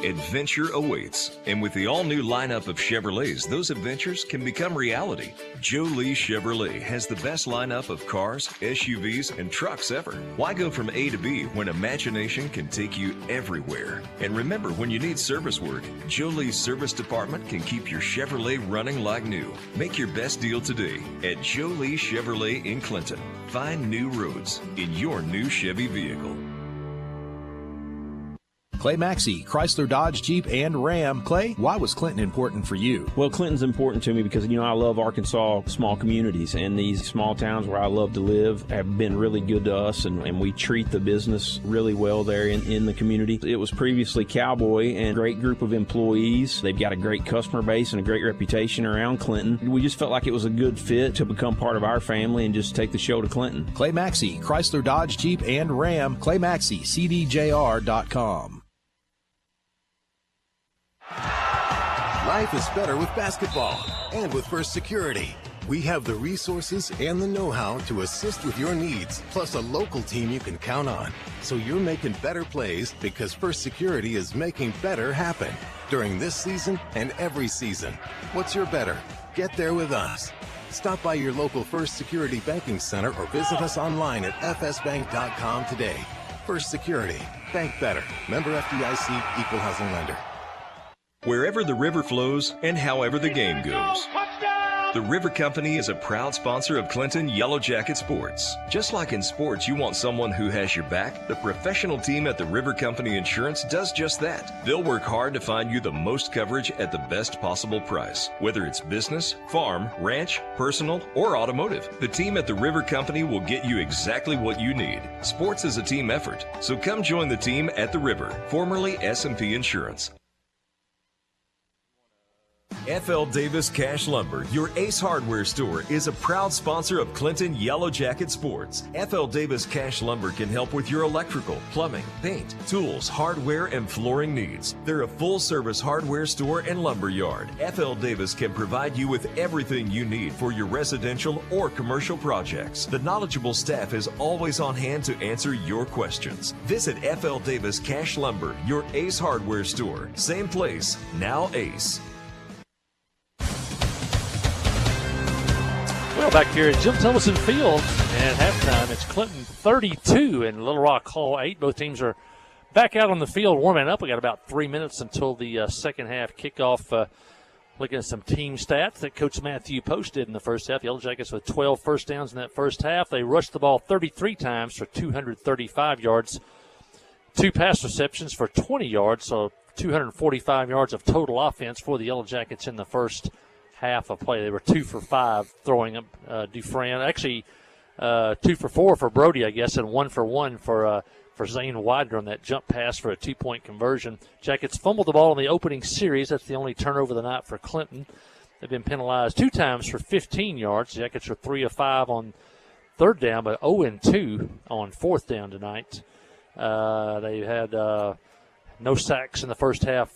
Adventure awaits, and with the all-new lineup of Chevrolets, those adventures can become reality. Joe Lee Chevrolet has the best lineup of cars, SUVs, and trucks ever. Why go from A to B when imagination can take you everywhere? And remember, when you need service work, Joe Lee's service department can keep your Chevrolet running like new. Make your best deal today at Joe Lee Chevrolet in Clinton. Find new roads in your new Chevy vehicle. Clay Maxey, Chrysler, Dodge, Jeep, and Ram. Clay, why was Clinton important for you? Well, Clinton's important to me because, I love Arkansas small communities, and these small towns where I love to live have been really good to us, and we treat the business really well there in the community. It was previously Cowboy and a great group of employees. They've got a great customer base and a great reputation around Clinton. We just felt like it was a good fit to become part of our family and just take the show to Clinton. Clay Maxey, Chrysler, Dodge, Jeep, and Ram. Clay Maxey, CDJR.com. Life is better with basketball and with First Security. We have the resources and the know-how to assist with your needs, plus a local team you can count on. So you're making better plays because First Security is making better happen during this season and every season. What's your better? Get there with us. Stop by your local First Security Banking Center or visit us online at fsbank.com today. First Security. Bank better. Member FDIC, Equal Housing Lender. Wherever the river flows and however the game goes, the River Company is a proud sponsor of Clinton Yellow Jacket Sports. Just like in sports, you want someone who has your back, the professional team at the River Company Insurance does just that. They'll work hard to find you the most coverage at the best possible price. Whether it's business, farm, ranch, personal, or automotive, the team at the River Company will get you exactly what you need. Sports is a team effort, so come join the team at the River, formerly S&P Insurance. F.L. Davis Cash Lumber, your Ace Hardware store, is a proud sponsor of Clinton Yellow Jacket Sports. F.L. Davis Cash Lumber can help with your electrical, plumbing, paint, tools, hardware, and flooring needs. They're a full-service hardware store and lumber yard. F.L. Davis can provide you with everything you need for your residential or commercial projects. The knowledgeable staff is always on hand to answer your questions. Visit F.L. Davis Cash Lumber, your Ace Hardware store. Same place, now Ace. Well, back here at Jim Thomason Field, and at halftime, it's Clinton 32 and Little Rock Hall 8. Both teams are back out on the field warming up. We got about 3 minutes until the second half kickoff. Looking at some team stats that Coach Matthew posted in the first half. Yellow Jackets with 12 first downs in that first half. They rushed the ball 33 times for 235 yards. 2 pass receptions for 20 yards, so 245 yards of total offense for the Yellow Jackets in the first half of play. They were 2 for 5 throwing them. Dufresne, actually 2 for 4 for Brody, I guess, and 1 for 1 for Zane Widener on that jump pass for a 2-point conversion. Jackets fumbled the ball in the opening series. That's the only turnover of the night for Clinton. They've been penalized 2 times for 15 yards. Jackets are 3 of 5 on third down, but 0-2 on fourth down tonight. They had no sacks in the first half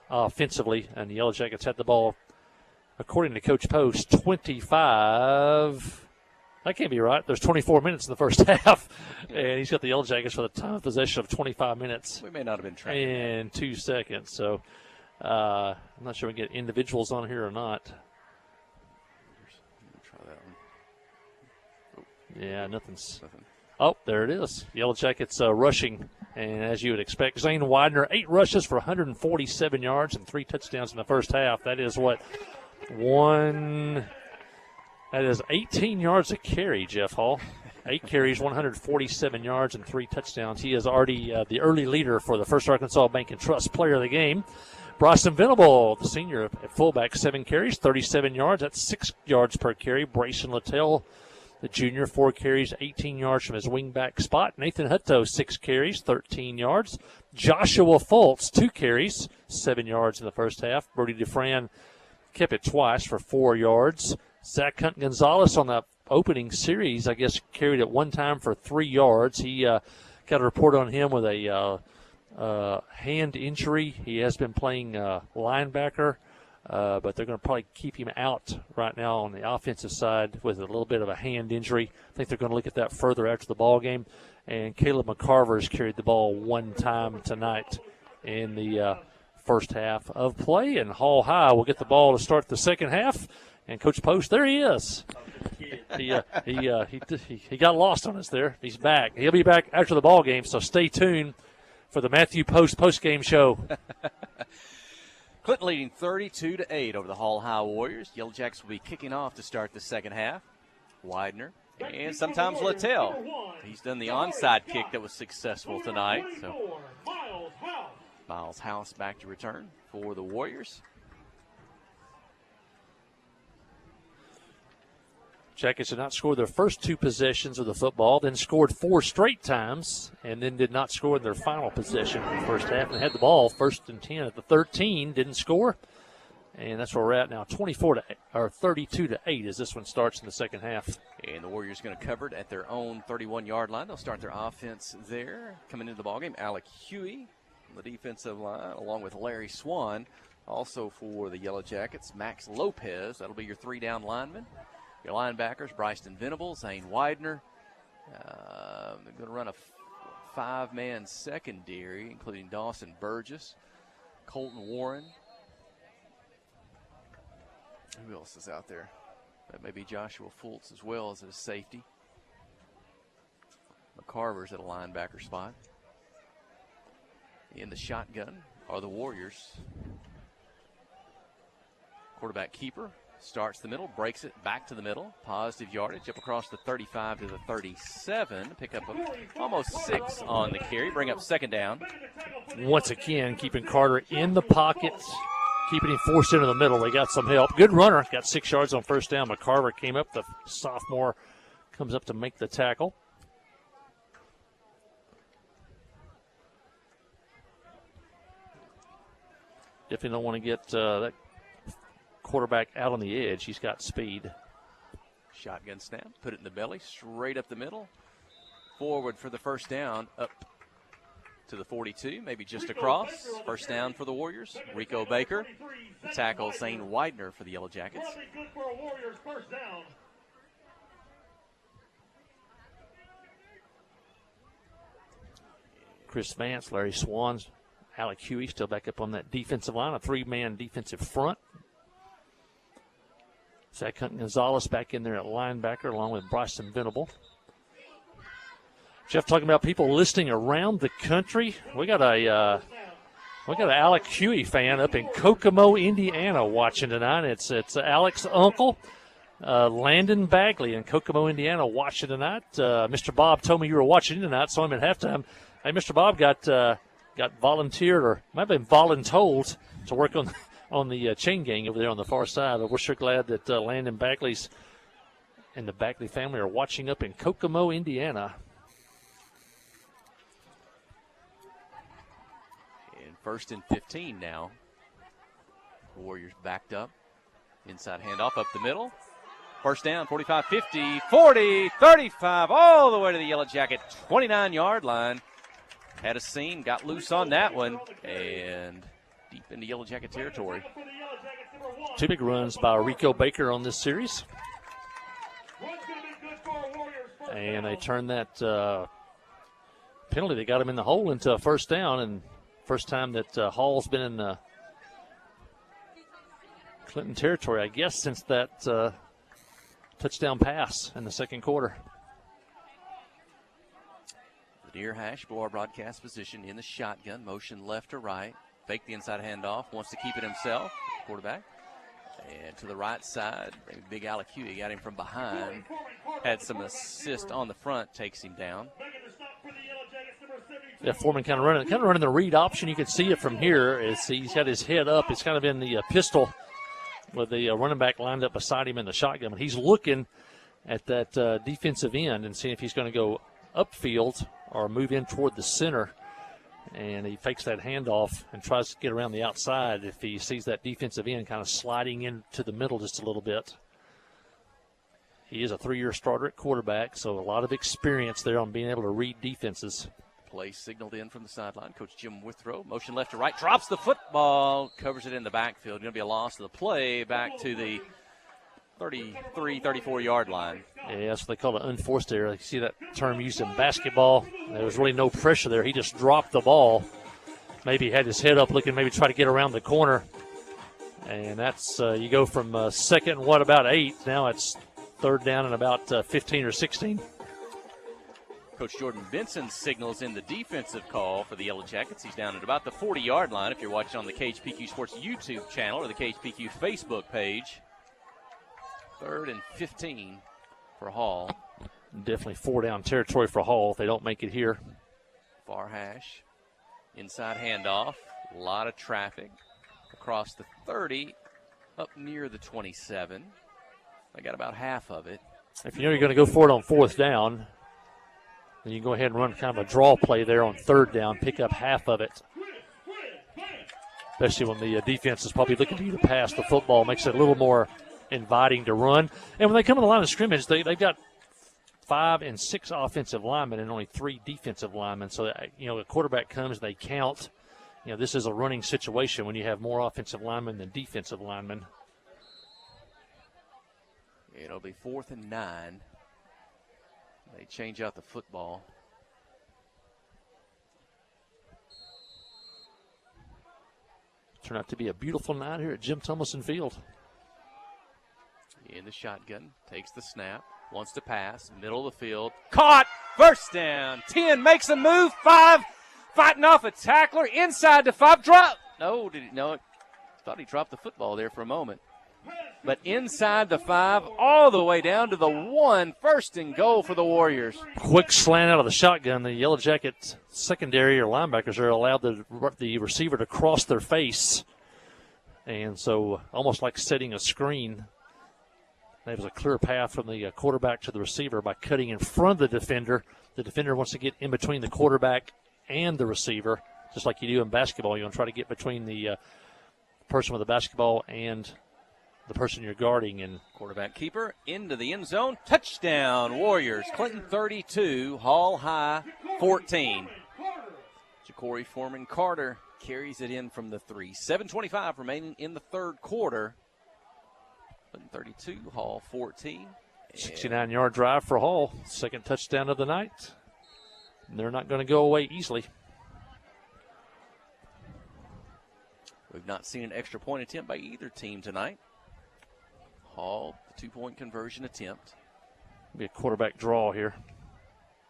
offensively, and the Yellow Jackets had the ball, according to Coach Post, 25. That can't be right. There's 24 minutes in the first half, and he's got the Yellow Jackets for the time of possession of 25 minutes. We may not have been tracking and 2 seconds. So I'm not sure we can get individuals on here or not. Try that one. Yeah, nothing. Oh, there it is. Yellow Jackets rushing, and as you would expect, Zane Widener, 8 rushes for 147 yards and 3 touchdowns in the first half. That is what? That is 18 yards a carry, Jeff Hall. 8 carries, 147 yards, and 3 touchdowns. He is already the early leader for the First Arkansas Bank and Trust player of the game. Bryson Venable, the senior at fullback, 7 carries, 37 yards. That's 6 yards per carry. Brayson Littell, the junior, 4 carries, 18 yards from his wingback spot. Nathan Hutto, 6 carries, 13 yards. Joshua Fultz, 2 carries, 7 yards in the first half. Brody Dufresne kept it twice for 4 yards. Zach Hunt Gonzalez on the opening series, I guess, carried it 1 time for 3 yards. He got a report on him with a hand injury. He has been playing linebacker, but they're going to probably keep him out right now on the offensive side with a little bit of a hand injury. I think they're going to look at that further after the ball game. And Caleb McCarver has carried the ball 1 time tonight in the first half of play. And Hall High will get the ball to start the second half. And Coach Post, there he is. He got lost on us there. He's back. He'll be back after the ball game, so stay tuned for the Matthew Post post-game show. Clinton leading 32-8 over the Hall High Warriors. Yellow Jackets will be kicking off to start the second half. Widener and sometimes Littell. He's done the onside kick that was successful tonight. So Miles House back to return for the Warriors. Jackets did not score their first 2 possessions of the football, then scored 4 straight times, and then did not score in their final possession in the first half. And had the ball 1st and 10 at the 13, didn't score. And that's where we're at now, 32-8 as this one starts in the second half. And the Warriors going to cover it at their own 31-yard line. They'll start their offense there. Coming into the ballgame, Alec Huey on the defensive line, along with Larry Swan. Also for the Yellow Jackets, Max Lopez. That'll be your 3-down lineman. Your linebackers, Bryson Venable, Zane Widener. They're going to run a 5-man secondary, including Dawson Burgess, Colton Warren, Who else is out there? That may be Joshua Fultz as well as a safety. McCarver's at a linebacker spot. In the shotgun are the Warriors. Quarterback keeper starts the middle, breaks it back to the middle. Positive yardage up across the 35 to the 37. Pick up almost 6 on the carry. Bring up second down. Once again, keeping Carter in the pocket, keeping him forced into the middle. They got some help. Good runner. Got 6 yards on first down. McCarver came up. The sophomore comes up to make the tackle. Definitely don't want to get that quarterback out on the edge. He's got speed. Shotgun snap. Put it in the belly. Straight up the middle. Forward for the first down. Up to the 42. Maybe just across. First down for the Warriors. Rico Baker. Tackle Zane Widener for the Yellow Jackets. Chris Vance, Larry Swans, Alec Huey still back up on that defensive line, a 3-man defensive front. Zach Hunt Gonzalez back in there at linebacker along with Bryson Venable. Jeff talking about people listening around the country. We got an Alec Huey fan up in Kokomo, Indiana watching tonight. It's Alec's uncle, Landon Bagley in Kokomo, Indiana watching tonight. Mr. Bob told me you were watching tonight, saw him at halftime. Hey, Mr. Bob got volunteered, or might have been voluntold, to work on the chain gang over there on the far side. We're sure glad that Landon Bagley's and the Bagley family are watching up in Kokomo, Indiana. And 1st and 15 now. The Warriors backed up. Inside handoff up the middle. First down, 45, 50, 40, 35, all the way to the Yellow Jacket 29-yard line. Had a seam, got loose on that one, and deep into Yellow Jacket territory. 2 big runs by Rico Baker on this series. And they turned that penalty that got him in the hole into a first down, and first time that Hall's been in the Clinton territory, I guess, since that touchdown pass in the second quarter. Deer Hash, below our broadcast position in the shotgun. Motion left to right. Fake the inside handoff. Wants to keep it himself. Quarterback. And to the right side, big Alec Huey got him from behind. Had some assist on the front. Takes him down. Yeah, Foreman kind of running the read option. You can see it from here. He's got his head up. It's kind of in the pistol with the running back lined up beside him in the shotgun. He's looking at that defensive end and seeing if he's going to go upfield or move in toward the center, and he fakes that handoff and tries to get around the outside if he sees that defensive end kind of sliding into the middle just a little bit. He is a 3-year starter at quarterback, so a lot of experience there on being able to read defenses. Play signaled in from the sideline. Coach Jim Withrow, motion left to right, drops the football, covers it in the backfield. Going to be a loss of the play back to the 33, 34-yard line. Yeah, that's what they call an unforced error. You see that term used in basketball. There was really no pressure there. He just dropped the ball. Maybe he had his head up looking, maybe try to get around the corner. And that's, you go from second and about 8. Now it's third down and about 15 or 16. Coach Jordan Benson signals in the defensive call for the Yellow Jackets. He's down at about the 40-yard line if you're watching on the KHPQ Sports YouTube channel or the KHPQ Facebook page. 3rd and 15 for Hall. Definitely 4-down territory for Hall if they don't make it here. Far hash. Inside handoff. A lot of traffic. Across the 30, up near the 27. They got about half of it. If you know you're going to go for it on 4th down, then you can go ahead and run kind of a draw play there on 3rd down, pick up half of it. Especially when the defense is probably looking for you to pass the football, makes it a little more inviting to run. And when they come to the line of scrimmage, they've got 5 and 6 offensive linemen and only 3 defensive linemen. So, the quarterback comes, they count. This is a running situation when you have more offensive linemen than defensive linemen. It'll be 4th and 9. They change out the football. Turned out to be a beautiful night here at Jim Thomason Field. the shotgun, takes the snap, wants to pass, middle of the field, caught, first down, 10, makes a move, 5, fighting off a tackler, inside the 5, drop. No, did he? No, thought he dropped the football there for a moment. But inside the 5, all the way down to the 1, first and goal for the Warriors. Quick slant out of the shotgun. The Yellow Jackets secondary or linebackers are allowed the receiver to cross their face. And so almost like setting a screen. There was a clear path from the quarterback to the receiver by cutting in front of the defender. The defender wants to get in between the quarterback and the receiver, just like you do in basketball. You want to try to get between the person with the basketball and the person you're guarding. And quarterback keeper into the end zone. Touchdown, Warriors. Clinton 32, Hall High 14. Ja'Cory Foreman Carter carries it in from the 3. 7:25 remaining in the third quarter. Clinton 32, Hall 14. 69-yard drive for Hall. Second touchdown of the night. And they're not going to go away easily. We've not seen an extra point attempt by either team tonight. Hall, the 2-point conversion attempt. Be a quarterback draw here.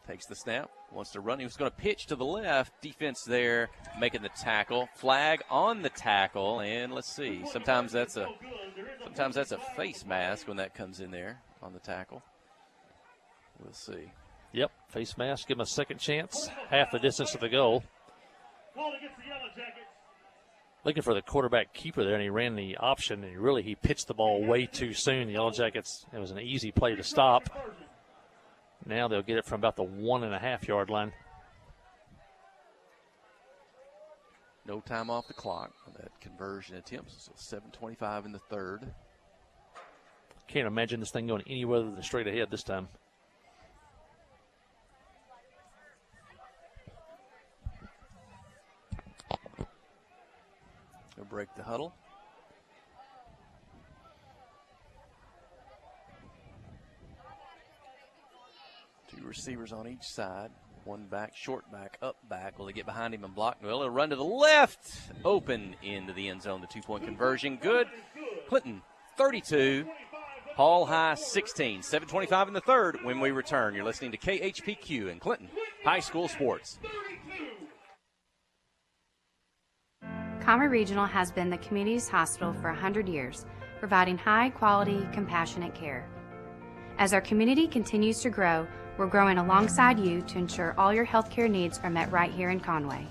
Takes the snap, wants to run. He was going to pitch to the left. Defense there, making the tackle. Flag on the tackle, and let's see. Sometimes that's a face mask when that comes in there on the tackle. We'll see. Yep, face mask. Give him a second chance. Half the distance to the goal. Looking for the quarterback keeper there, and he ran the option, and he pitched the ball way too soon. The Yellow Jackets, it was an easy play to stop. Now they'll get it from about the 1.5-yard line. No time off the clock on that conversion attempt, so 7:25 in the third. Can't imagine this thing going anywhere than straight ahead this time. They'll break the huddle. Two receivers on each side. One back, short back, up back. Will they get behind him and block? Well, they'll run to the left. Open into the end zone. The 2-point conversion. Good. Clinton, 32. Hall High, 16. 7:25 in the third when we return. You're listening to KHPQ and Clinton High School Sports. Conway Regional has been the community's hospital for 100 years, providing high-quality, compassionate care. As our community continues to grow, we're growing alongside you to ensure all your healthcare needs are met right here in Conway.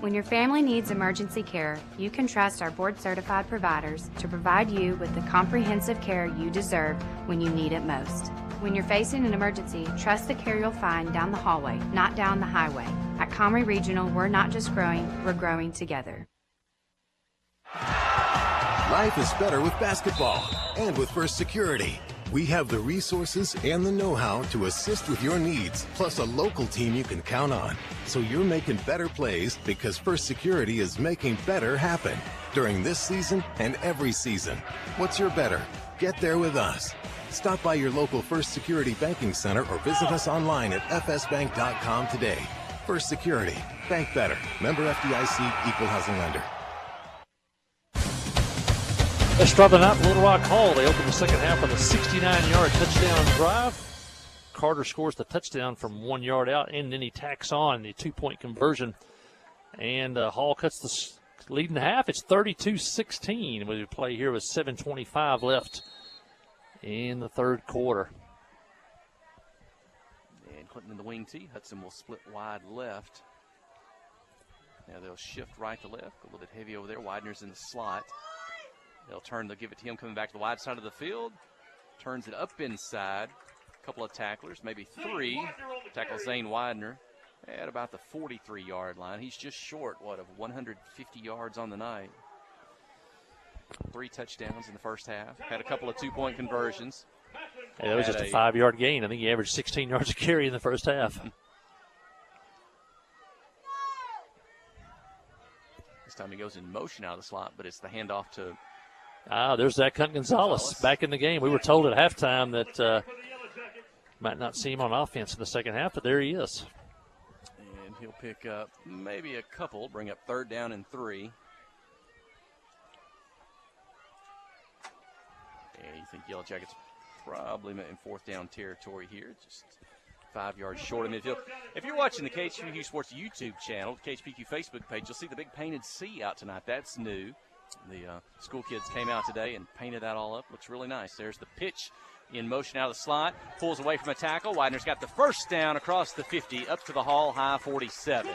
When your family needs emergency care, you can trust our board-certified providers to provide you with the comprehensive care you deserve when you need it most. When you're facing an emergency, trust the care you'll find down the hallway, not down the highway. At Conway Regional, we're not just growing, we're growing together. Life is better with basketball and with First Security. We have the resources and the know-how to assist with your needs, plus a local team you can count on. So you're making better plays because First Security is making better happen during this season and every season. What's your better? Get there with us. Stop by your local First Security Banking Center or visit us online at fsbank.com today. First Security. Bank better. Member FDIC, Equal Housing Lender. Let's start the night with Little Rock Hall. They open the second half with a 69-yard touchdown drive. Carter scores the touchdown from 1 yard out, and then he tacks on the 2-point conversion. And Hall cuts the lead in the half. It's 32-16. We play here with 7:25 left in the third quarter. And Clinton in the wing tee. Hudson will split wide left. Now they'll shift right to left. A little bit heavy over there. Widener's in the slot. They'll give it to him coming back to the wide side of the field. Turns it up inside. A couple of tacklers, maybe 3. Tackle Zane Widener at about the 43-yard line. He's just short, of 150 yards on the night. 3 touchdowns in the first half. Had a couple of 2-point conversions. Hey, that was just a 5-yard gain. I think he averaged 16 yards a carry in the first half. This time he goes in motion out of the slot, but it's the handoff to... there's Zach Gonzalez back in the game. We were told at halftime that might not see him on offense in the second half, but there he is. And he'll pick up maybe a couple, bring up 3rd down and 3. And you think Yellow Jackets probably in fourth down territory here, just 5 yards short of midfield. If you're watching the KHPQ Sports YouTube channel, the KHPQ Facebook page, you'll see the big painted C out tonight. That's new. The school kids came out today and painted that all up. Looks really nice. There's the pitch in motion out of the slot. Pulls away from a tackle. Widener's got the first down across the 50 up to the Hall high 47.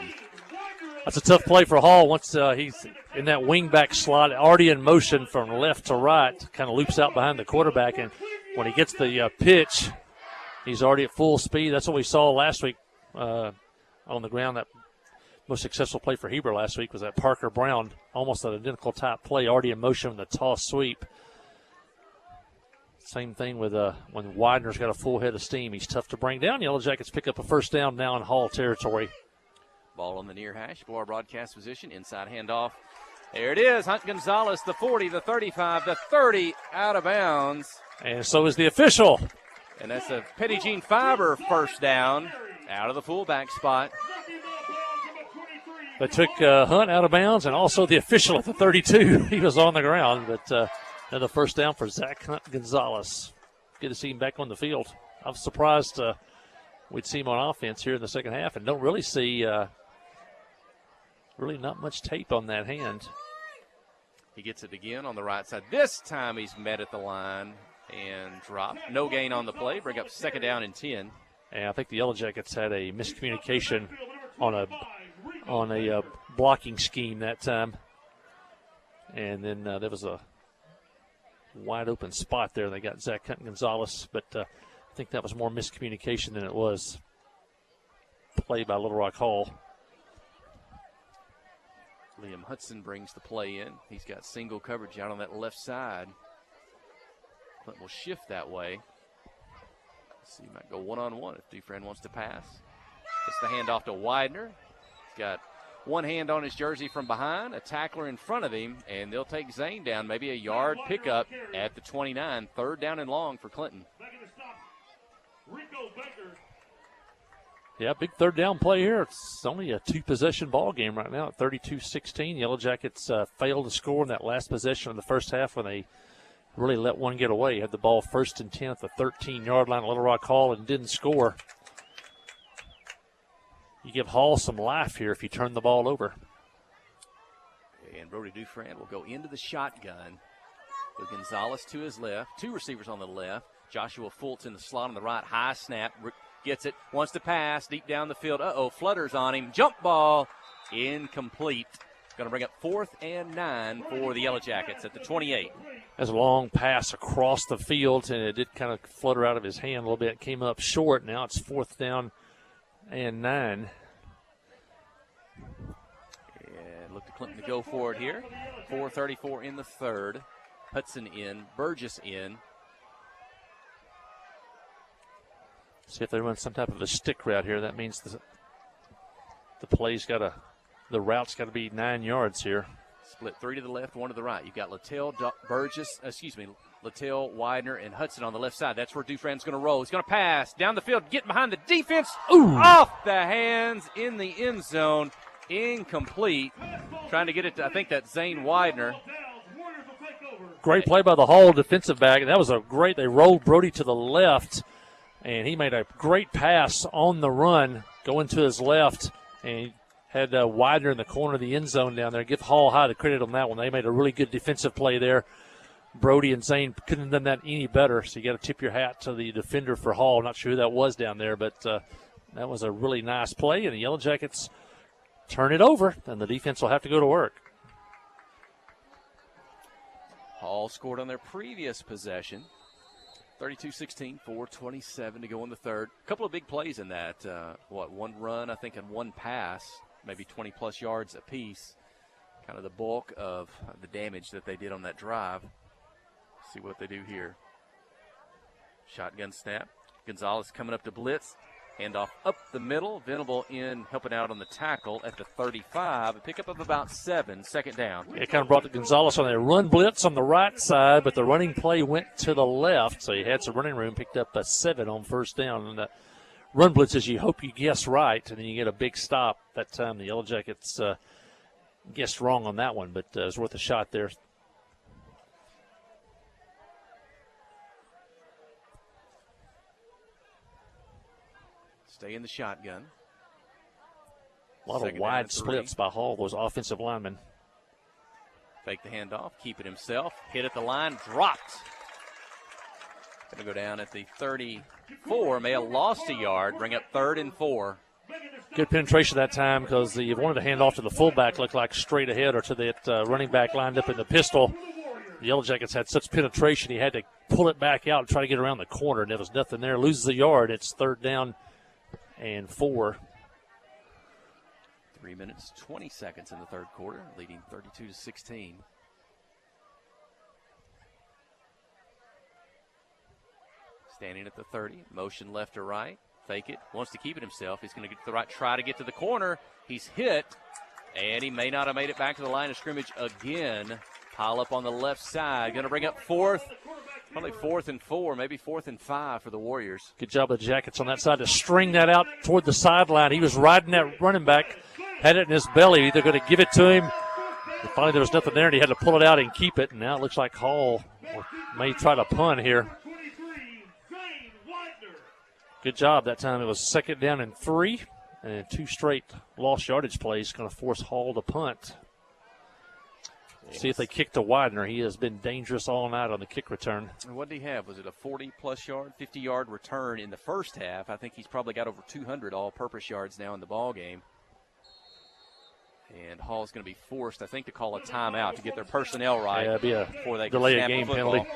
That's a tough play for Hall once he's in that wing-back slot, already in motion from left to right, kind of loops out behind the quarterback, and when he gets the pitch, he's already at full speed. That's what we saw last week on the ground. That most successful play for Heber last week was that Parker Brown, almost an identical type play, already in motion with the toss sweep. Same thing with when Widener's got a full head of steam. He's tough to bring down. Yellow Jackets pick up a first down now in Hall territory. Ball on the near hash, below our broadcast position, inside handoff. There it is, Hunt Gonzalez, the 40, the 35, the 30, out of bounds. And so is the official. And that's a Petty Jean Fiber first down out of the fullback spot. They took Hunt out of bounds, and also the official at the 32. He was on the ground, but another first down for Zach Hunt Gonzalez. Good to see him back on the field. I'm surprised we'd see him on offense here in the second half, and don't really see really not much tape on that hand. He gets it again on the right side. This time he's met at the line and dropped. No gain on the play. Bring up second down and 10. And I think the Yellow Jackets had a miscommunication on a blocking scheme that time. And then there was a wide open spot there. They got Zach Hunt Gonzalez, but I think that was more miscommunication than it was play by Little Rock Hall. Liam Hudson brings the play in. He's got single coverage out on that left side. Clinton will shift that way. So he might go one-on-one if Dufresne wants to pass. Gets the handoff to Widener. He's got one hand on his jersey from behind, a tackler in front of him, and they'll take Zane down. Maybe a yard pickup at the 29. Third down and long for Clinton. Yeah, big third down play here. It's only a two-possession ball game right now at 32-16. Yellow Jackets failed to score in that last possession of the first half when they really let one get away. Had the ball first and 10 at the 13-yard line at Little Rock Hall and didn't score. You give Hall some life here if you turn the ball over. And Brody Dufresne will go into the shotgun. With Gonzalez to his left. Two receivers on the left. Joshua Fultz in the slot on the right. High snap. Gets it. Wants to pass. Deep down the field. Flutters on him. Jump ball. Incomplete. Going to bring up 4th and 9 for the Yellow Jackets at the 28. That's a long pass across the field, and it did kind of flutter out of his hand a little bit. Came up short. Now it's 4th down and 9. And look to Clinton to go for it here. 4:34 in the third. Hudson in. Burgess in. See if they run some type of a stick route here. That means the route's got to be 9 yards here. Split 3 to the left, 1 to the right. You've got Littell Widener, and Hudson on the left side. That's where Dufresne's going to roll. He's going to pass down the field, getting behind the defense. Ooh. Off the hands in the end zone. Incomplete. Trying to get it to, I think that's Zane Widener. Great play by the Hall defensive back. That was they rolled Brody to the left, and he made a great pass on the run, going to his left, and had Widener in the corner of the end zone down there. Give Hall high the credit on that one. They made a really good defensive play there. Brody and Zane couldn't have done that any better, so you got to tip your hat to the defender for Hall. Not sure who that was down there, but that was a really nice play, and the Yellow Jackets turn it over, and the defense will have to go to work. Hall scored on their previous possession. 32-16, 4:27 to go in the third. A couple of big plays in that. One run, I think, and one pass, maybe 20-plus yards apiece. Kind of the bulk of the damage that they did on that drive. See what they do here. Shotgun snap. Gonzalez coming up to blitz. Handoff up the middle. Venable in helping out on the tackle at the 35. A pickup of about 7. Second down. It kind of brought Gonzalez on a run blitz on the right side, but the running play went to the left, so he had some running room. Picked up a 7 on first down. And the run blitz is you hope you guess right, and then you get a big stop. That time the Yellow Jackets guessed wrong on that one, but it was worth a shot there. stay in the shotgun. A lot of wide splits by Hall, those offensive linemen. Fake the handoff, keep it himself. Hit at the line, dropped. Going to go down at the 34. May have lost a yard, bring up 3rd and 4. Good penetration that time because you wanted to hand off to the fullback, looked like straight ahead, or to that running back lined up in the pistol. The Yellow Jackets had such penetration, he had to pull it back out and try to get around the corner, and there was nothing there. Loses a yard. It's 3rd down and 4. 3 minutes, 20 seconds in the third quarter, leading 32-16. Standing at the 30, motion left to right, fake it, wants to keep it himself. He's going to get to the right, try to get to the corner. He's hit, and he may not have made it back to the line of scrimmage again. Pile up on the left side. Going to bring up 4th, probably 4th and 4, maybe 4th and 5 for the Warriors. Good job of the Jackets on that side to string that out toward the sideline. He was riding that running back, had it in his belly. Either going to give it to him. And finally, there was nothing there, and he had to pull it out and keep it. And now it looks like Hall may try to punt here. Good job that time. It was 2nd down and 3, and 2 straight lost yardage plays going to force Hall to punt. Yes. See if they kick to Widener. He has been dangerous all night on the kick return. And what did he have? Was it a 40-plus yard, 50-yard return in the first half? I think he's probably got over 200 all-purpose yards now in the ball game. And Hall's going to be forced, I think, to call a timeout to get their personnel right. Yeah, it'd be a before they delay snap a game the penalty.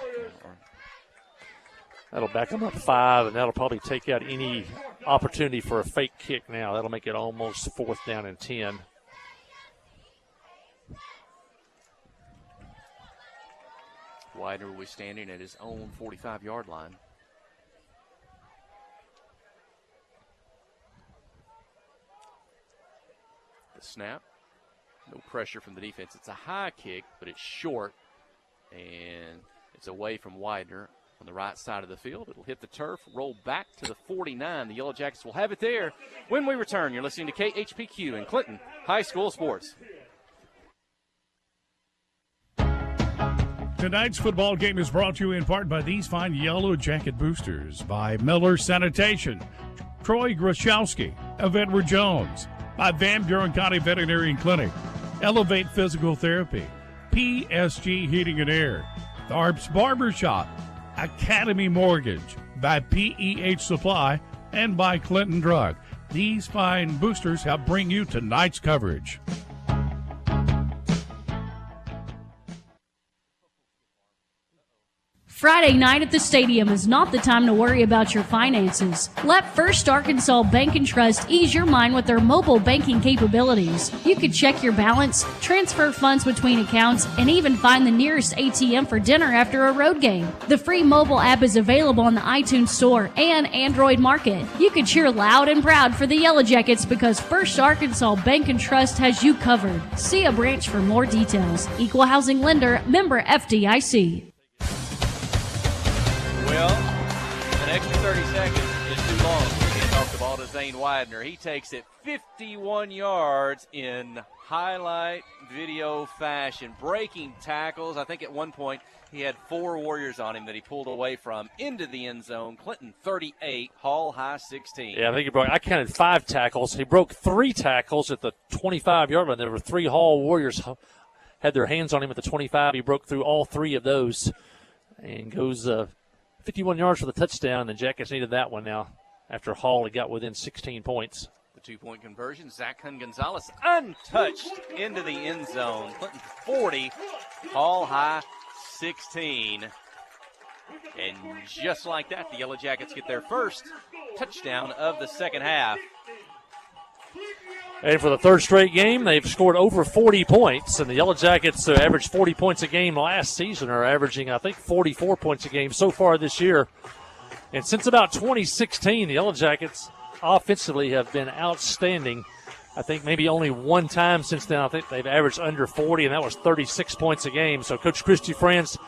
That'll back them up 5, and that'll probably take out any opportunity for a fake kick now. That'll make it almost 4th down and 10. Widener will be standing at his own 45-yard line. The snap. No pressure from the defense. It's a high kick, but it's short, and it's away from Widener on the right side of the field. It'll hit the turf, roll back to the 49. The Yellow Jackets will have it there. When we return, you're listening to KHPQ and Clinton High School Sports. Tonight's football game is brought to you in part by these fine Yellow Jacket boosters, by Miller Sanitation, Troy Groszowski of Edward Jones, by Van Buren County Veterinary Clinic, Elevate Physical Therapy, PSG Heating and Air, Tharp's Barbershop, Academy Mortgage, by PEH Supply, and by Clinton Drug. These fine boosters help bring you tonight's coverage. Friday night at the stadium is not the time to worry about your finances. Let First Arkansas Bank and Trust ease your mind with their mobile banking capabilities. You can check your balance, transfer funds between accounts, and even find the nearest ATM for dinner after a road game. The free mobile app is available on the iTunes Store and Android Market. You can cheer loud and proud for the Yellow Jackets because First Arkansas Bank and Trust has you covered. See a branch for more details. Equal housing lender, member FDIC. Well, an extra 30 seconds is too long to hand off the ball to Zane Widener. He takes it 51 yards in highlight video fashion, breaking tackles. I think at one point he had 4 Warriors on him that he pulled away from into the end zone. Clinton 38, Hall High 16. Yeah, I think I counted 5 tackles. He broke 3 tackles at the 25-yard line. There were 3 Hall Warriors had their hands on him at the 25. He broke through all 3 of those and goes 51 yards for the touchdown, and the Jackets needed that one now after Hall had got within 16 points. The 2-point conversion, Zach Gonzalez untouched into the end zone. Clinton 40, Hall High 16. And just like that, the Yellow Jackets get their first touchdown of the second half. And for the third straight game, they've scored over 40 points. And the Yellow Jackets averaged 40 points a game last season, are averaging, I think, 44 points a game so far this year. And since about 2016, the Yellow Jackets offensively have been outstanding. I think maybe only one time since then I think they've averaged under 40, and that was 36 points a game. So Coach Christy Fran's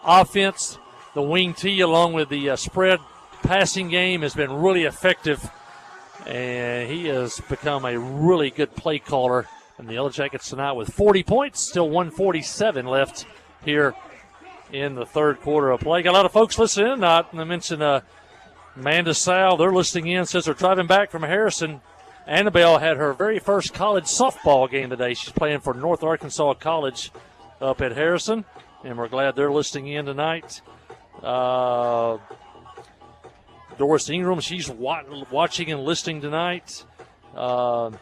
offense, the wing tee along with the spread passing game has been really effective. And he has become a really good play caller. And the Yellow Jackets tonight with 40 points, still 147 left here in the third quarter of play. Got a lot of folks listening. I mentioned Amanda Sal, they're listening in, says they're driving back from Harrison. Annabelle had her very first college softball game today. She's playing for North Arkansas College up at Harrison, and we're glad they're listening in tonight. Doris Ingram, she's watching and listening tonight. Benji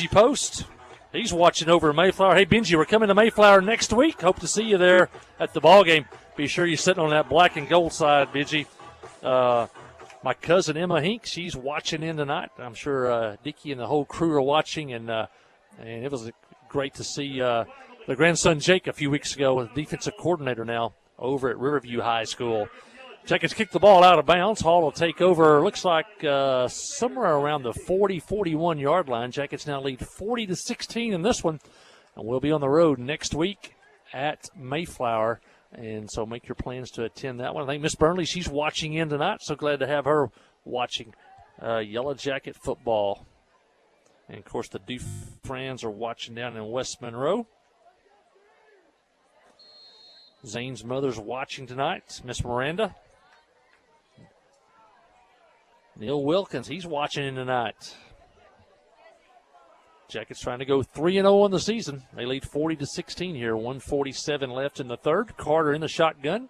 Post, he's watching over in Mayflower. Hey, Benji, we're coming to Mayflower next week. Hope to see you there at the ball game. Be sure you're sitting on that black and gold side, Benji. My cousin Emma Hink, she's watching in tonight. I'm sure Dickie and the whole crew are watching, and it was great to see the grandson Jake a few weeks ago, defensive coordinator now over at Riverview High School. Jackets kick the ball out of bounds. Hall will take over, looks like somewhere around the 40-41 yard line. Jackets now lead 40-16 in this one, and we'll be on the road next week at Mayflower. And so make your plans to attend that one. I think Miss Burnley, she's watching in tonight. So glad to have her watching Yellow Jacket football. And, of course, the Dufrans are watching down in West Monroe. Zane's mother's watching tonight, Miss Miranda. Neil Wilkins, he's watching in tonight. Jackets trying to go 3-0 on the season. They lead 40-16 here. 1:47 left in the third. Carter in the shotgun.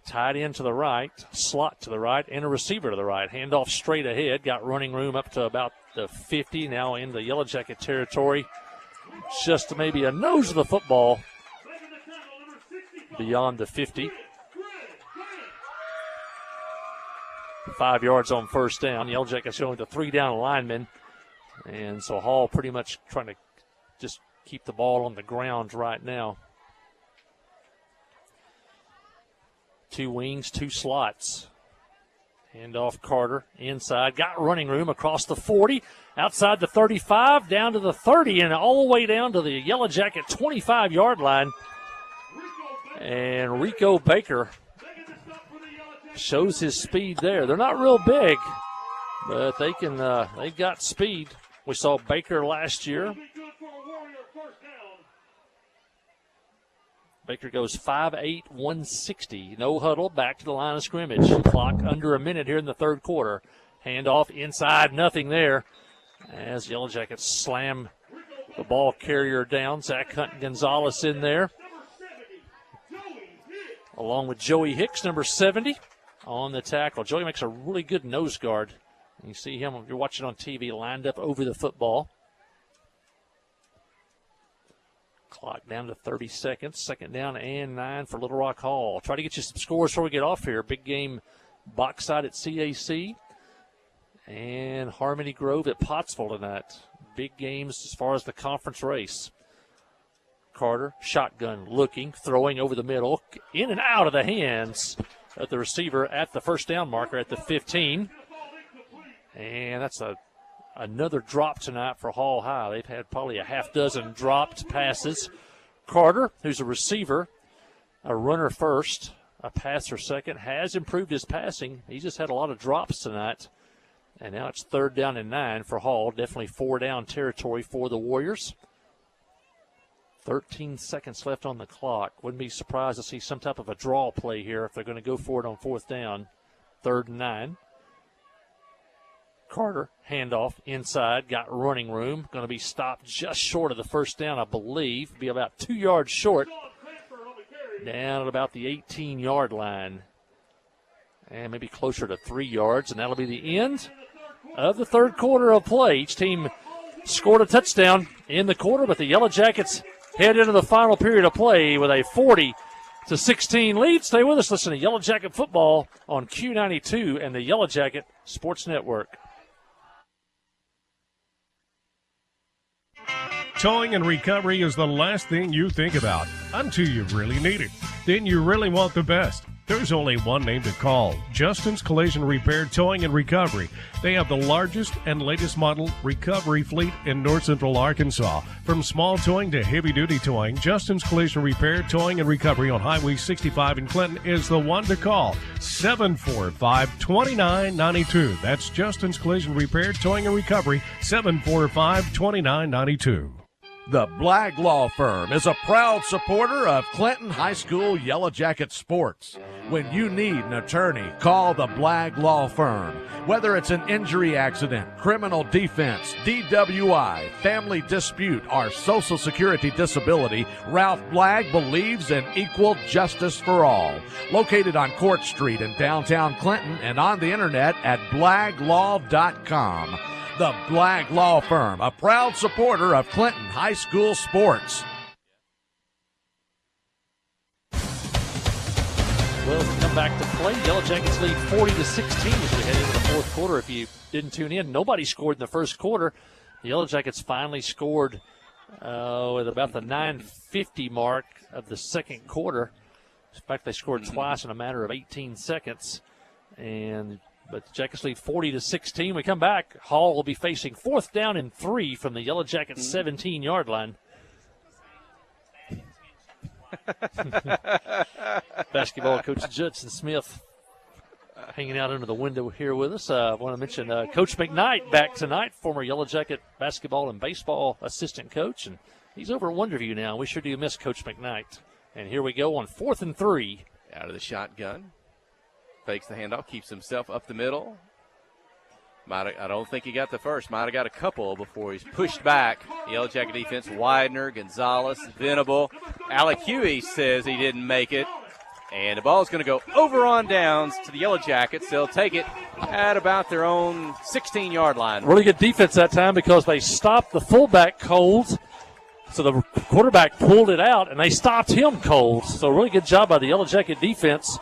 Tight end to the right, slot to the right, and a receiver to the right. Handoff straight ahead. Got running room up to about the 50. Now in the Yellow Jacket territory. Just maybe a nose of the football beyond the 50. 5 yards on first down. Yellow Jackets showing the 3-down lineman. And so Hall pretty much trying to just keep the ball on the ground right now. 2 wings, 2 slots. Hand off Carter inside. Got running room across the 40, outside the 35, down to the 30, and all the way down to the Yellow Jacket 25-yard line. And Rico Baker shows his speed there. They're not real big, but they got speed. We saw Baker last year. Baker goes 5'8", 160. No huddle, back to the line of scrimmage. Clock under a minute here in the third quarter. Handoff inside, nothing there. As Yellow Jackets slam the ball carrier down. Zach Hunt Gonzalez in there, along with Joey Hicks, number 70, on the tackle. Joey makes a really good nose guard. You see him, if you're watching on TV, lined up over the football. Clock down to 30 seconds. Second down and 9 for Little Rock Hall. Try to get you some scores before we get off here. Big game box side at CAC and Harmony Grove at Pottsville tonight. Big games as far as the conference race. Carter, shotgun, looking, throwing over the middle, in and out of the hands of the receiver at the first down marker at the 15. And that's another drop tonight for Hall High. They've had probably a half dozen dropped passes. Carter, who's a receiver, a runner first, a passer second, has improved his passing. He just had a lot of drops tonight. And now it's 3rd down and 9 for Hall. Definitely 4-down territory for the Warriors. 13 seconds left on the clock. Wouldn't be surprised to see some type of a draw play here if they're going to go for it on 4th down. 3rd and 9. Carter, handoff inside, got running room. Going to be stopped just short of the first down, I believe. Be about 2 yards short. Down at about the 18-yard line. And maybe closer to 3 yards, and that'll be the end of the third quarter of play. Each team scored a touchdown in the quarter, but the Yellow Jackets head into the final period of play with a 40-16 lead. Stay with us. Listen to Yellow Jacket football on Q92 and the Yellow Jacket Sports Network. Towing and recovery is the last thing you think about until you really need it. Then you really want the best. There's only one name to call: Justin's Collision Repair Towing and Recovery. They have the largest and latest model recovery fleet in North Central Arkansas. From small towing to heavy-duty towing, Justin's Collision Repair Towing and Recovery on Highway 65 in Clinton is the one to call. 745-2992. That's Justin's Collision Repair Towing and Recovery, 745-2992. The Blagg Law Firm is a proud supporter of Clinton High School Yellow Jacket sports. When you need an attorney, call the Blagg Law Firm. Whether it's an injury accident, criminal defense, DWI, family dispute, or Social Security disability, Ralph Blagg believes in equal justice for all. Located on Court Street in downtown Clinton and on the internet at blagglaw.com. The Blagg Law Firm, a proud supporter of Clinton High School sports. Well, to come back to play, Yellow Jackets lead 40-16 as we head into the fourth quarter. If you didn't tune in, nobody scored in the first quarter. The Yellow Jackets finally scored with about the 9:50 mark of the second quarter. In fact, they scored twice in a matter of 18 seconds. But the Jackets lead 40-16. We come back. Hall will be facing 4th down and 3 from the Yellow Jackets 17-yard line. Basketball coach Judson Smith hanging out under the window here with us. I want to mention Coach McKnight back tonight, former Yellow Jacket basketball and baseball assistant coach, and he's over at Wonderview now. We sure do miss Coach McKnight. And here we go on 4th and 3. Out of the shotgun. Fakes the handoff, keeps himself up the middle. I don't think he got the first. Might have got a couple before he's pushed back. Yellow Jacket defense, Widener, Gonzalez, Venable. Alec Huey says he didn't make it. And the ball's going to go over on downs to the Yellow Jackets. They'll take it at about their own 16-yard line. Really good defense that time because they stopped the fullback cold. So the quarterback pulled it out, and they stopped him cold. So really good job by the Yellow Jacket defense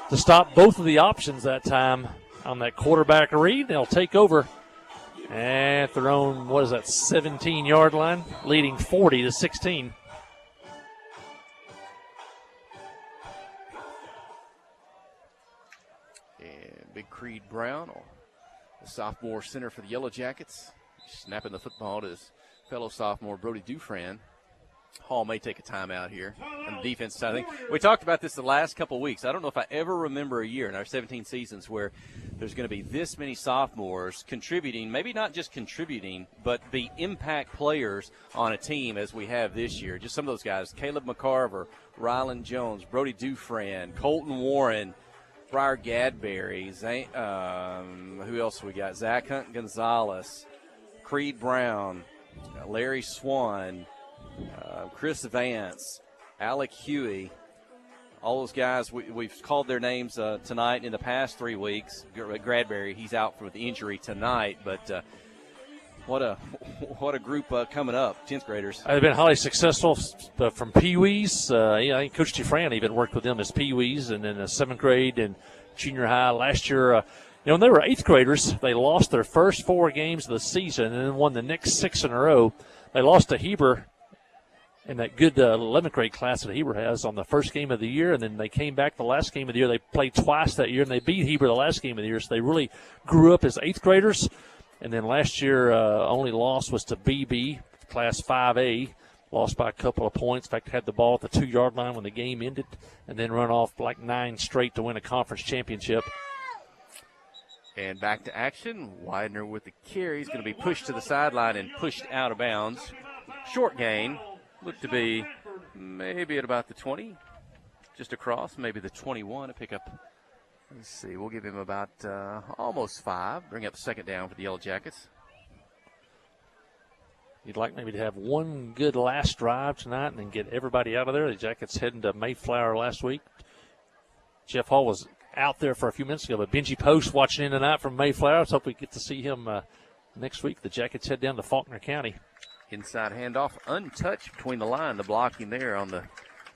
to stop both of the options that time on that quarterback read. They'll take over at their own, 17-yard line, leading 40-16. And Big Creed Brown, the sophomore center for the Yellow Jackets, snapping the football to his fellow sophomore Brody Dufresne. Hall may take a timeout here on the defense side. I think we talked about this the last couple of weeks. I don't know if I ever remember a year in our 17 seasons where there's going to be this many sophomores contributing, maybe not just contributing, but be impact players on a team as we have this year. Just some of those guys, Caleb McCarver, Rylan Jones, Brody Dufresne, Colton Warren, Briar Gadberry, who else we got? Zach Hunt Gonzalez, Creed Brown, Larry Swan, Chris Vance, Alec Huey, all those guys, we've called their names tonight in the past 3 weeks. Gradberry, he's out with the injury tonight, but what a group coming up, 10th graders. They've been highly successful from Pee-wees. I think Coach Dufresne even worked with them as Pee-wees, and then 7th grade and junior high. Last year, when they were 8th graders, they lost their first 4 games of the season and then won the next 6 in a row. They lost to Heber in that good 11th grade class that Heber has on the first game of the year, and then they came back the last game of the year. They played twice that year, and they beat Heber the last game of the year, so they really grew up as 8th graders. And then last year, only loss was to BB, Class 5A, lost by a couple of points. In fact, had the ball at the 2-yard line when the game ended, and then run off like 9 straight to win a conference championship. And back to action. Widener with the carry. He's going to be pushed to the sideline and pushed out of bounds. Short gain. Looked to be maybe at about the 20, just across, maybe the 21 to pick up. Let's see, we'll give him about almost 5. Bring up 2nd down for the Yellow Jackets. You'd like maybe to have one good last drive tonight and then get everybody out of there. The Jackets heading to Mayflower last week. Jeff Hall was out there for a few minutes ago, but Benji Post watching in tonight from Mayflower. Let's hope we get to see him next week. The Jackets head down to Faulkner County. Inside handoff, untouched between the line, the blocking there on the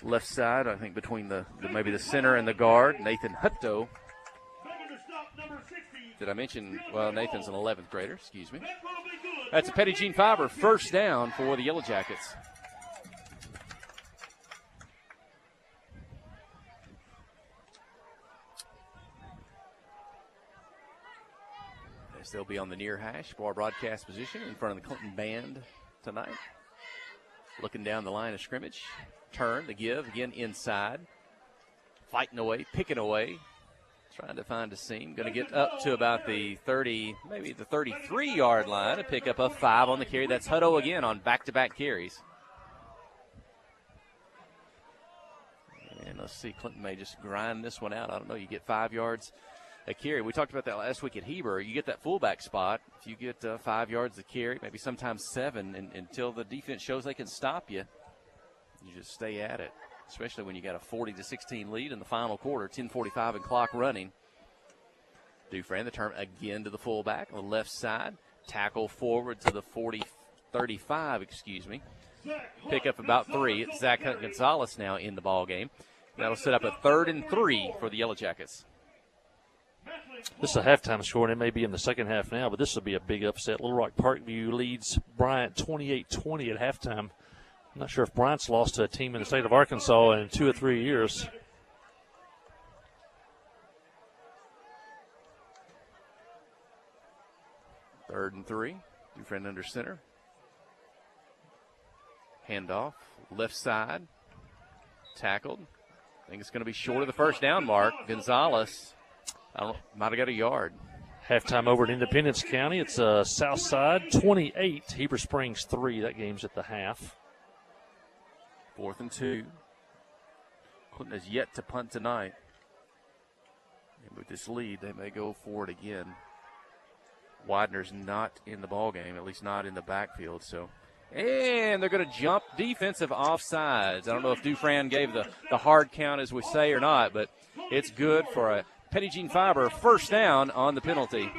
left side, I think between maybe the center and the guard, Nathan Hutto. Did I mention, well, Nathan's an 11th grader, excuse me. That's a Petty Jean Fiber, 1st down for the Yellow Jackets. As they'll be on the near hash for our broadcast position in front of the Clinton band tonight. Looking down the line of scrimmage. Turn, the give, again inside. Fighting away, picking away. Trying to find a seam. Going to get up to about the 30, maybe the 33-yard line and pick up a 5 on the carry. That's Hutto again on back-to-back carries. And let's see, Clinton may just grind this one out. I don't know. You get 5 yards a carry. We talked about that last week at Heber. You get that fullback spot. If you get 5 yards a carry, maybe sometimes 7, and until the defense shows they can stop you, you just stay at it, especially when you got a 40-16 lead in the final quarter, 10:45 and clock running. Dufresne, the turn again to the fullback on the left side. Tackle forward to the 35, excuse me. Pick up about 3. It's Zach Hunt Gonzalez now in the ball game. That'll set up a 3rd and 3 for the Yellow Jackets. This is a halftime score, and it may be in the second half now, but this will be a big upset. Little Rock Parkview leads Bryant 28-20 at halftime. I'm not sure if Bryant's lost to a team in the state of Arkansas in 2 or 3 years. Third and 3. Dufresne under center. Handoff, left side. Tackled. I think it's going to be short of the first down mark. Gonzalez, might have got a yard. Halftime over at Independence County. It's South Side 28, Heber Springs 3. That game's at the half. 4th and 2. Clinton has yet to punt tonight. And with this lead, they may go for it again. Widener's not in the ball game, at least not in the backfield. And they're going to jump defensive offsides. I don't know if Dufresne gave the hard count, as we say, or not, but it's good for a Petty Jean Fiber first down on the penalty.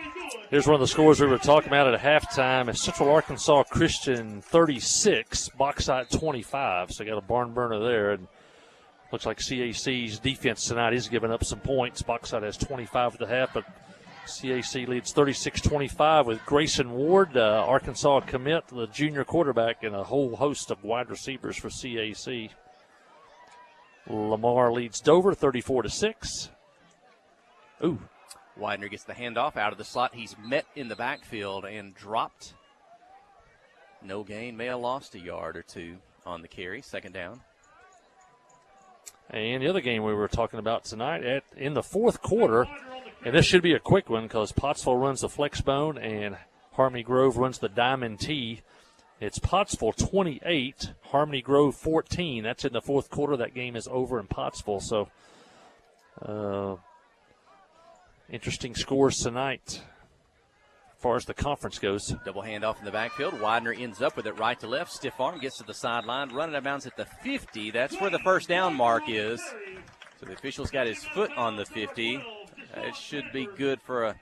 Here's one of the scores we were talking about at halftime. It's Central Arkansas Christian 36, Bauxite 25. So you got a barn burner there. And looks like CAC's defense tonight is giving up some points. Bauxite has 25 at the half, but CAC leads 36-25 with Grayson Ward, Arkansas commit, the junior quarterback, and a whole host of wide receivers for CAC. Lamar leads Dover 34-6. Ooh. Widener gets the handoff out of the slot. He's met in the backfield and dropped. No gain. May have lost a yard or 2 on the carry. Second down. And the other game we were talking about tonight, in the fourth quarter, and this should be a quick one because Pottsville runs the flex bone and Harmony Grove runs the diamond tee. It's Pottsville 28, Harmony Grove 14. That's in the fourth quarter. That game is over in Pottsville. So, interesting scores tonight as far as the conference goes. Double handoff in the backfield. Widener ends up with it right to left. Stiff arm gets to the sideline. Running out of bounds at the 50. That's where the first down mark is. So the official's got his foot on the 50. It should be good for a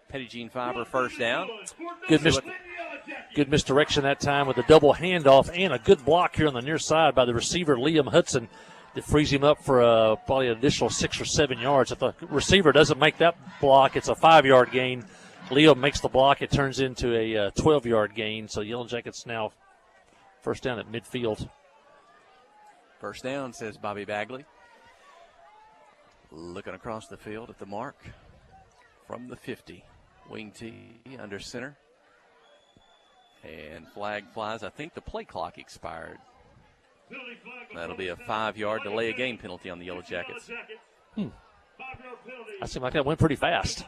Petty Jean Fiber first down. Good misdirection that time with a double handoff and a good block here on the near side by the receiver, Liam Hudson, that frees him up for probably an additional 6 or 7 yards. If the receiver doesn't make that block, it's a 5-yard gain. Liam makes the block. It turns into a 12-yard gain. So Yellow Jackets now first down at midfield. First down, says Bobby Bagley. Looking across the field at the mark from the 50. Wing T under center. And flag flies. I think the play clock expired. That'll be a 5-yard delay of game penalty on the Yellow Jackets. I seem like that went pretty fast.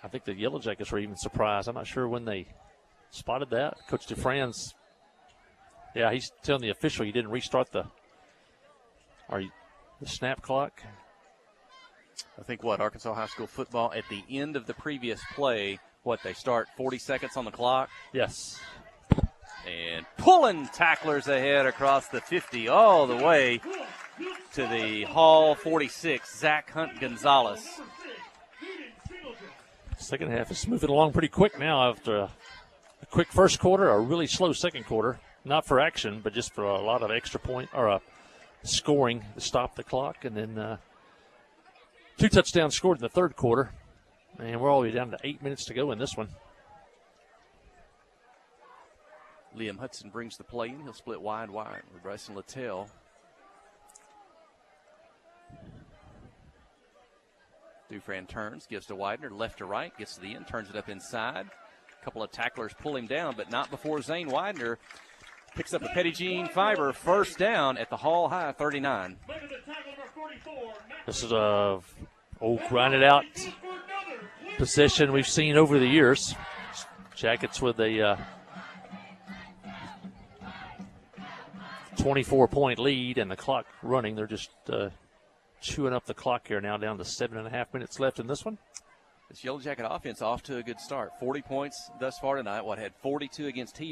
I think the Yellow Jackets were even surprised. I'm not sure when they spotted that. Coach Dufresne's, he's telling the official he didn't restart the snap clock. I think Arkansas High School football at the end of the previous play, they start 40 seconds on the clock? Yes. And pulling tacklers ahead across the 50 all the way to the Hall 46, Zach Hunt Gonzalez. Second half is moving along pretty quick now after a quick first quarter, a really slow second quarter. Not for action, but just for a lot of extra point or scoring to stop the clock. And then 2 touchdowns scored in the third quarter. And we're all the way down to 8 minutes to go in this one. Liam Hudson brings the play in. He'll split wide with Bryson Littell. Dufresne turns, gives to Widener, left to right, gets to the end, turns it up inside. A couple of tacklers pull him down, but not before Zane Widener picks up a Petty Jean Fiber first down at the Hall High 39. This is a grinded out possession we've seen over the years. Jackets with a 24-point lead and the clock running. They're just chewing up the clock here now, down to 7.5 minutes left in this one. This Yellow Jacket offense off to a good start. 40 points thus far tonight. Had 42 against Heber.